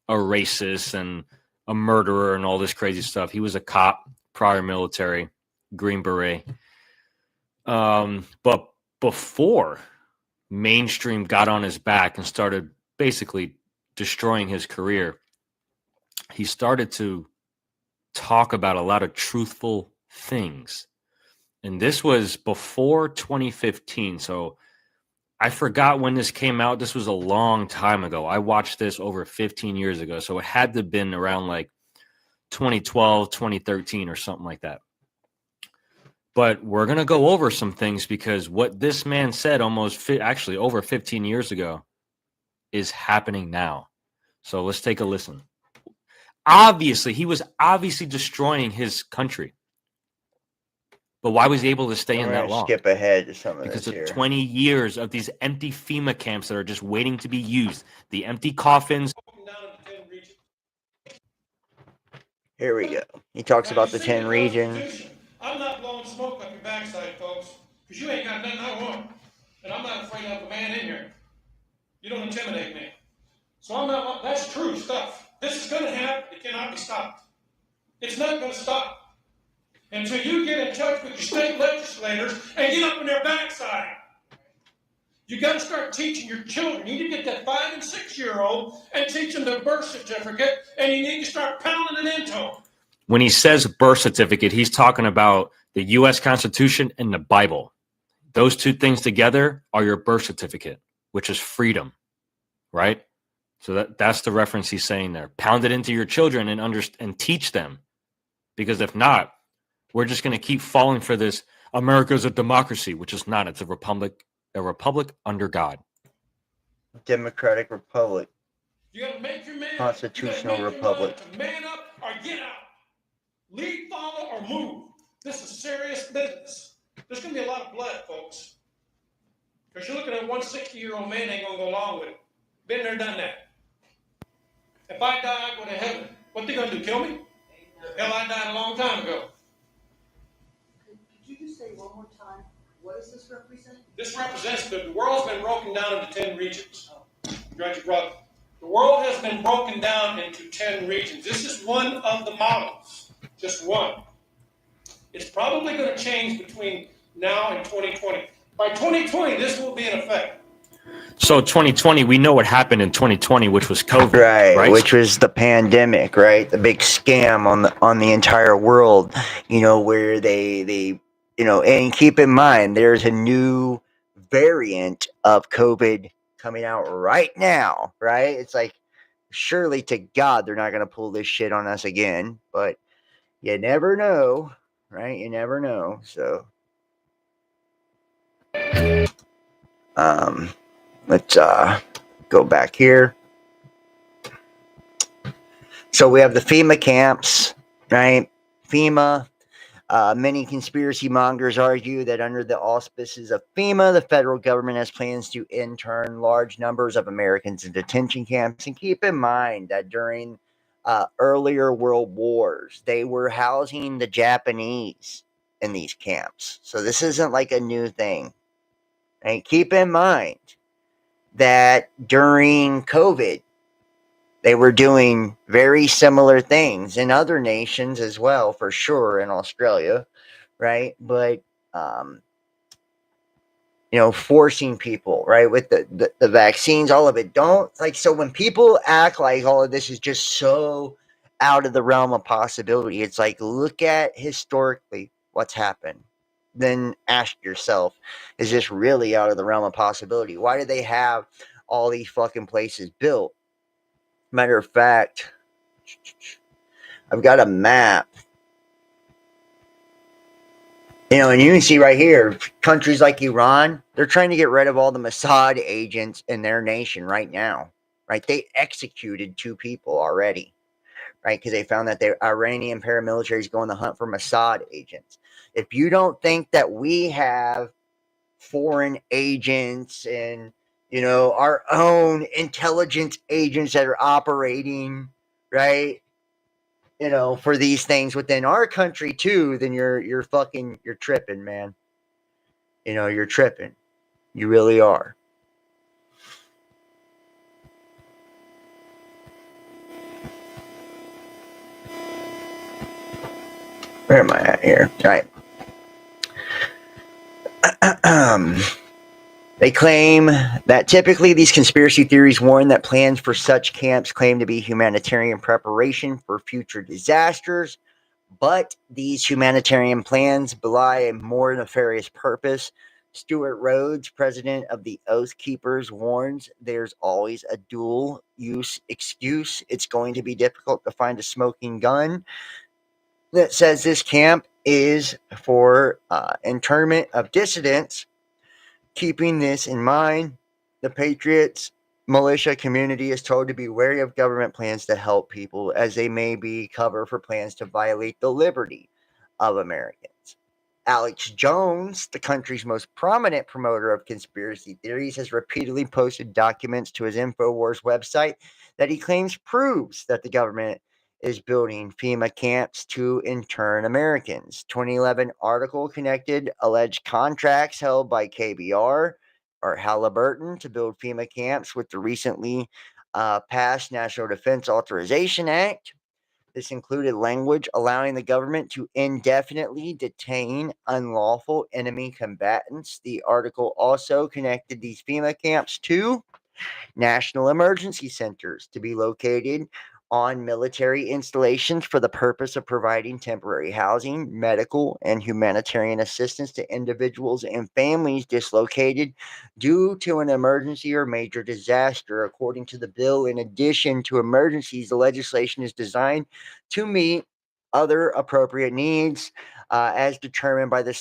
a racist and a murderer and all this crazy stuff. He was a cop, prior military, Green Beret. But before mainstream got on his back and started basically destroying his career, he started to talk about a lot of truthful things. And this was before 2015. So I forgot when this came out. This was a long time ago. I watched this over 15 years ago. So it had to have been around like 2012, 2013 or something like that. But we're going to go over some things because what this man said actually over 15 years ago is happening now. So let's take a listen. Obviously, he was obviously destroying his country. But why was he able to stay in that long? Skip ahead to some of because this of here. 20 years of these empty FEMA camps that are just waiting to be used. The empty coffins. Here we go. He talks about the 10 regions. I'm not blowing smoke up your backside, folks, because you ain't got nothing I want. And I'm not afraid of a man in here. You don't intimidate me. So I'm not, that's true stuff. This is going to happen. It cannot be stopped. It's not going to stop until you get in touch with your state legislators and get up on their backside. You got to start teaching your children. You need to get that 5 and 6 year old and teach them their birth certificate, and you need to start pounding it into them. When he says birth certificate, he's talking about the U.S. Constitution and the Bible. Those two things together are your birth certificate, which is freedom, right? So that's the reference he's saying there. Pound it into your children and teach them, because if not, we're just going to keep falling for this. America's a democracy, which is not. It's a republic under God. Democratic Republic. You got to make your man. Constitutional Republic. Man up or get out. Lead, follow, or move. This is serious business. There's going to be a lot of blood, folks. Because you're looking at 160-year-old man ain't going to go along with it. Been there, done that. If I die, I go to heaven. What they going to do, kill me? Hell, I died a long time ago. Could you just say one more time, what does this represent? This represents that the world's been broken down into 10 regions. Right, your brother. The world has been broken down into 10 regions. This is one of the models. Just one. It's probably going to change between now and 2020. By 2020, this will be in effect. So 2020, we know what happened in 2020, which was COVID, right? Which was the pandemic, right? The big scam on the entire world, where they and keep in mind, there's a new variant of COVID coming out right now, right? It's like, surely to God, they're not going to pull this shit on us again, but you never know, right? You never know. So, let's go back here. So we have the FEMA camps, right? FEMA. Many conspiracy mongers argue that under the auspices of FEMA, the federal government has plans to intern large numbers of Americans in detention camps. And keep in mind that during earlier world wars, they were housing the Japanese in these camps. So this isn't like a new thing. And keep in mind that during COVID, they were doing very similar things in other nations as well, for sure, in Australia, right? But, forcing people, right, with the vaccines, all of it. So when people act like all of this is just so out of the realm of possibility, it's like, look at historically what's happened. Then ask yourself, is this really out of the realm of possibility? Why do they have all these fucking places built? Matter of fact, I've got a map And you can see right here, countries like Iran, they're trying to get rid of all the Mossad agents in their nation right now, right? They executed 2 people already, right? Because they found that the Iranian paramilitary is going to hunt for Mossad agents. If you don't think that we have foreign agents and, our own intelligence agents that are operating, right, for these things within our country too, then you're tripping, man. You're tripping. You really are. Where am I at here? All right. They claim that typically these conspiracy theories warn that plans for such camps claim to be humanitarian preparation for future disasters, but these humanitarian plans belie a more nefarious purpose. Stuart Rhodes, president of the Oath Keepers, warns there's always a dual use excuse. It's going to be difficult to find a smoking gun that says this camp is for internment of dissidents. Keeping this in mind, the Patriots militia community is told to be wary of government plans to help people, as they may be cover for plans to violate the liberty of Americans. Alex Jones, the country's most prominent promoter of conspiracy theories, has repeatedly posted documents to his InfoWars website that he claims proves that the government is building FEMA camps to intern Americans. 2011 article connected alleged contracts held by KBR or Halliburton to build FEMA camps with the recently passed National Defense Authorization Act. This included language allowing the government to indefinitely detain unlawful enemy combatants. The article also connected these FEMA camps to national emergency centers to be located on military installations for the purpose of providing temporary housing, medical, and humanitarian assistance to individuals and families dislocated due to an emergency or major disaster. According to the bill, in addition to emergencies, the legislation is designed to meet other appropriate needs as determined by the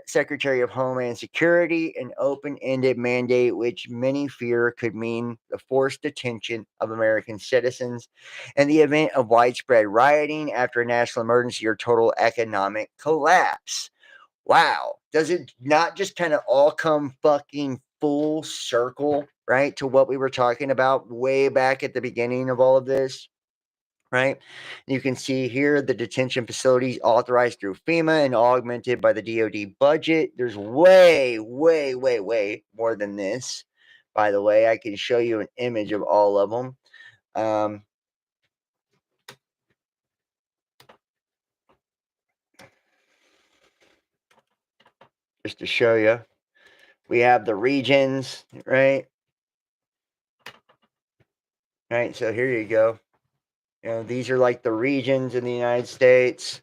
Secretary of Homeland Security, an open-ended mandate which many fear could mean the forced detention of American citizens in the event of widespread rioting after a national emergency or total economic collapse. Wow. Does it not just kind of all come fucking full circle, right, to what we were talking about way back at the beginning of all of this? Right? You can see here the detention facilities authorized through FEMA and augmented by the DoD budget. There's way, way, way, way more than this. By the way, I can show you an image of all of them. Just to show you, we have the regions, right? Right, so here you go. These are like the regions in the United States.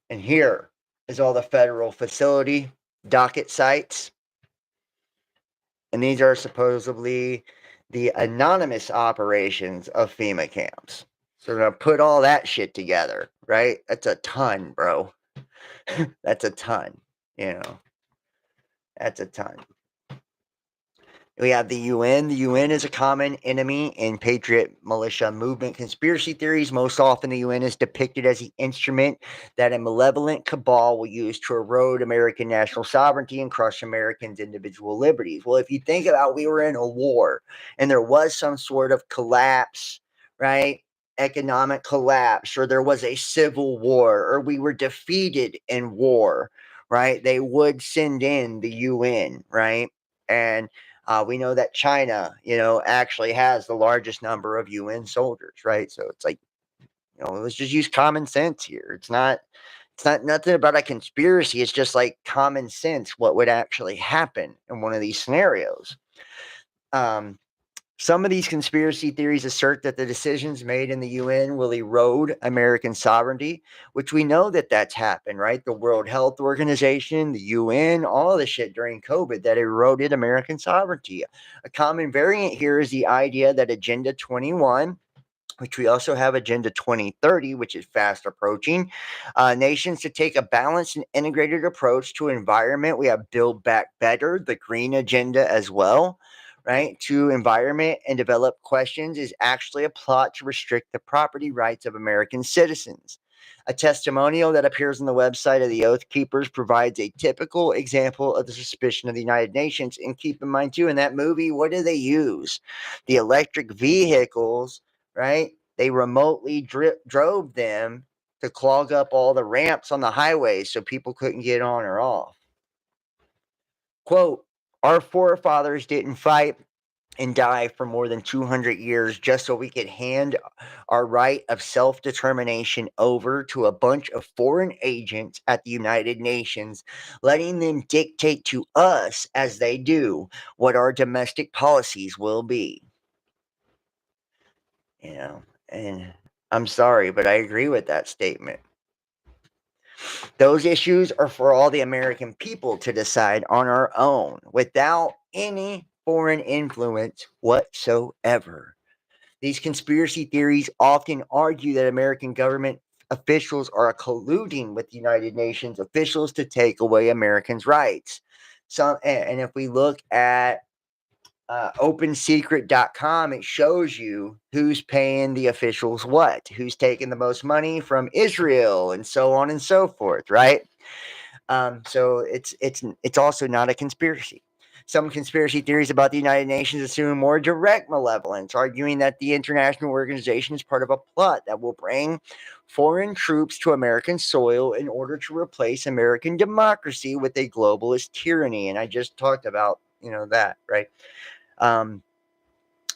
And here is all the federal facility docket sites. And these are supposedly the anonymous operations of FEMA camps. So we're going to put all that shit together, right? That's a ton, bro. That's a ton, That's a ton. We have the UN. The UN is a common enemy in patriot militia movement conspiracy theories. Most often, the UN is depicted as the instrument that a malevolent cabal will use to erode American national sovereignty and crush Americans' individual liberties. Well, if you think about, we were in a war and there was some sort of collapse, right? Economic collapse, or there was a civil war, or we were defeated in war, right? They would send in the UN, right? And we know that China, actually has the largest number of UN soldiers, right? So it's like, let's just use common sense here. It's not nothing about a conspiracy. It's just like common sense. What would actually happen in one of these scenarios? Some of these conspiracy theories assert that the decisions made in the UN will erode American sovereignty, which we know that that's happened, right? The World Health Organization, the UN, all the shit during COVID that eroded American sovereignty. A common variant here is the idea that Agenda 21 which we also have Agenda 2030, which is fast approaching, nations to take a balanced and integrated approach to environment. We have Build Back Better, the green agenda as well, right? To environment and develop questions is actually a plot to restrict the property rights of American citizens. A testimonial that appears on the website of the Oath Keepers provides a typical example of the suspicion of the United Nations. And keep in mind, too, in that movie, what do they use? The electric vehicles, right? They remotely drove them to clog up all the ramps on the highways so people couldn't get on or off. Quote, our forefathers didn't fight and die for more than 200 years just so we could hand our right of self-determination over to a bunch of foreign agents at the United Nations, letting them dictate to us as they do what our domestic policies will be. You know, and I'm sorry, but I agree with that statement. Those issues are for all the American people to decide on our own without any foreign influence whatsoever. These conspiracy theories often argue that American government officials are colluding with United Nations officials to take away Americans' rights. And if we look at OpenSecret.com, it shows you who's paying the officials what, who's taking the most money from Israel, and so on and so forth, right? So it's also not a conspiracy. Some conspiracy theories about the United Nations assume more direct malevolence, arguing that the international organization is part of a plot that will bring foreign troops to American soil in order to replace American democracy with a globalist tyranny. And I just talked about, that, right?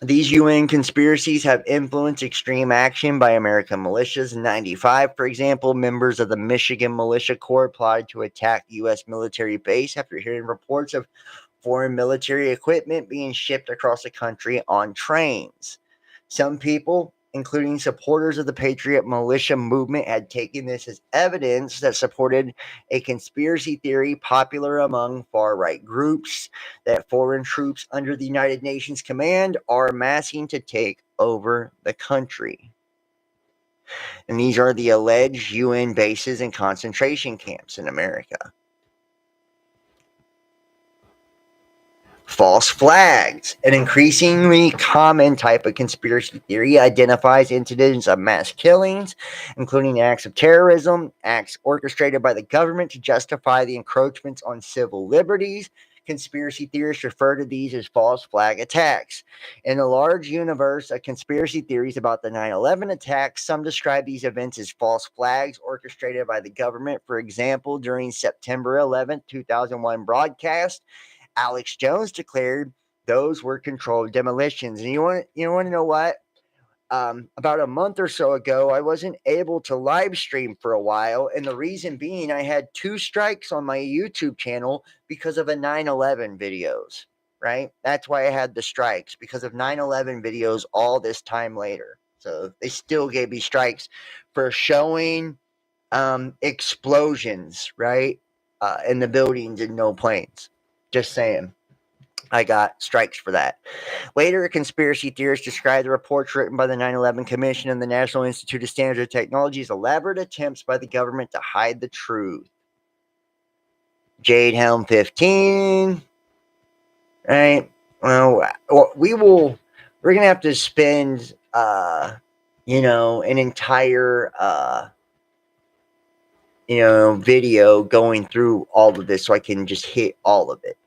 These UN conspiracies have influenced extreme action by American militias. In 1995, for example, members of the Michigan Militia Corps plotted to attack the U.S. military base after hearing reports of foreign military equipment being shipped across the country on trains. Some people, including supporters of the Patriot militia movement, had taken this as evidence that supported a conspiracy theory popular among far-right groups that foreign troops under the United Nations command are amassing to take over the country. And these are the alleged UN bases and concentration camps in America. False flags. An increasingly common type of conspiracy theory identifies incidents of mass killings, including acts of terrorism, acts orchestrated by the government to justify the encroachments on civil liberties. Conspiracy theorists refer to these as false flag attacks. In a large universe of conspiracy theories about the 9/11 attacks, some describe these events as false flags orchestrated by the government. For example, during September 11, 2001 broadcast, Alex Jones declared those were controlled demolitions. And you want to know what? About a month or so ago, I wasn't able to live stream for a while, and the reason being I had 2 strikes on my YouTube channel because of a 9/11 videos. Right? That's why I had the strikes, because of 9/11 videos all this time later. So they still gave me strikes for showing explosions, right, in the buildings and no planes. Just saying. I got strikes for that. Later, conspiracy theorists described the reports written by the 9/11 Commission and the National Institute of Standards and Technology as elaborate attempts by the government to hide the truth. Jade Helm 15. Right? Well, we're going to have to spend, an entire, video going through all of this so I can just hit all of it.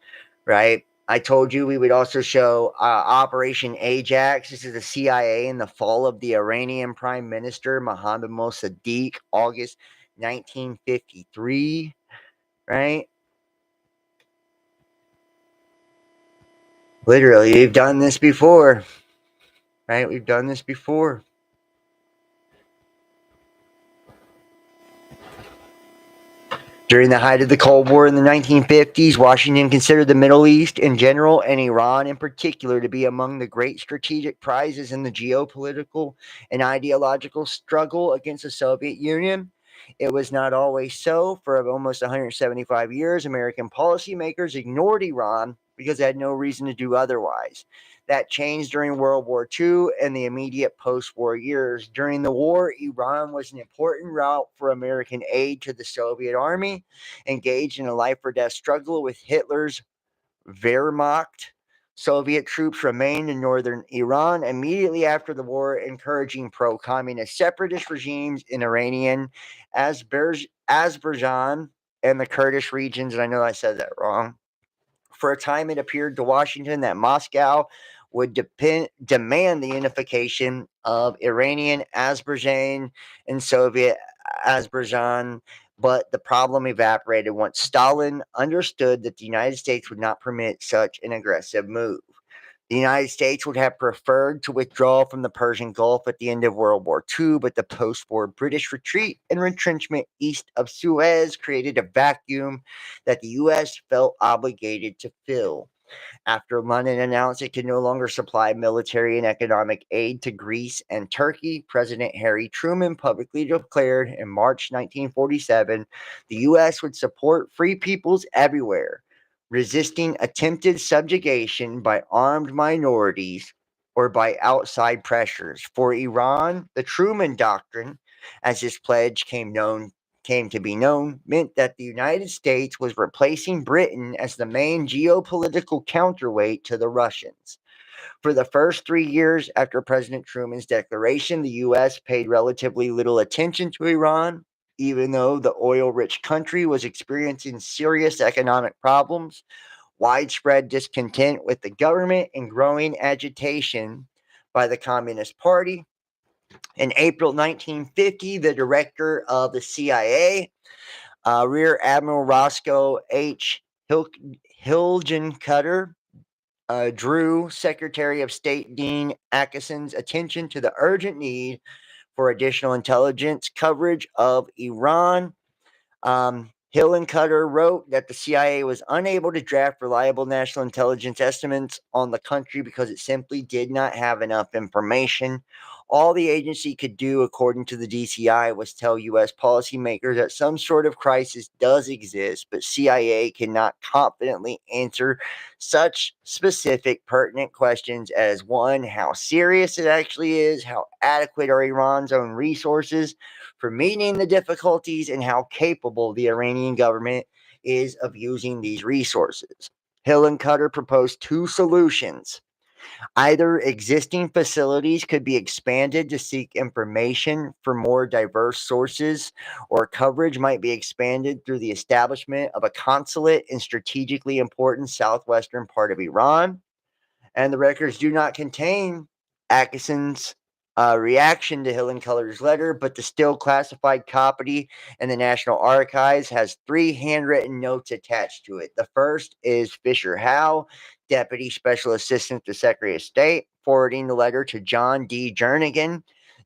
Right? I told you we would also show Operation Ajax. This is the CIA in the fall of the Iranian Prime Minister Mohammad Mossadegh, August 1953. Right? Literally, we've done this before. Right? We've done this before. During the height of the Cold War in the 1950s, Washington considered the Middle East in general and Iran in particular to be among the great strategic prizes in the geopolitical and ideological struggle against the Soviet Union. It was not always so. For almost 175 years, American policymakers ignored Iran because they had no reason to do otherwise. That changed during World War II and the immediate post-war years. During the war, Iran was an important route for American aid to the Soviet army, engaged in a life-or-death struggle with Hitler's Wehrmacht. Soviet troops remained in northern Iran immediately after the war, encouraging pro-communist separatist regimes in Iranian Azerbaijan and the Kurdish regions. And I know I said that wrong. For a time, it appeared to Washington that Moscow would demand the unification of Iranian Azerbaijan and Soviet Azerbaijan, but the problem evaporated once Stalin understood that the United States would not permit such an aggressive move. The United States would have preferred to withdraw from the Persian Gulf at the end of World War II, but the post-war British retreat and retrenchment east of Suez created a vacuum that the U.S. felt obligated to fill. After London announced it could no longer supply military and economic aid to Greece and Turkey, President Harry Truman publicly declared in March 1947 the U.S. would support free peoples everywhere, resisting attempted subjugation by armed minorities or by outside pressures. For Iran, the Truman Doctrine, as this pledge came to be known, meant that the United States was replacing Britain as the main geopolitical counterweight to the Russians. For the first 3 years after President Truman's declaration, the U.S. paid relatively little attention to Iran, even though the oil-rich country was experiencing serious economic problems, widespread discontent with the government, and growing agitation by the Communist Party. In April 1950, the director of the CIA, Rear Admiral Roscoe H. Hilgencutter, drew Secretary of State Dean Acherson's attention to the urgent need for additional intelligence coverage of Iran. Hill and Cutter wrote that the CIA was unable to draft reliable national intelligence estimates on the country because it simply did not have enough information. All the agency could do, according to the DCI, was tell U.S. policymakers that some sort of crisis does exist, but CIA cannot confidently answer such specific, pertinent questions as one, how serious it actually is, how adequate are Iran's own resources for meeting the difficulties, and how capable the Iranian government is of using these resources. Hill and Cutter proposed two solutions. Either existing facilities could be expanded to seek information for more diverse sources, or coverage might be expanded through the establishment of a consulate in strategically important southwestern part of Iran. And the records do not contain Atkinson's reaction to Hill and Culler's letter, but the still classified copy in the National Archives has 3 handwritten notes attached to it. The first is Fisher Howe, Deputy Special Assistant to Secretary of State, forwarding the letter to John D. Jernigan,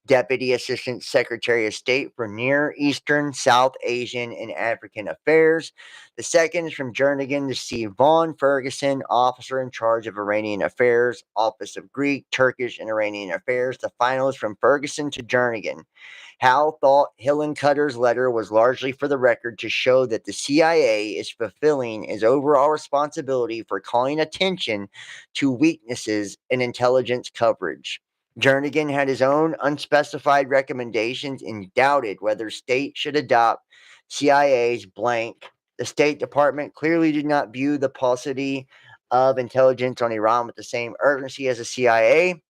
Deputy Assistant Secretary of State for Near Eastern, South Asian, and African Affairs. The second is from Jernigan to C. Vaughn Ferguson, Officer in Charge of Iranian Affairs, Office of Greek, Turkish, and Iranian Affairs. The final is from Ferguson to Jernigan. Howe thought Hill and Cutter's letter was largely for the record to show that the CIA is fulfilling its overall responsibility for calling attention to weaknesses in intelligence coverage. Jernigan had his own unspecified recommendations and doubted whether states should adopt CIA's blank. The State Department clearly did not view the paucity of intelligence on Iran with the same urgency as the CIA.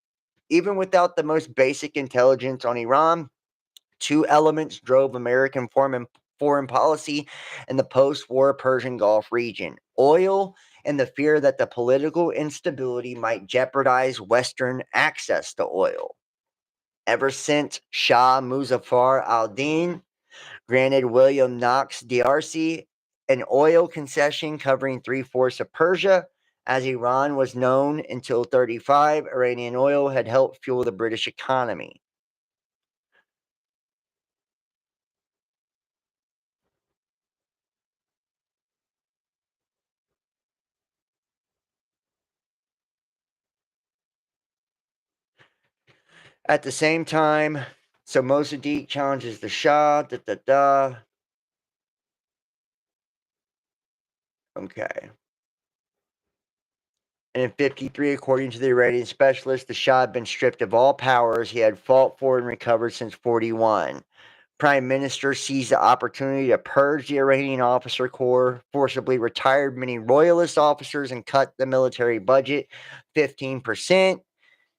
Even without the most basic intelligence on Iran, two elements drove American foreign policy in the post-war Persian Gulf region: oil and the fear that the political instability might jeopardize Western access to oil. Ever since Shah Muzaffar al-Din granted William Knox D'Arcy an oil concession covering 3/4 of Persia, as Iran was known until 1935, Iranian oil had helped fuel the British economy. At the same time, so Mossadegh challenges the Shah. Okay. And in 53, according to the Iranian specialist, the Shah had been stripped of all powers he had fought for and recovered since 41. Prime Minister seized the opportunity to purge the Iranian officer corps, forcibly retired many royalist officers, and cut the military budget 15%.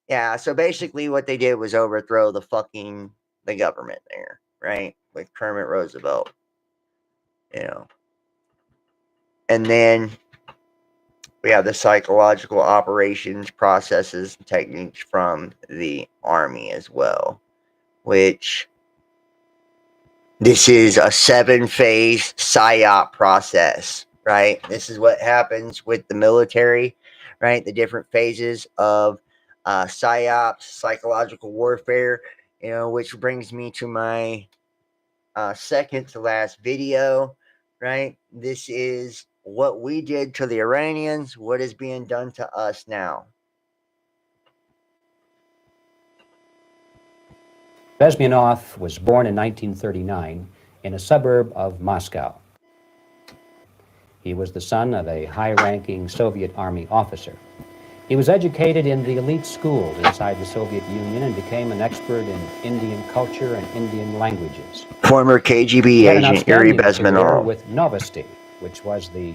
Yeah, so basically what they did was overthrow the government there, right? With Kermit Roosevelt. And then we have the psychological operations, processes, and techniques from the army as well, which this is a 7-phase PSYOP process, right? This is what happens with the military, right? The different phases of PSYOPs, psychological warfare, which brings me to my second to last video, right? This is what we did to the Iranians, what is being done to us now. Bezmenov was born in 1939 in a suburb of Moscow. He was the son of a high-ranking Soviet Army officer. He was educated in the elite schools inside the Soviet Union and became an expert in Indian culture and Indian languages. Former KGB He had an agent Yuri outstanding career Bezmenov. with Novosti, which was the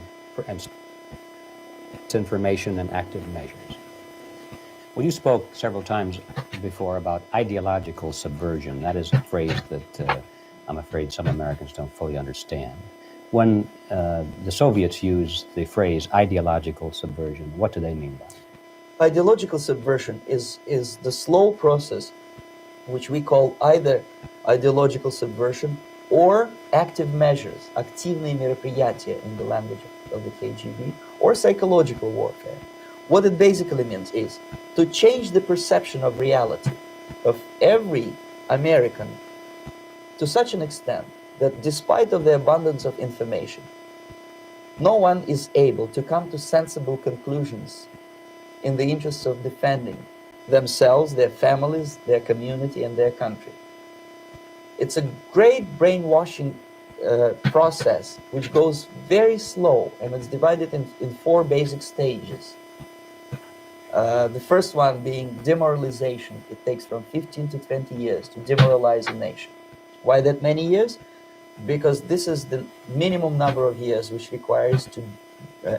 information and active measures. Well, you spoke several times before about ideological subversion. That is a phrase that I'm afraid some Americans don't fully understand. When the Soviets use the phrase ideological subversion, what do they mean by it? Ideological subversion is the slow process which we call either ideological subversion or active measures, активные мероприятия in the language of the KGB, or psychological warfare. What it basically means is to change the perception of reality of every American to such an extent that despite of the abundance of information, no one is able to come to sensible conclusions in the interests of defending themselves, their families, their community, and their country. It's a great brainwashing process which goes very slow, and it's divided in 4 basic stages. The first one being demoralization. It takes from 15 to 20 years to demoralize a nation. Why that many years? Because this is the minimum number of years which requires to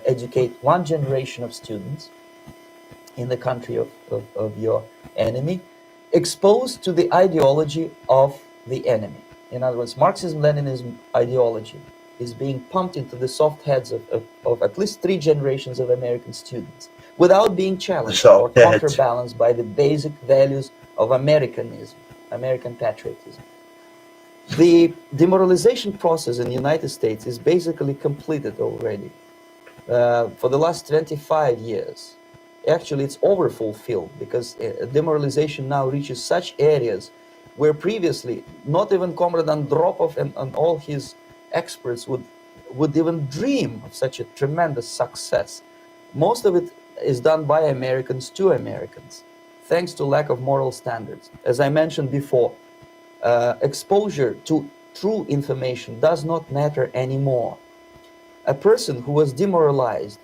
educate one generation of students in the country of your enemy, exposed to the ideology of the enemy. In other words, Marxism-Leninism ideology is being pumped into the soft heads of at least 3 generations of American students without being challenged or counterbalanced by the basic values of Americanism, American patriotism. The demoralization process in the United States is basically completed already. For the last 25 years, actually it's overfulfilled, because demoralization now reaches such areas where previously not even Comrade Andropov and all his experts would even dream of such a tremendous success. Most of it is done by Americans to Americans, thanks to lack of moral standards. As I mentioned before, exposure to true information does not matter anymore. A person who was demoralized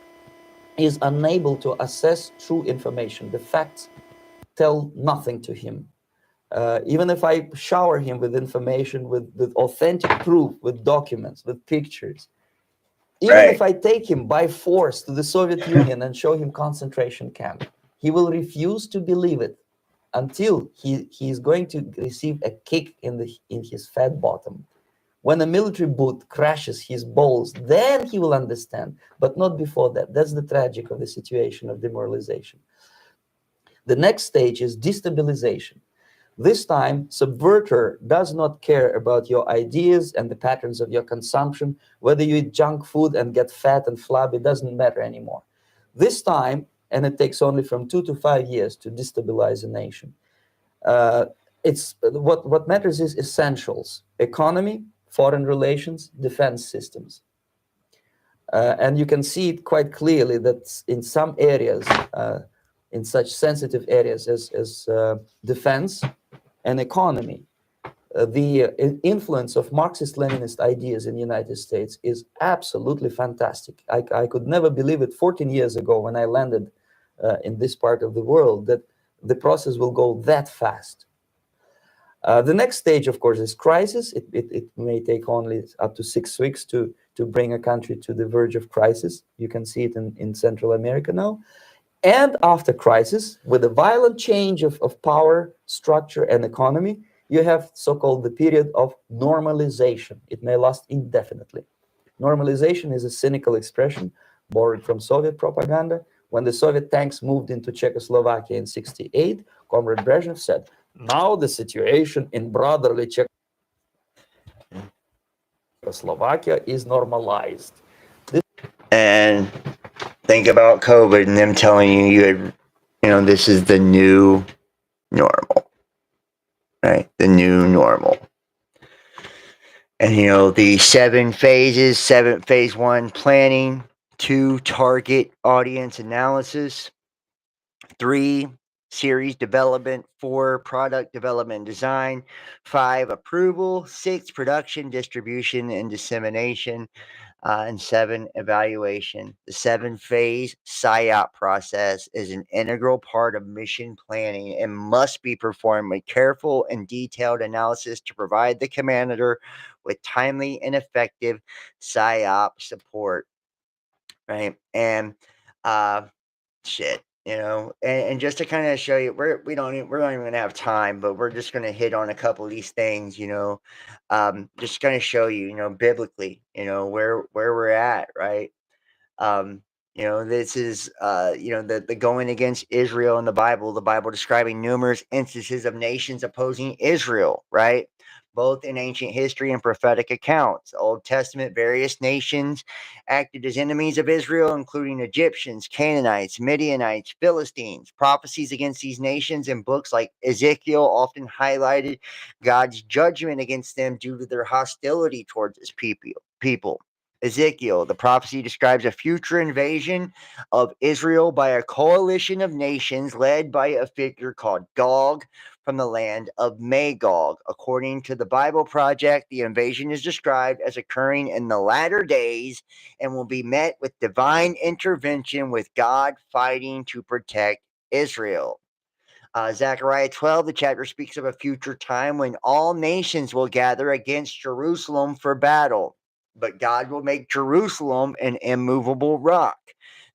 is unable to assess true information. The facts tell nothing to him. Even if I shower him with information, with authentic proof, with documents, with pictures, even if I take him by force to the Soviet Union and show him concentration camp, he will refuse to believe it until he is going to receive a kick in his fat bottom. When a military boot crashes his balls, then he will understand, but not before that. That's the tragic of the situation of demoralization. The next stage is destabilization. This time, subverter does not care about your ideas and the patterns of your consumption. Whether you eat junk food and get fat and flabby, it doesn't matter anymore. This time, and it takes only from 2 to 5 years to destabilize a nation. It's what matters is essentials: economy, foreign relations, defense systems. And you can see it quite clearly that in some areas, in such sensitive areas as defense and economy, the influence of Marxist-Leninist ideas in the United States is absolutely fantastic. I could never believe it 14 years ago when I landed in this part of the world, that the process will go that fast. The next stage, of course, is crisis. It may take only up to 6 weeks to bring a country to the verge of crisis. You can see it in Central America now. And after crisis, with a violent change of power, structure, and economy, you have so-called the period of normalization. It may last indefinitely. Normalization is a cynical expression borrowed from Soviet propaganda. When the Soviet tanks moved into Czechoslovakia in '68, Comrade Brezhnev said, "Now the situation in brotherly Czechoslovakia is normalized." And think about COVID and them telling you, this is the new normal, right? The new normal. And, the 7 phases, phase 1, planning, 2, target audience analysis, 3, series development, 4, product development and design, 5, approval, 6, production, distribution, and dissemination, and 7, evaluation. The 7-phase PSYOP process is an integral part of mission planning and must be performed with careful and detailed analysis to provide the commander with timely and effective PSYOP support. Right. And and just to kind of show you, we're not even gonna have time, but we're just gonna hit on a couple of these things, just gonna show you, biblically, where we're at, right? This is the going against Israel in the Bible describing numerous instances of nations opposing Israel, right? Both in ancient history and prophetic accounts. Old Testament, various nations acted as enemies of Israel, including Egyptians, Canaanites, Midianites, Philistines. Prophecies against these nations in books like Ezekiel often highlighted God's judgment against them due to their hostility towards his people. Ezekiel, the prophecy describes a future invasion of Israel by a coalition of nations led by a figure called Gog from the land of Magog. According to the Bible Project, the invasion is described as occurring in the latter days and will be met with divine intervention, with God fighting to protect Israel. Zechariah 12, the chapter speaks of a future time when all nations will gather against Jerusalem for battle. But God will make Jerusalem an immovable rock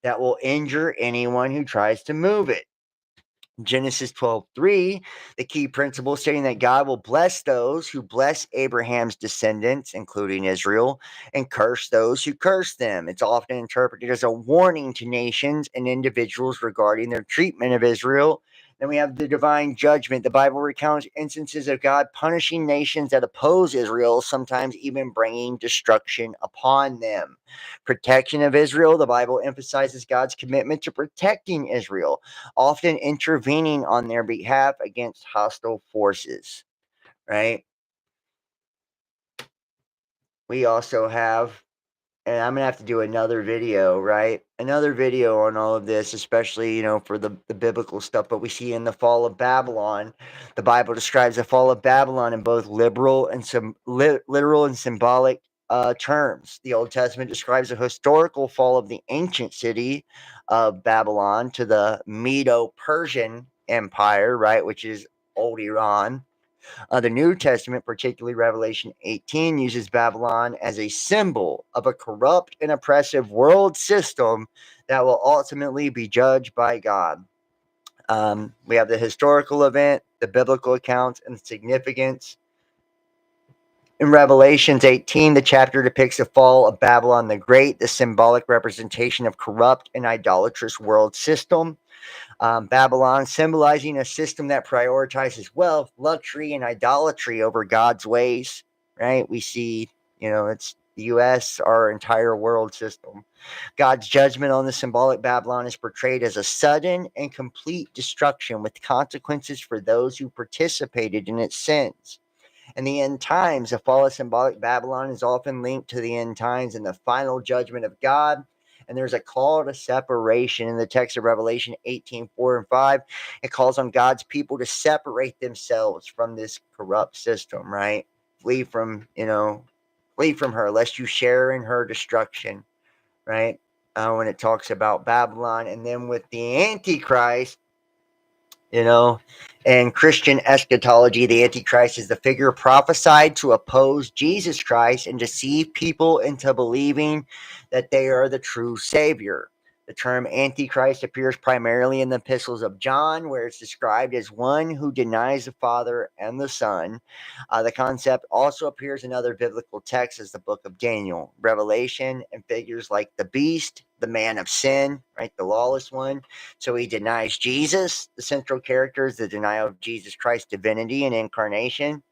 that will injure anyone who tries to move it. Genesis 12:3, the key principle stating that God will bless those who bless Abraham's descendants, including Israel, and curse those who curse them. It's often interpreted as a warning to nations and individuals regarding their treatment of Israel. Then we have the divine judgment. The Bible recounts instances of God punishing nations that oppose Israel, sometimes even bringing destruction upon them. Protection of Israel. The Bible emphasizes God's commitment to protecting Israel, often intervening on their behalf against hostile forces, right? We also have, and I'm going to have to do another video, right? Another video on all of this, especially, for the biblical stuff. But we see in the fall of Babylon, the Bible describes the fall of Babylon in both literal and symbolic terms. The Old Testament describes the historical fall of the ancient city of Babylon to the Medo-Persian Empire, right, which is old Iran. The New Testament, particularly Revelation 18, uses Babylon as a symbol of a corrupt and oppressive world system that will ultimately be judged by God. We have the historical event, the biblical accounts, and significance. In Revelations 18, the chapter depicts the fall of Babylon the Great, the symbolic representation of corrupt and idolatrous world system. Babylon, symbolizing a system that prioritizes wealth, luxury, and idolatry over God's ways, right? We see, it's the U.S., our entire world system. God's judgment on the symbolic Babylon is portrayed as a sudden and complete destruction with consequences for those who participated in its sins. In the end times, the fall of symbolic Babylon is often linked to the end times and the final judgment of God. And there's a call to separation in the text of Revelation 18:4 and 5. It calls on God's people to separate themselves from this corrupt system, right? Flee from her, lest you share in her destruction, right? when it talks about Babylon. And then with the Antichrist, you know, in Christian eschatology, the Antichrist is the figure prophesied to oppose Jesus Christ and deceive people into believing that they are the true Savior. The term Antichrist appears primarily in the epistles of John, where it's described as one who denies the Father and the Son. The concept also appears in other biblical texts as the book of Daniel, Revelation, and figures like the beast, the man of sin, right, the lawless one. So he denies Jesus. The central character is the denial of Jesus Christ's divinity and incarnation.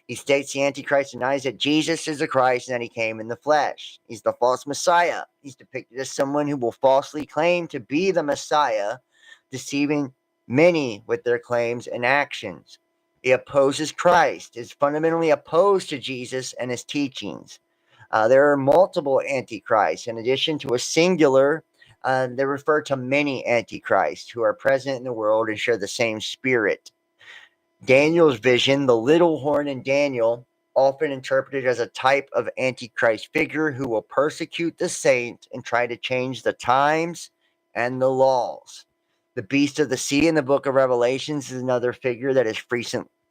He states the Antichrist denies that Jesus is the Christ and that he came in the flesh. He's the false Messiah. He's depicted as someone who will falsely claim to be the Messiah, deceiving many with their claims and actions. He opposes Christ, is fundamentally opposed to Jesus and his teachings. There are multiple antichrists. In addition to a singular, they refer to many antichrists who are present in the world and share the same spirit. Daniel's vision, the little horn in Daniel, often interpreted as a type of antichrist figure who will persecute the saints and try to change the times and the laws. The beast of the sea in the book of Revelations is another figure that is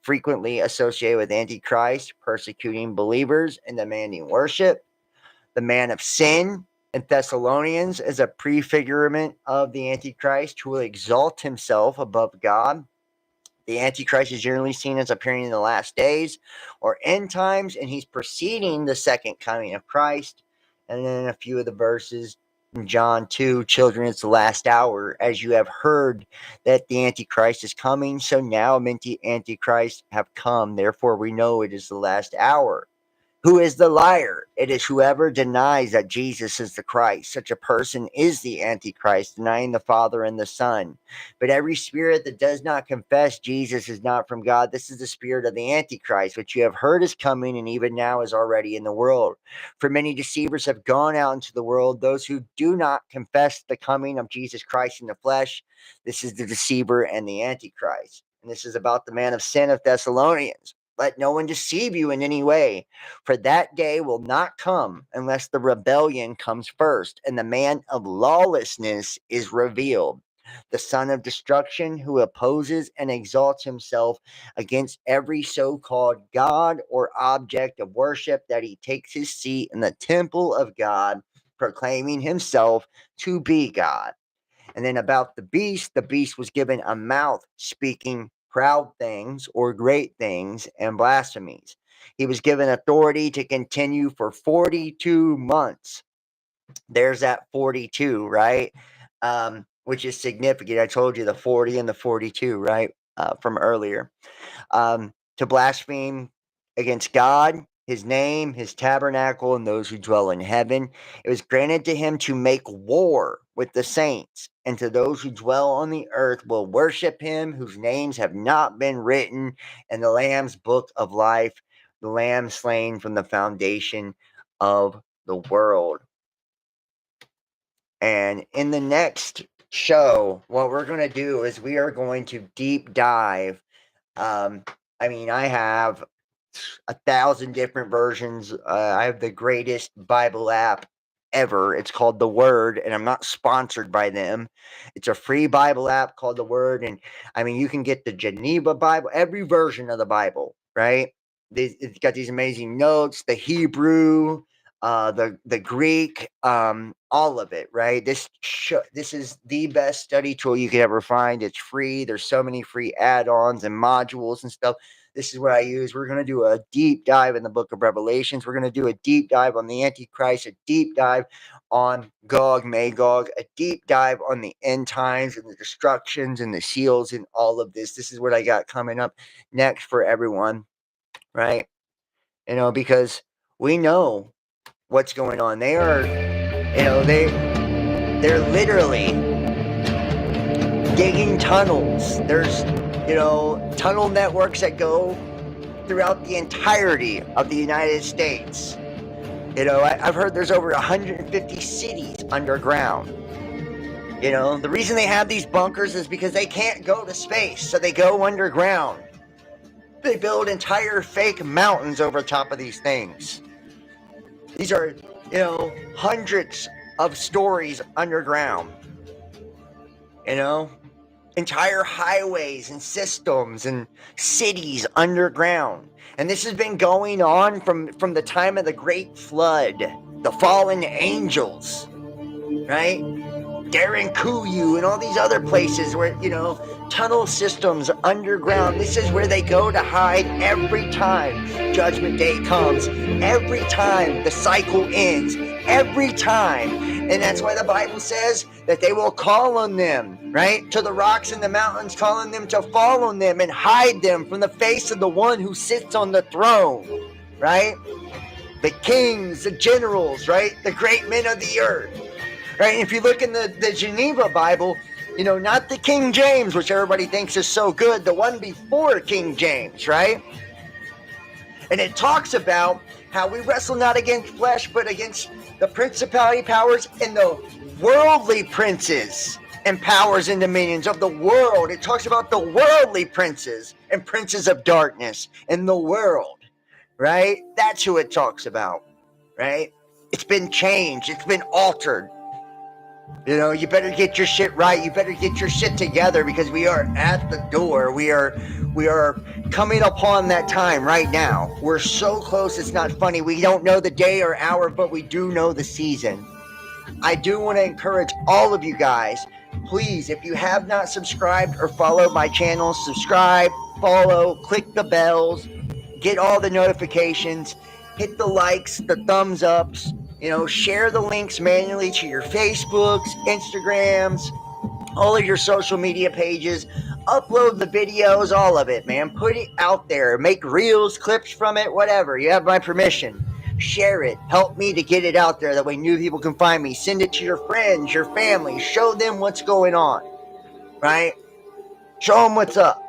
frequently associated with Antichrist, persecuting believers and demanding worship. The man of sin in Thessalonians is a prefigurement of the Antichrist who will exalt himself above God. The Antichrist is generally seen as appearing in the last days or end times, and he's preceding the second coming of Christ. And then a few of the verses in John 2, children, it's the last hour, as you have heard that the Antichrist is coming, so now many Antichrists have come, therefore we know it is the last hour. Who is the liar? It is whoever denies that Jesus is the Christ. Such a person is the Antichrist, denying the Father and the Son. But every spirit that does not confess Jesus is not from God. This is the spirit of the Antichrist, which you have heard is coming and even now is already in the world. For many deceivers have gone out into the world, those who do not confess the coming of Jesus Christ in the flesh. This is the deceiver and the Antichrist. And this is about the man of sin of Thessalonians. Let no one deceive you in any way, for that day will not come unless the rebellion comes first, and the man of lawlessness is revealed, the son of destruction, who opposes and exalts himself against every so-called God or object of worship, that he takes his seat in the temple of God, proclaiming himself to be God. And then about the beast was given a mouth speaking proud things or great things and blasphemies. He was given authority to continue for 42 months. There's that 42, right? Which is significant. I told you the 40 and the 42, right? From earlier. To blaspheme against God, his name, his tabernacle, and those who dwell in heaven. It was granted to him to make war with the saints, and to those who dwell on the earth will worship him, whose names have not been written in the Lamb's book of life, the Lamb slain from the foundation of the world. And in the next show, what we're going to do is we are going to deep dive. I have 1,000 different versions. I have the greatest Bible app ever. It's called The Word, and I'm not sponsored by them. It's a free Bible app called The Word, and you can get the Geneva Bible, every version of the Bible, right? It's got these amazing notes, the Hebrew, the Greek, all of it, right? This is the best study tool you could ever find. It's free. There's so many free add-ons and modules and stuff. This is what I use. We're going to do a deep dive in the book of Revelations. We're going to do a deep dive on the Antichrist, a deep dive on Gog, Magog, a deep dive on the end times and the destructions and the seals and all of this. This is what I got coming up next for everyone, right? Because we know what's going on. They are, they're literally digging tunnels. There's, tunnel networks that go throughout the entirety of the United States. I've heard there's over 150 cities underground. The reason they have these bunkers is because they can't go to space, so they go underground. They build entire fake mountains over top of these things. These are, hundreds of stories underground. You know, entire highways and systems and cities underground. And this has been going on from the time of the Great Flood, the fallen angels, right? Darren Kuyu and all these other places where, you know, tunnel systems underground. This is where they go to hide every time Judgment Day comes, every time the cycle ends, every time. And that's why the Bible says that they will call on them, right? To the rocks and the mountains, calling them to fall on them and hide them from the face of the one who sits on the throne, right? The kings, the generals, right? The great men of the earth. Right? And if you look in the Geneva Bible, you know, not the King James, which everybody thinks is so good, the one before King James, right? And it talks about how we wrestle not against flesh, but against the principality powers and the worldly princes and powers and dominions of the world. It talks about the worldly princes and princes of darkness in the world, right? That's who it talks about, right? It's been changed. It's been altered. You know, you better get your shit right. You better get your shit together because we are at the door. We are coming upon that time right now. We're so close, it's not funny. We don't know the day or hour, but we do know the season. I do want to encourage all of you guys, please, if you have not subscribed or followed my channel, subscribe, follow, click the bells, get all the notifications, hit the likes, the thumbs ups, you know, share the links manually to your Facebooks, Instagrams, all of your social media pages, upload the videos, all of it, man. Put it out there, make reels, clips from it, whatever. You have my permission. Share it. Help me to get it out there. That way new people can find me. Send it to your friends, your family. Show them what's going on, right? Show them what's up.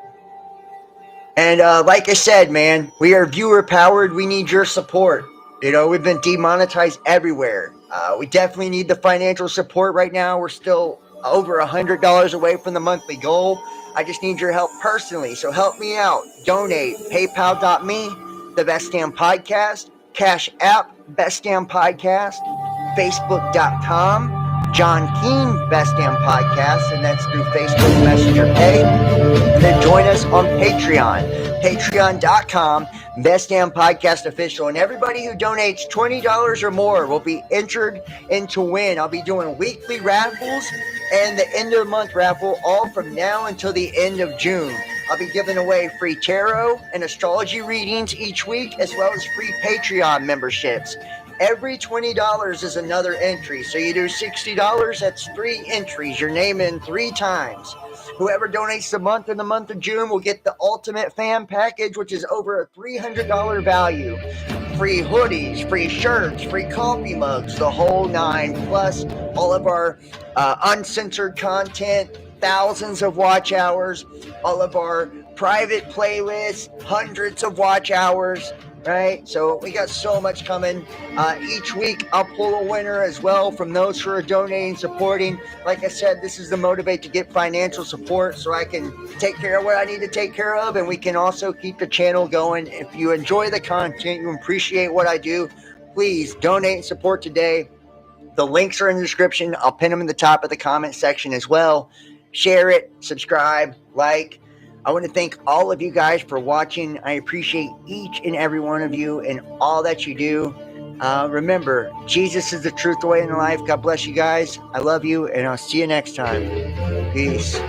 And like I said, man, we are viewer powered. We need your support. You know, we've been demonetized everywhere. We definitely need the financial support right now. We're still over $100 away from the monthly goal. I just need your help personally. So help me out. Donate. PayPal.me, The Best Damn Podcast. Cash App, Best Damn Podcast. Facebook.com. John Keane Best Damn Podcast, and that's through Facebook Messenger Pay. And then join us on Patreon, patreon.com, Best Damn Podcast Official. And everybody who donates $20 or more will be entered into win. I'll be doing weekly raffles and the end of the month raffle, all from now until the end of June. I'll be giving away free tarot and astrology readings each week, as well as free Patreon memberships. Every $20 is another entry. So you do $60, that's 3 entries. Your name in 3 times. Whoever donates the month in the month of June will get the Ultimate Fan Package, which is over a $300 value. Free hoodies, free shirts, free coffee mugs, the whole 9, plus all of our uncensored content, thousands of watch hours, all of our private playlists, hundreds of watch hours. Right, so we got so much coming. Each week, I'll pull a winner as well from those who are donating, supporting. Like I said, this is the motivate to get financial support so I can take care of what I need to take care of, and we can also keep the channel going. If you enjoy the content, you appreciate what I do, please donate and support today. The links are in the description. I'll pin them in the top of the comment section as well. Share it, subscribe, like. I want to thank all of you guys for watching. I appreciate each and every one of you and all that you do. Remember, Jesus is the truth, the way, and the life. God bless you guys. I love you, and I'll see you next time. Peace.